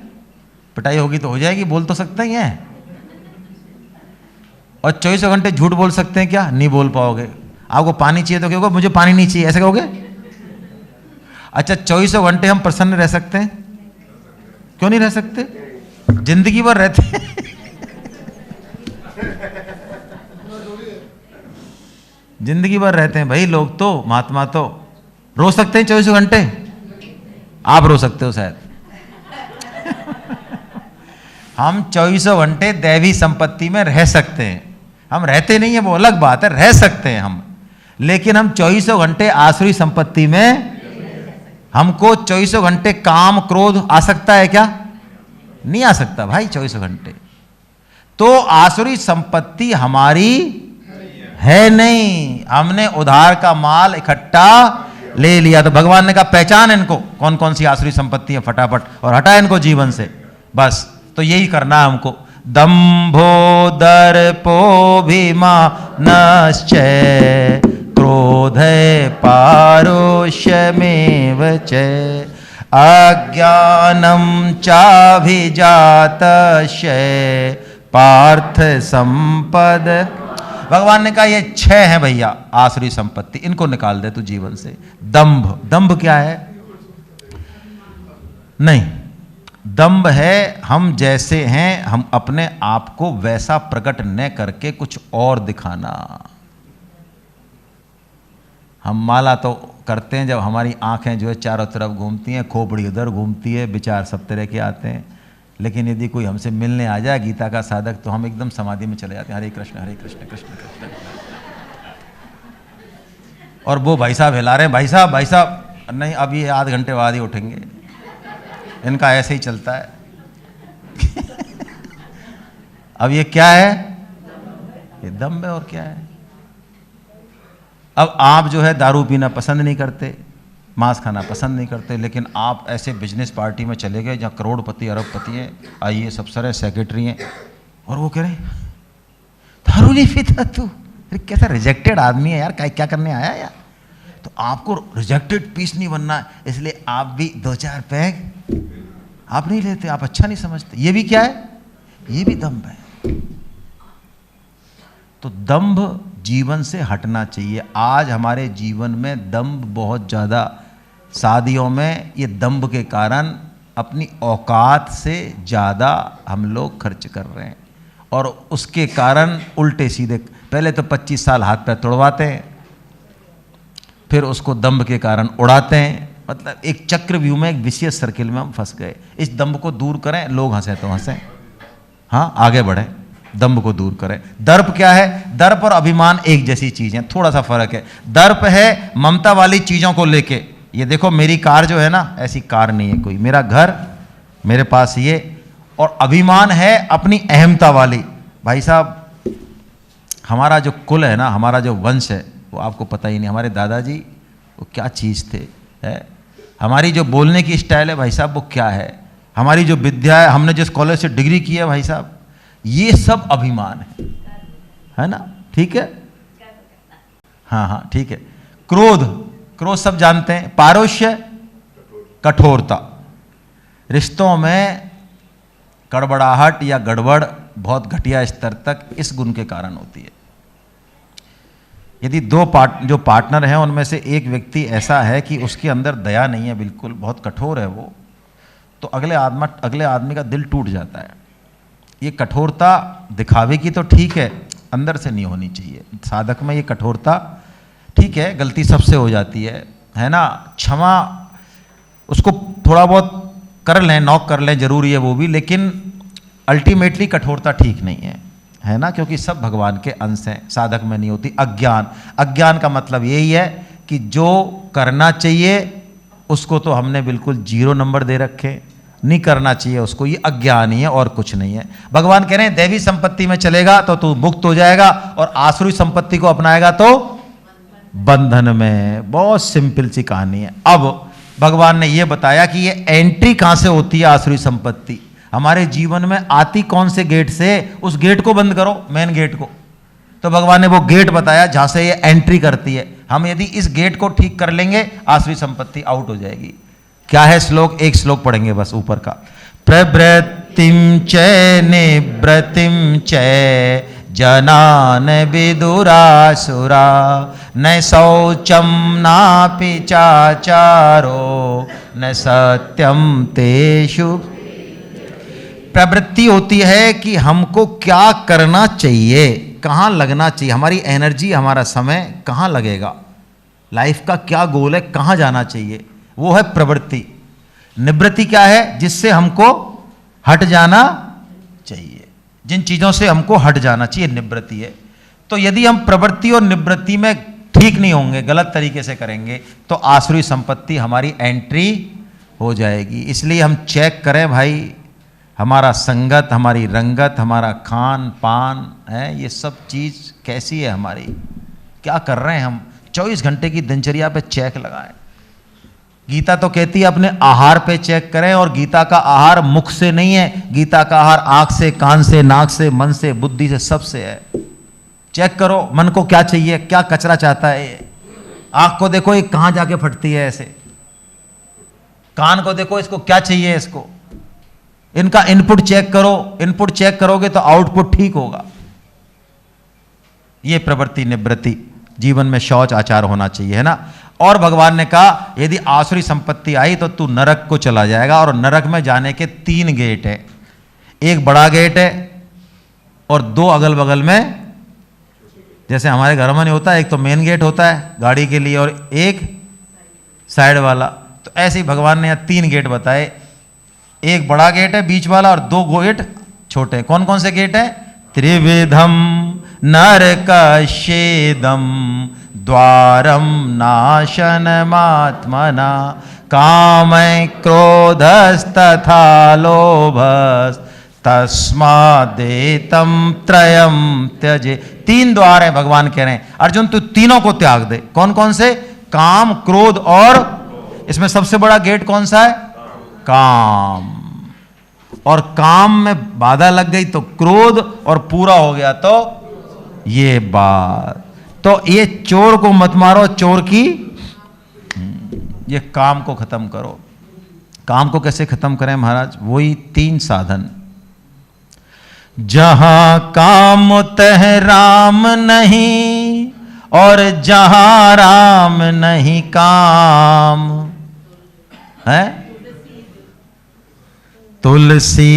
पिटाई होगी तो हो जाएगी, बोल तो सकते ही हैं। और 24 घंटे झूठ बोल सकते हैं क्या? नहीं बोल पाओगे। आपको पानी चाहिए तो कहोगे मुझे पानी नहीं चाहिए, ऐसे कहोगे? अच्छा 24 घंटे हम प्रसन्न रह सकते हैं? क्यों नहीं रह सकते? जिंदगी भर रहते हैं। जिंदगी भर रहते हैं भाई लोग, तो महात्मा तो रो सकते हैं 24 घंटे। आप रो सकते हो शायद। हम 24 घंटे दैवी संपत्ति में रह सकते हैं। हम रहते नहीं है वो अलग बात है, रह सकते हैं हम, लेकिन हम 24 घंटे आसुरी संपत्ति में, हमको 24 घंटे काम क्रोध आ सकता है क्या? नहीं आ सकता भाई 24 घंटे। तो आसुरी संपत्ति हमारी है नहीं, हमने उधार का माल इकट्ठा ले लिया। तो भगवान ने कहा पहचान इनको कौन कौन सी आसुरी संपत्ति है फटाफट, और हटा इनको जीवन से, बस। तो यही करना है हमको। दंभो दर्पोऽभिमानश्च क्रोधे पारुष्यमेव च अज्ञानं चाभिजातस्य पार्थ संपद। भगवान ने कहा ये 6 हैं भैया आसुरी संपत्ति, इनको निकाल दे तू जीवन से। दंभ, दंभ क्या है? नहीं, दंभ है हम जैसे हैं, हम अपने आप को वैसा प्रकट न करके कुछ और दिखाना। हम माला तो करते हैं जब हमारी आंखें जो है चारों तरफ घूमती हैं, खोपड़ी उधर घूमती है, विचार सब तरह के आते हैं, लेकिन यदि कोई हमसे मिलने आ जाए गीता का साधक, तो हम एकदम समाधि में चले जाते हैं, हरे कृष्ण कृष्ण कृष्ण। और वो भाई साहब हिला रहे हैं, भाई साहब नहीं, अब ये आध घंटे बाद ही उठेंगे, इनका ऐसे ही चलता है। अब ये क्या है? ये दम है, और क्या है? अब आप जो है दारू पीना पसंद नहीं करते, मांस खाना पसंद नहीं करते, लेकिन आप ऐसे बिजनेस पार्टी में चले गए जहाँ करोड़पति अरबपति हैं, IAS अफसर है, सेक्रेटरी हैं, और वो कह रहे दारू नहीं पीता तू, अरे कैसा रिजेक्टेड आदमी है यार, क्या करने आया यार? तो आपको रिजेक्टेड पीस नहीं बनना है, इसलिए आप भी 2-4 पैग आप नहीं लेते, आप अच्छा नहीं समझते। ये भी क्या है? ये भी दंभ है। तो दंभ जीवन से हटना चाहिए। आज हमारे जीवन में दंभ बहुत ज़्यादा, शादियों में ये दंभ के कारण अपनी औकात से ज़्यादा हम लोग खर्च कर रहे हैं, और उसके कारण उल्टे सीधे, पहले तो 25 साल हाथ पैर तोड़वाते हैं, फिर उसको दंभ के कारण उड़ाते हैं। मतलब एक चक्रव्यूह में, एक विशेष सर्किल में हम फंस गए। इस दंभ को दूर करें, लोग हंसें तो हंसें, हाँ आगे बढ़ें, दंभ को दूर करें। दर्प क्या है? दर्प और अभिमान एक जैसी चीज है, थोड़ा सा फर्क है। दर्प है ममता वाली चीजों को लेके, ये देखो मेरी कार जो है ना, ऐसी कार नहीं है कोई, मेरा घर मेरे पास ये। और अभिमान है अपनी अहमता वाली। भाई साहब, हमारा जो कुल है ना, हमारा जो वंश है, वो आपको पता ही नहीं, हमारे दादाजी वो क्या चीज़ थे, है? हमारी जो बोलने की स्टाइल है भाई साहब, वो क्या है? हमारी जो विद्या है, हमने जिस कॉलेज से डिग्री की है भाई साहब, ये सब अभिमान है ना? ठीक है, हाँ ठीक है। क्रोध, क्रोध सब जानते हैं। पारुष्य, कठोरता, रिश्तों में गड़बड़ाहट या गड़बड़ बहुत घटिया स्तर तक इस गुण के कारण होती है। यदि जो पार्टनर हैं उनमें से एक व्यक्ति ऐसा है कि उसके अंदर दया नहीं है, बिल्कुल बहुत कठोर है वो, तो अगले आदमी का दिल टूट जाता है। ये कठोरता दिखावे की तो ठीक है, अंदर से नहीं होनी चाहिए। साधक में ये कठोरता ठीक है, गलती सबसे हो जाती है ना? क्षमा उसको थोड़ा बहुत कर लें, नॉक कर लें, जरूरी है वो भी, लेकिन अल्टीमेटली कठोरता ठीक नहीं है ना? क्योंकि सब भगवान के अंश हैं, साधक में नहीं होती। अज्ञान का मतलब यही है कि जो करना चाहिए उसको तो हमने बिल्कुल 0 नंबर दे रखे, नहीं करना चाहिए उसको, ये अज्ञान ही है और कुछ नहीं है। भगवान कह रहे हैं दैवी संपत्ति में चलेगा तो तू मुक्त हो जाएगा, और आसुरी संपत्ति को अपनाएगा तो बंधन में। बहुत सिंपल सी कहानी है। अब भगवान ने यह बताया कि ये एंट्री कहां से होती है आसुरी संपत्ति, हमारे जीवन में आती कौन से गेट से, उस गेट को बंद करो, मेन गेट को। तो भगवान ने वो गेट बताया जहां से ये एंट्री करती है। हम यदि इस गेट को ठीक कर लेंगे, आसुरी संपत्ति आउट हो जाएगी। क्या है श्लोक? एक श्लोक पढ़ेंगे बस ऊपर का। प्रवृत्तिम च निवृत्तिम च जनान विदुरासुरा न शौचम नापि चाचारो न सत्यम तेषु। प्रवृत्ति होती है कि हमको क्या करना चाहिए, कहाँ लगना चाहिए, हमारी एनर्जी, हमारा समय कहाँ लगेगा, लाइफ का क्या गोल है, कहाँ जाना चाहिए, वो है प्रवृत्ति। निवृत्ति क्या है? जिससे हमको हट जाना चाहिए, जिन चीज़ों से हमको हट जाना चाहिए, निवृत्ति है। तो यदि हम प्रवृत्ति और निवृत्ति में ठीक नहीं होंगे, गलत तरीके से करेंगे, तो आसुरी संपत्ति हमारी एंट्री हो जाएगी। इसलिए हम चेक करें भाई, हमारा संगत, हमारी रंगत, हमारा खान पान है, ये सब चीज़ कैसी है, हमारी क्या कर रहे हैं हम, 24 घंटे की दिनचर्या पे चेक लगाएं। गीता तो कहती है अपने आहार पे चेक करें, और गीता का आहार मुख से नहीं है, गीता का आहार आँख से, कान से, नाक से, मन से, बुद्धि से, सबसे है। चेक करो मन को क्या चाहिए, क्या कचरा चाहता है ये। आँख को देखो ये कहाँ जाके फटती है ऐसे, कान को देखो इसको क्या चाहिए, इसको, इनका इनपुट चेक करो। इनपुट चेक करोगे तो आउटपुट ठीक होगा। ये प्रवृत्ति निवृत्ति, जीवन में शौच आचार होना चाहिए, है ना। और भगवान ने कहा यदि आसुरी संपत्ति आई तो तू नरक को चला जाएगा, और नरक में जाने के 3 गेट है। एक बड़ा गेट है और 2 अगल बगल में, जैसे हमारे घर में नहीं होता, एक तो मेन गेट होता है गाड़ी के लिए और एक साइड वाला। तो ऐसे ही भगवान ने यहाँ 3 गेट बताए, एक बड़ा गेट है बीच वाला और 2 गेट छोटे। कौन कौन से गेट है? त्रिविधम नरकशेदम द्वारम नाशनमात्मना काम क्रोधस्तथा लोभस तस्मादेतम त्रयम त्यजे। 3 द्वार है, भगवान कह रहे हैं अर्जुन तू तीनों को त्याग दे। कौन कौन से? काम, क्रोध और, इसमें सबसे बड़ा गेट कौन सा है? काम। और काम में बाधा लग गई तो क्रोध, और पूरा हो गया तो ये बात। तो ये चोर को मत मारो, चोर की, ये काम को खत्म करो। काम को कैसे खत्म करें महाराज? वही 3 साधन। जहां काम तह राम नहीं, और जहां राम नहीं काम है। तुलसी,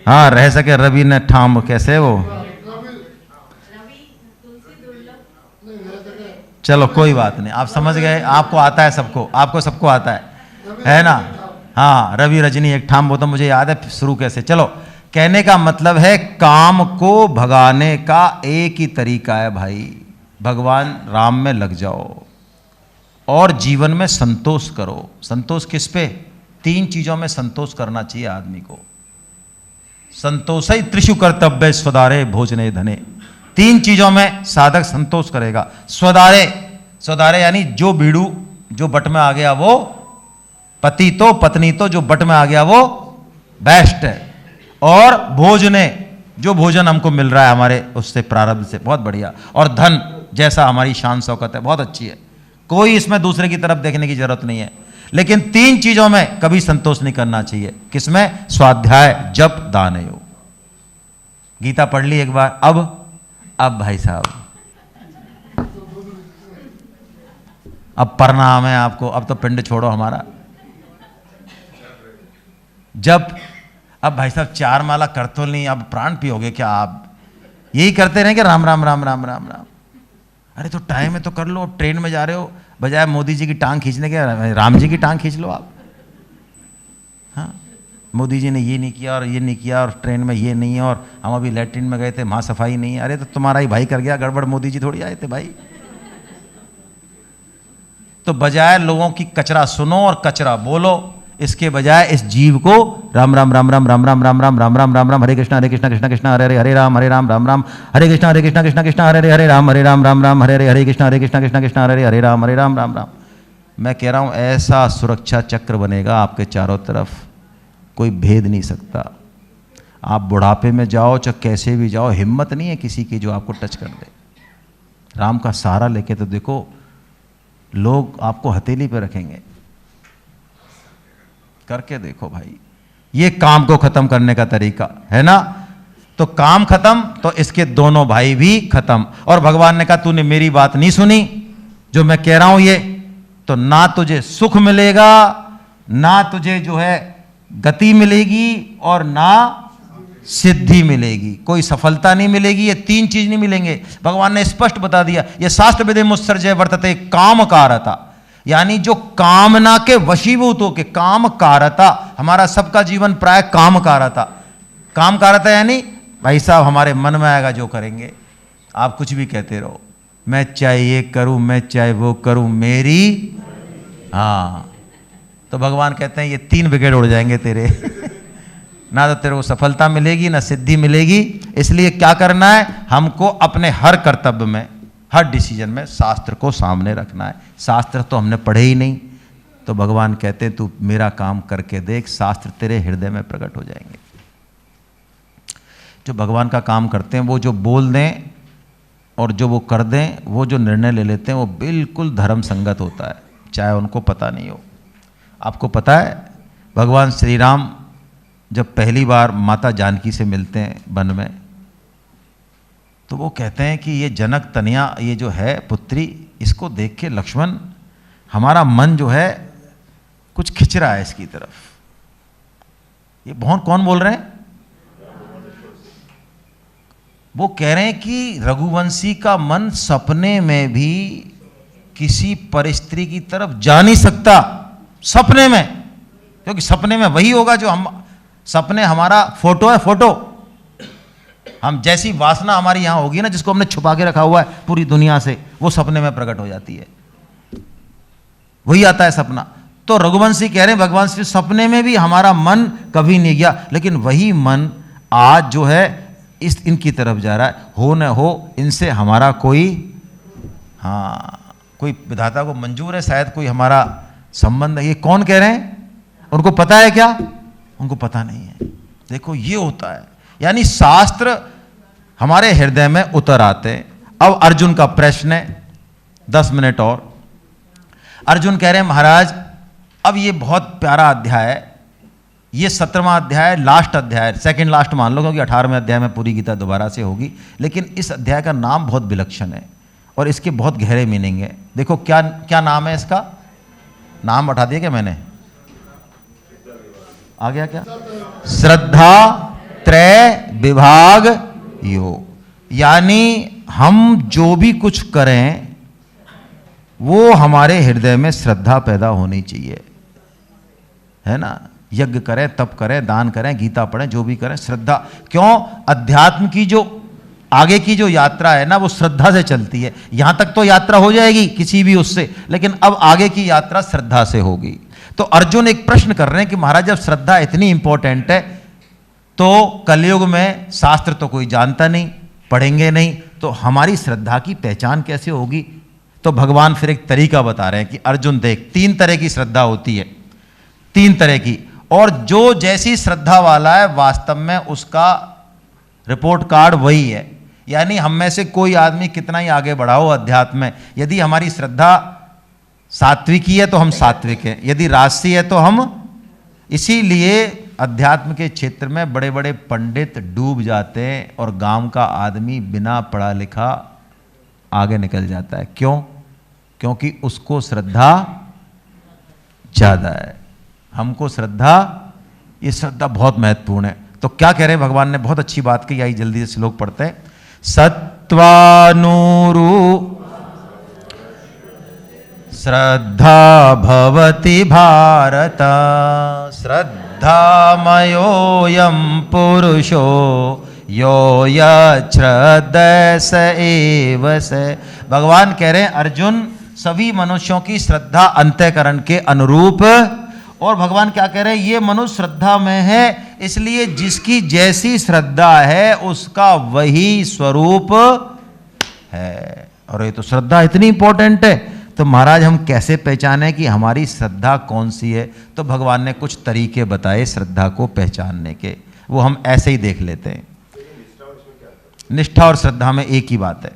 हाँ रह सके रवि ने ठाम, कैसे वो, चलो कोई बात नहीं, आप समझ गए, आपको आता है सबको, आपको सबको आता है ना। हाँ रवि रजनी एक ठाम, वो तो मुझे याद है शुरू कैसे। चलो, कहने का मतलब है काम को भगाने का एक ही तरीका है भाई, भगवान राम में लग जाओ और जीवन में संतोष करो। संतोष किस पे? 3 चीजों में संतोष करना चाहिए आदमी को। संतोष ही त्रिषु कर्तव्य स्वदारे भोजने धने। 3 चीजों में साधक संतोष करेगा। स्वदारे, स्वदारे यानी जो बीड़ू जो बट में आ गया वो पति, तो पत्नी तो जो बट में आ गया वो बेस्ट है। और भोजने, जो भोजन हमको मिल रहा है हमारे उससे प्रारब्ध से, बहुत बढ़िया। और धन, जैसा हमारी शान शौकत है, बहुत अच्छी है, कोई इसमें दूसरे की तरफ देखने की जरूरत नहीं है। लेकिन 3 चीजों में कभी संतोष नहीं करना चाहिए। किसमें? स्वाध्याय, जप, दान, योग। गीता पढ़ ली एक बार, अब भाई साहब अब प्रणाम है आपको, अब तो पिंड छोड़ो हमारा। जब अब भाई साहब 4 माला कर तो नहीं, अब प्राण पियोगे क्या? आप यही करते रहेंगे राम राम राम राम राम राम। अरे तो टाइम है तो कर लो, ट्रेन में जा रहे हो, बजाय मोदी जी की टांग खींचने के राम जी की टांग खींच लो आप। हाँ, मोदी जी ने ये नहीं किया और ये नहीं किया और ट्रेन में ये नहीं है, और हम अभी लैट्रिन में गए थे वहाँ सफाई नहीं है। अरे तो तुम्हारा ही भाई कर गया गड़बड़, मोदी जी थोड़ी आए थे भाई। तो बजाय लोगों की कचरा सुनो और कचरा बोलो, इसके बजाय इस जीव को राम राम राम राम राम राम राम राम राम राम राम राम, हरे कृष्ण कृष्ण कृष्ण हरे हरे, हरे राम राम राम, हरे कृष्ण कृष्ण कृष्ण हरे हरे, हरे राम राम राम, हरे हरे, हरे कृष्ण कृष्ण कृष्ण हरे हरे, हरे राम राम राम। मैं कह रहा हूँ ऐसा सुरक्षा चक्र बनेगा आपके चारों तरफ, कोई भेद नहीं सकता। आप बुढ़ापे में जाओ चाहे कैसे भी जाओ, हिम्मत नहीं है किसी की जो आपको टच कर दे। राम का सहारा लेके तो देखो, लोग आपको हथेली पे रखेंगे। करके देखो भाई, ये काम को खत्म करने का तरीका है ना। तो काम खत्म तो इसके दोनों भाई भी खत्म। और भगवान ने कहा तूने मेरी बात नहीं सुनी जो मैं कह रहा हूं ये, तो ना तुझे सुख मिलेगा, ना तुझे जो है गति मिलेगी और ना सिद्धि मिलेगी, कोई सफलता नहीं मिलेगी, ये तीन चीज नहीं मिलेंगे। भगवान ने स्पष्ट बता दिया, ये शास्त्र विधि मुत्सर्जय वर्तते काम कारता, यानी जो कामना के वशीभूत हो के काम कारता, हमारा सबका जीवन प्राय काम कारता। काम कारता यानी भाई साहब हमारे मन में आएगा जो करेंगे, आप कुछ भी कहते रहो, मैं चाहे ये करूं, मैं चाहे वो करूं, मेरी, हाँ, तो भगवान कहते हैं ये तीन विकेट उड़ जाएंगे तेरे ना तो तेरे को सफलता मिलेगी ना सिद्धि मिलेगी। इसलिए क्या करना है, हमको अपने हर कर्तव्य में, हर डिसीजन में शास्त्र को सामने रखना है। शास्त्र तो हमने पढ़े ही नहीं, तो भगवान कहते हैं तू मेरा काम करके देख, शास्त्र तेरे हृदय में प्रकट हो जाएंगे। जो भगवान का काम करते हैं वो जो बोल दें और जो वो कर दें, वो जो निर्णय ले लेते हैं वो बिल्कुल धर्म संगत होता है, चाहे उनको पता नहीं हो। आपको पता है भगवान श्री राम जब पहली बार माता जानकी से मिलते हैं वन में, तो वो कहते हैं कि ये जनक तनया, ये जो है पुत्री, इसको देख के लक्ष्मण हमारा मन जो है कुछ खिंच रहा है इसकी तरफ। ये बहुत कौन बोल रहे हैं? वो कह रहे हैं कि रघुवंशी का मन सपने में भी किसी परिस्त्री की तरफ जा नहीं सकता, सपने में, क्योंकि सपने में वही होगा जो हम, सपने हमारा फोटो है, फोटो। हम जैसी वासना हमारी यहां होगी ना, जिसको हमने छुपा के रखा हुआ है पूरी दुनिया से, वो सपने में प्रकट हो जाती है, वही आता है सपना। तो रघुवंशी कह रहे हैं भगवान श्री सपने में भी हमारा मन कभी नहीं गया, लेकिन वही मन आज जो है इस इनकी तरफ जा रहा है। हो न हो इनसे हमारा कोई, हाँ, कोई विधाता को मंजूर है शायद कोई हमारा संबंध है। ये कौन कह रहे हैं? उनको पता है क्या? उनको पता नहीं है। देखो ये होता है, यानी शास्त्र हमारे हृदय में उतर आते हैं। अब अर्जुन का प्रश्न है, 10 मिनट और। अर्जुन कह रहे हैं महाराज अब ये बहुत प्यारा अध्याय है, ये 17वां अध्याय, लास्ट अध्याय, सेकंड लास्ट मान लो, क्योंकि 18वें अध्याय में पूरी गीता दोबारा से होगी, लेकिन इस अध्याय का नाम बहुत विलक्षण है और इसके बहुत गहरे मीनिंग है। देखो क्या क्या नाम है इसका, नाम उठा दिया क्या मैंने, आ गया क्या? श्रद्धा त्रय विभाग योग, यानी हम जो भी कुछ करें वो हमारे हृदय में श्रद्धा पैदा होनी चाहिए, है ना। यज्ञ करें, तप करें, दान करें, गीता पढ़ें, जो भी करें, श्रद्धा। क्यों? अध्यात्म की जो आगे की जो यात्रा है ना, वो श्रद्धा से चलती है। यहां तक तो यात्रा हो जाएगी किसी भी उससे, लेकिन अब आगे की यात्रा श्रद्धा से होगी। तो अर्जुन एक प्रश्न कर रहे हैं कि महाराज जब श्रद्धा इतनी इंपॉर्टेंट है, तो कलयुग में शास्त्र तो कोई जानता नहीं, पढ़ेंगे नहीं, तो हमारी श्रद्धा की पहचान कैसे होगी? तो भगवान फिर एक तरीका बता रहे हैं कि अर्जुन देख, 3 तरह की श्रद्धा होती है, 3 तरह की, और जो जैसी श्रद्धा वाला है वास्तव में उसका रिपोर्ट कार्ड वही है। यानी हम में से कोई आदमी कितना ही आगे बढ़ाओ अध्यात्म में, यदि हमारी श्रद्धा सात्विकी है तो हम सात्विक हैं, यदि राजसी है तो हम, इसीलिए अध्यात्म के क्षेत्र में बड़े बड़े पंडित डूब जाते हैं और गांव का आदमी बिना पढ़ा लिखा आगे निकल जाता है। क्यों? क्योंकि उसको श्रद्धा ज्यादा है, हमको श्रद्धा, ये श्रद्धा बहुत महत्वपूर्ण है। तो क्या कह रहे हैं भगवान ने, बहुत अच्छी बात कही, आई जल्दी से श्लोक पढ़ते हैं। सत्वानुरू श्रद्धा भवति भारत, श्रद्धामयोऽयं पुरुषो यो यच्छ्रद्धः स एव स। भगवान कह रहे हैं अर्जुन, सभी मनुष्यों की श्रद्धा अंतःकरण के अनुरूप, और भगवान क्या कह रहे हैं, ये मनुष्य श्रद्धा में है, इसलिए जिसकी जैसी श्रद्धा है उसका वही स्वरूप है। और ये तो श्रद्धा इतनी इंपॉर्टेंट है, तो महाराज हम कैसे पहचाने कि हमारी श्रद्धा कौन सी है? तो भगवान ने कुछ तरीके बताए श्रद्धा को पहचानने के, वो हम ऐसे ही देख लेते हैं। निष्ठा और श्रद्धा में एक ही बात है।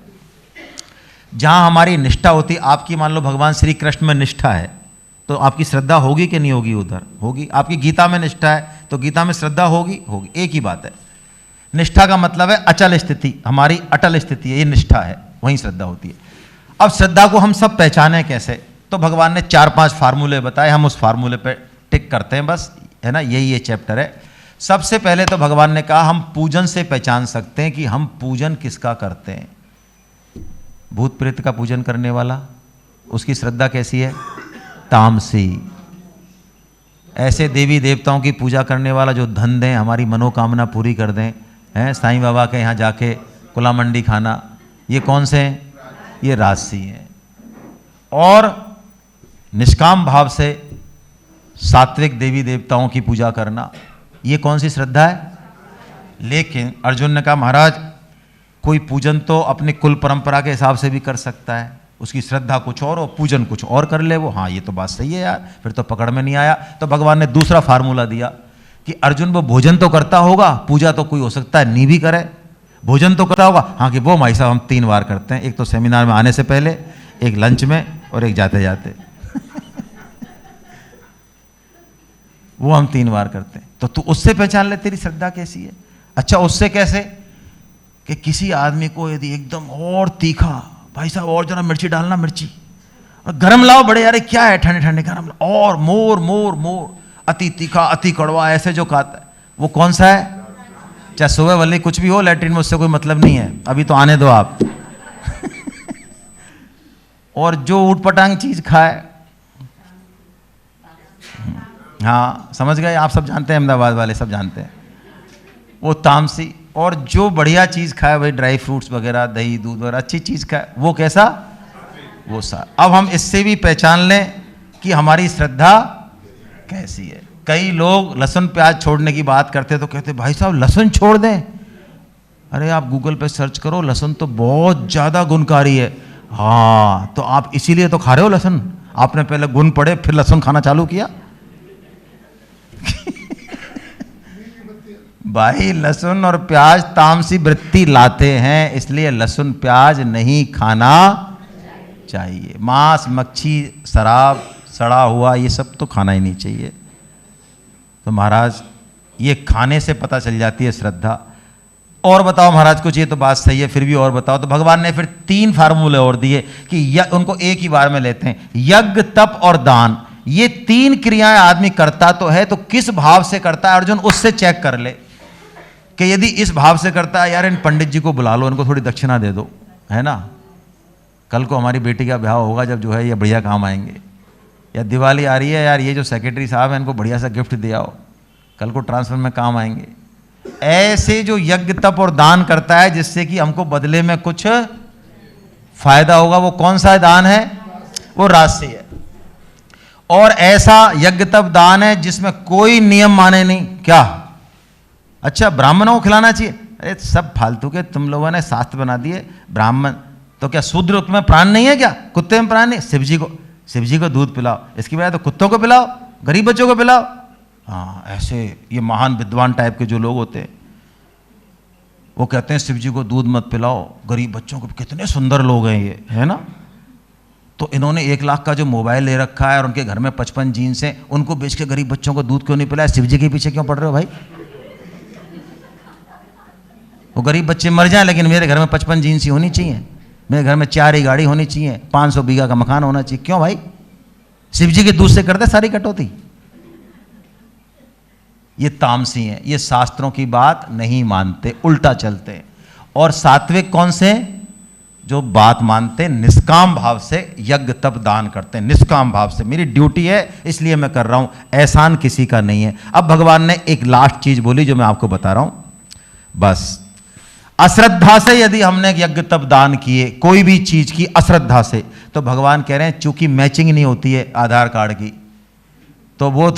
जहां हमारी निष्ठा होती, आपकी मान लो भगवान श्री कृष्ण में निष्ठा है, तो आपकी श्रद्धा होगी कि नहीं होगी? उधर होगी। आपकी गीता में निष्ठा है तो गीता में श्रद्धा होगी, होगी। एक ही बात है। निष्ठा का मतलब है अचल स्थिति, हमारी अटल स्थिति है, ये निष्ठा है, वहीं श्रद्धा होती है। अब श्रद्धा को हम सब पहचाने कैसे? तो भगवान ने 4-5 फार्मूले बताए, हम उस फार्मूले पे टिक करते हैं, बस है ना, यही ये चैप्टर है। सबसे पहले तो भगवान ने कहा हम पूजन से पहचान सकते हैं कि हम पूजन किसका करते हैं। भूत प्रेत का पूजन करने वाला, उसकी श्रद्धा कैसी है? तामसी। ऐसे देवी देवताओं की पूजा करने वाला जो धन दें, हमारी मनोकामना पूरी कर दें, हैं, साईं बाबा के यहाँ जाके कुला मंडी खाना, ये कौन से हैं? ये राजसी हैं। और निष्काम भाव से सात्विक देवी देवताओं की पूजा करना, ये कौन सी श्रद्धा है? लेकिन अर्जुन ने कहा महाराज कोई पूजन तो अपनी कुल परंपरा के हिसाब से भी कर सकता है, उसकी श्रद्धा कुछ और हो, पूजन कुछ और कर ले वो। हाँ ये तो बात सही है यार, फिर तो पकड़ में नहीं आया। तो भगवान ने दूसरा फार्मूला दिया कि अर्जुन वो भोजन तो करता होगा, पूजा तो कोई हो सकता है नहीं भी करे, भोजन तो करता होगा। हाँ कि वो भाई साहब हम 3 बार करते हैं, एक तो सेमिनार में आने से पहले, एक लंच में, और एक जाते जाते वो हम 3 बार करते हैं। तो तू उससे पहचान ले तेरी श्रद्धा कैसी है। अच्छा उससे कैसे? कि किसी आदमी को यदि एकदम और तीखा, भाई साहब और जरा मिर्ची डालना, मिर्ची, और गरम लाओ, बड़े यार क्या है ठंडे ठंडे गरम लाओ, और मोर मोर मोर, अति तीखा अति कड़वा, ऐसे जो खाता है वो कौन सा है? चाहे सुबह वाली कुछ भी हो, लैट्रिन में उससे कोई मतलब नहीं है, अभी तो आने दो आप और जो ऊटपटांग चीज खाए, हाँ समझ गए आप, सब जानते हैं, अहमदाबाद वाले सब जानते हैं, वो तामसी। और जो बढ़िया चीज़ खाए, वही ड्राई फ्रूट्स वगैरह, दही दूध वगैरह अच्छी चीज़ खाए, वो कैसा? वो सा। अब हम इससे भी पहचान लें कि हमारी श्रद्धा कैसी है। कई लोग लहसुन प्याज छोड़ने की बात करते तो कहते भाई साहब लहसुन छोड़ दें। अरे आप गूगल पे सर्च करो, लहसुन तो बहुत ज़्यादा गुणकारी है। हाँ तो आप इसीलिए तो खा रहे हो लहसुन, आपने पहले गुण पढ़े फिर लहसुन खाना चालू किया भाई लहसुन और प्याज तामसी वृत्ति लाते हैं, इसलिए लहसुन प्याज नहीं खाना चाहिए। मांस मच्छी शराब सड़ा हुआ ये सब तो खाना ही नहीं चाहिए। तो महाराज ये खाने से पता चल जाती है श्रद्धा। और बताओ महाराज कुछ, ये तो बात सही है, फिर भी और बताओ। तो भगवान ने फिर 3 फार्मूले और दिए कि उनको एक ही बार में लेते हैं। यज्ञ, तप और दान, ये 3 क्रियाएं आदमी करता तो है, तो किस भाव से करता है अर्जुन, उससे चेक कर ले कि यदि इस भाव से करता है, यार इन पंडित जी को बुला लो, इनको थोड़ी दक्षिणा दे दो, है ना, कल को हमारी बेटी का ब्याह होगा जब जो है ये बढ़िया काम आएंगे। या दिवाली आ रही है, यार ये जो सेक्रेटरी साहब हैं इनको बढ़िया सा गिफ्ट दिया हो, कल को ट्रांसफर में काम आएंगे। ऐसे जो यज्ञ तप और दान करता है जिससे कि हमको बदले में कुछ फायदा होगा, वो कौन सा दान है? वो राजसी है। और ऐसा यज्ञ तप दान है जिसमें कोई नियम माने नहीं। क्या? अच्छा ब्राह्मणों को खिलाना चाहिए? अरे सब फालतू के तुम लोगों ने शास्त्र बना दिए। ब्राह्मण तो क्या शूद्र में प्राण नहीं है क्या? कुत्ते में प्राण नहीं? शिव जी को दूध पिलाओ, इसकी बजाय तो कुत्तों को पिलाओ, गरीब बच्चों को पिलाओ। हाँ ऐसे ये महान विद्वान टाइप के जो लोग होते हैं वो कहते हैं शिव जी को दूध मत पिलाओ, गरीब बच्चों को। कितने सुंदर लोग हैं ये, है ना। तो इन्होंने 1 लाख का जो मोबाइल ले रखा है और उनके घर में 55 जीन्स हैं, उनको बेच के गरीब बच्चों को दूध क्यों नहीं पिलाया? शिव जी के पीछे क्यों पड़ रहे हो भाई? वो गरीब बच्चे मर जाएं लेकिन मेरे घर में 55 जीन्स ही होनी चाहिए, मेरे घर में 4 ही गाड़ी होनी चाहिए, 500 बीघा का मकान होना चाहिए। क्यों भाई? शिव जी के दूध से करते सारी कटौती। ये तामसी हैं, ये शास्त्रों की बात नहीं मानते, उल्टा चलते। और सात्विक कौन से? जो बात मानते, निष्काम भाव से यज्ञ तप दान करते हैं, निष्काम भाव से। मेरी ड्यूटी है इसलिए मैं कर रहा हूं, एहसान किसी का नहीं है। अब भगवान ने एक लास्ट चीज बोली जो मैं आपको बता रहा हूं, बस अश्रद्धा से यदि हमने यज्ञ तप दान किए कोई भी चीज की अश्रद्धा से, तो भगवान कह रहे हैं चूंकि मैचिंग नहीं होती है आधार कार्ड की, तो वो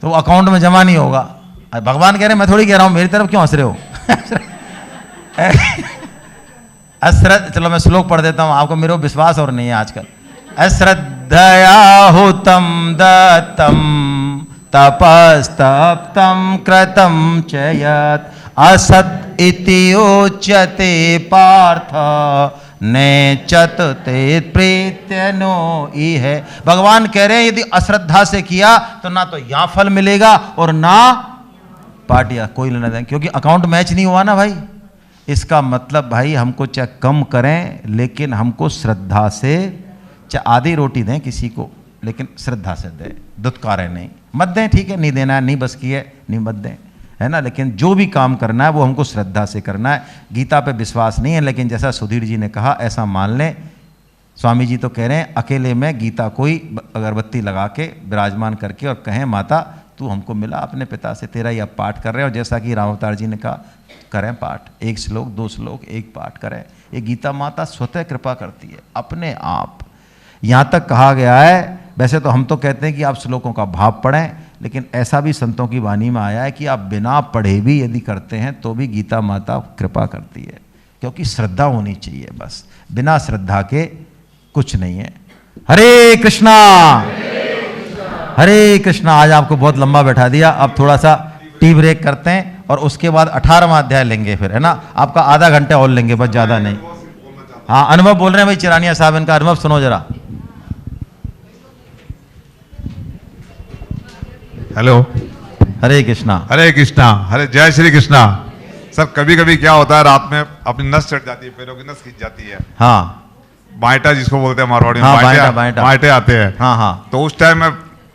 तो अकाउंट में जमा नहीं होगा। भगवान कह रहे हैं, मैं थोड़ी कह रहा हूं, मेरी तरफ क्यों हंस रहे हो चलो मैं श्लोक पढ़ देता हूं, आपको मेरे विश्वास और नहीं है आजकल। अश्रद्धया हुतम दत्तम तपस्तप्तम कृतम चयत असत इति उच्यते पार्थ नेचत ते प्रीत्य नो है। भगवान कह रहे हैं यदि अश्रद्धा से किया तो ना तो यहां फल मिलेगा और ना पार्टियां, कोई लेना देना, क्योंकि अकाउंट मैच नहीं हुआ ना भाई। इसका मतलब भाई हमको चाहे कम करें लेकिन हमको श्रद्धा से, चाहे आधी रोटी दें किसी को लेकिन श्रद्धा से दें, दुत्कारें नहीं। मत दें, ठीक है, नहीं देना है, नहीं बस की है, नहीं मत दें, है ना। लेकिन जो भी काम करना है वो हमको श्रद्धा से करना है। गीता पे विश्वास नहीं है, लेकिन जैसा सुधीर जी ने कहा ऐसा मान लें। स्वामी जी तो कह रहे हैं अकेले में गीता कोई अगरबत्ती लगा के विराजमान करके और कहें माता तू हमको मिला अपने पिता से, तेरा ही अब पाठ कर रहे हैं। और जैसा कि राम अवतार जी ने कहा करें पाठ, 1 श्लोक 2 श्लोक 1 पाठ करें। ये गीता माता स्वतः कृपा करती है अपने आप। यहाँ तक कहा गया है, वैसे तो हम तो कहते हैं कि आप श्लोकों का भाव पढ़ें, लेकिन ऐसा भी संतों की वाणी में आया है कि आप बिना पढ़े भी यदि करते हैं तो भी गीता माता कृपा करती है, क्योंकि श्रद्धा होनी चाहिए। बस बिना श्रद्धा के कुछ नहीं है। हरे कृष्णा हरे कृष्णा। आज आपको बहुत लंबा बैठा दिया, अब थोड़ा सा टी ब्रेक करते हैं और उसके बाद 18वां अध्याय लेंगे फिर, है ना। आपका आधा घंटे और लेंगे, बस ज़्यादा नहीं। हाँ, अनुभव बोल रहे हैं भाई चिरानिया साहब, इनका अनुभव सुनो जरा। हेलो, हरे कृष्णा। हरे कृष्णा, हरे जय श्री कृष्णा। सर कभी कभी क्या होता है, रात में अपनी नस चढ़ जाती है, पैरों की नस खींच जाती है। हाँ, बाइटा जिसको बोलते हैं मारवाड़ी में, हाँ, बाइटे आते हैं। हाँ हाँ। तो उस टाइम में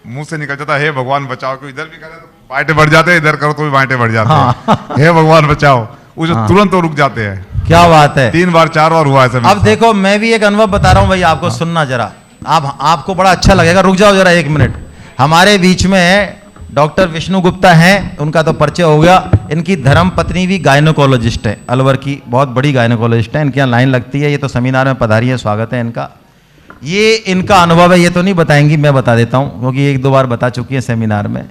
मुंह से निकल जाता है हे भगवान बचाओ, क्योंकि इधर भी करे तो बाइटे बढ़ जाते हैं, इधर करो तो भी बाइटे बढ़ जाते हैं। हे भगवान बचाओ, उसे तुरंत तो रुक जाते हैं। क्या बात है। 3 बार 4 बार हुआ है। अब देखो मैं भी एक अनुभव बता रहा हूँ भाई, आपको सुनना जरा, आपको बड़ा अच्छा लगेगा। रुक जाओ जरा 1 मिनट। हमारे बीच में डॉक्टर विष्णु गुप्ता हैं, उनका तो परिचय हो गया। इनकी धर्म पत्नी भी गायनोकोलॉजिस्ट है, अलवर की बहुत बड़ी गायनोकोलॉजिस्ट है। इनके यहाँ लाइन लगती है, ये तो सेमिनार में पधारी है, स्वागत है इनका। ये इनका अनुभव है, ये तो नहीं बताएंगी, मैं बता देता हूँ, क्योंकि 1-2 बार बता चुकी है सेमिनार में।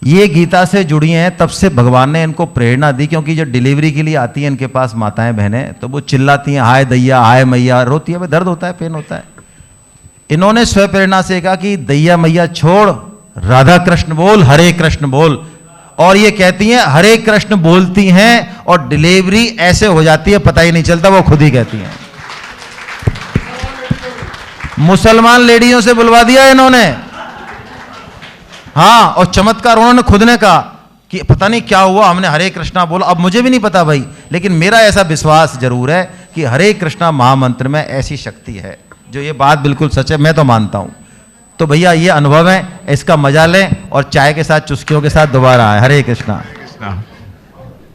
ये गीता से जुड़ी हैं, तब से भगवान ने इनको प्रेरणा दी, क्योंकि जब डिलीवरी के लिए आती हैं इनके पास माताएं बहनें, तो वो चिल्लाती हैं हाय दैया हाय मैया, रोती है, भाई दर्द होता है, पेन होता है। इन्होंने स्वयं प्रेरणा से कहा कि दैया मैया छोड़, राधा कृष्ण बोल, हरे कृष्ण बोल। और ये कहती हैं हरे कृष्ण बोलती हैं और डिलीवरी ऐसे हो जाती है पता ही नहीं चलता, वो खुद ही कहती हैं। मुसलमान लेडीजों से बुलवा दिया इन्होंने। हाँ, और चमत्कार उन्होंने खुद ने कहा कि पता नहीं क्या हुआ, हमने हरे कृष्णा बोला। अब मुझे भी नहीं पता भाई, लेकिन मेरा ऐसा विश्वास जरूर है कि हरे कृष्णा महामंत्र में ऐसी शक्ति है, जो ये बात बिल्कुल सच है, मैं तो मानता हूं। तो भैया ये अनुभव है, इसका मजा लें और चाय के साथ चुस्कियों के साथ दोबारा आए। हरे कृष्णा।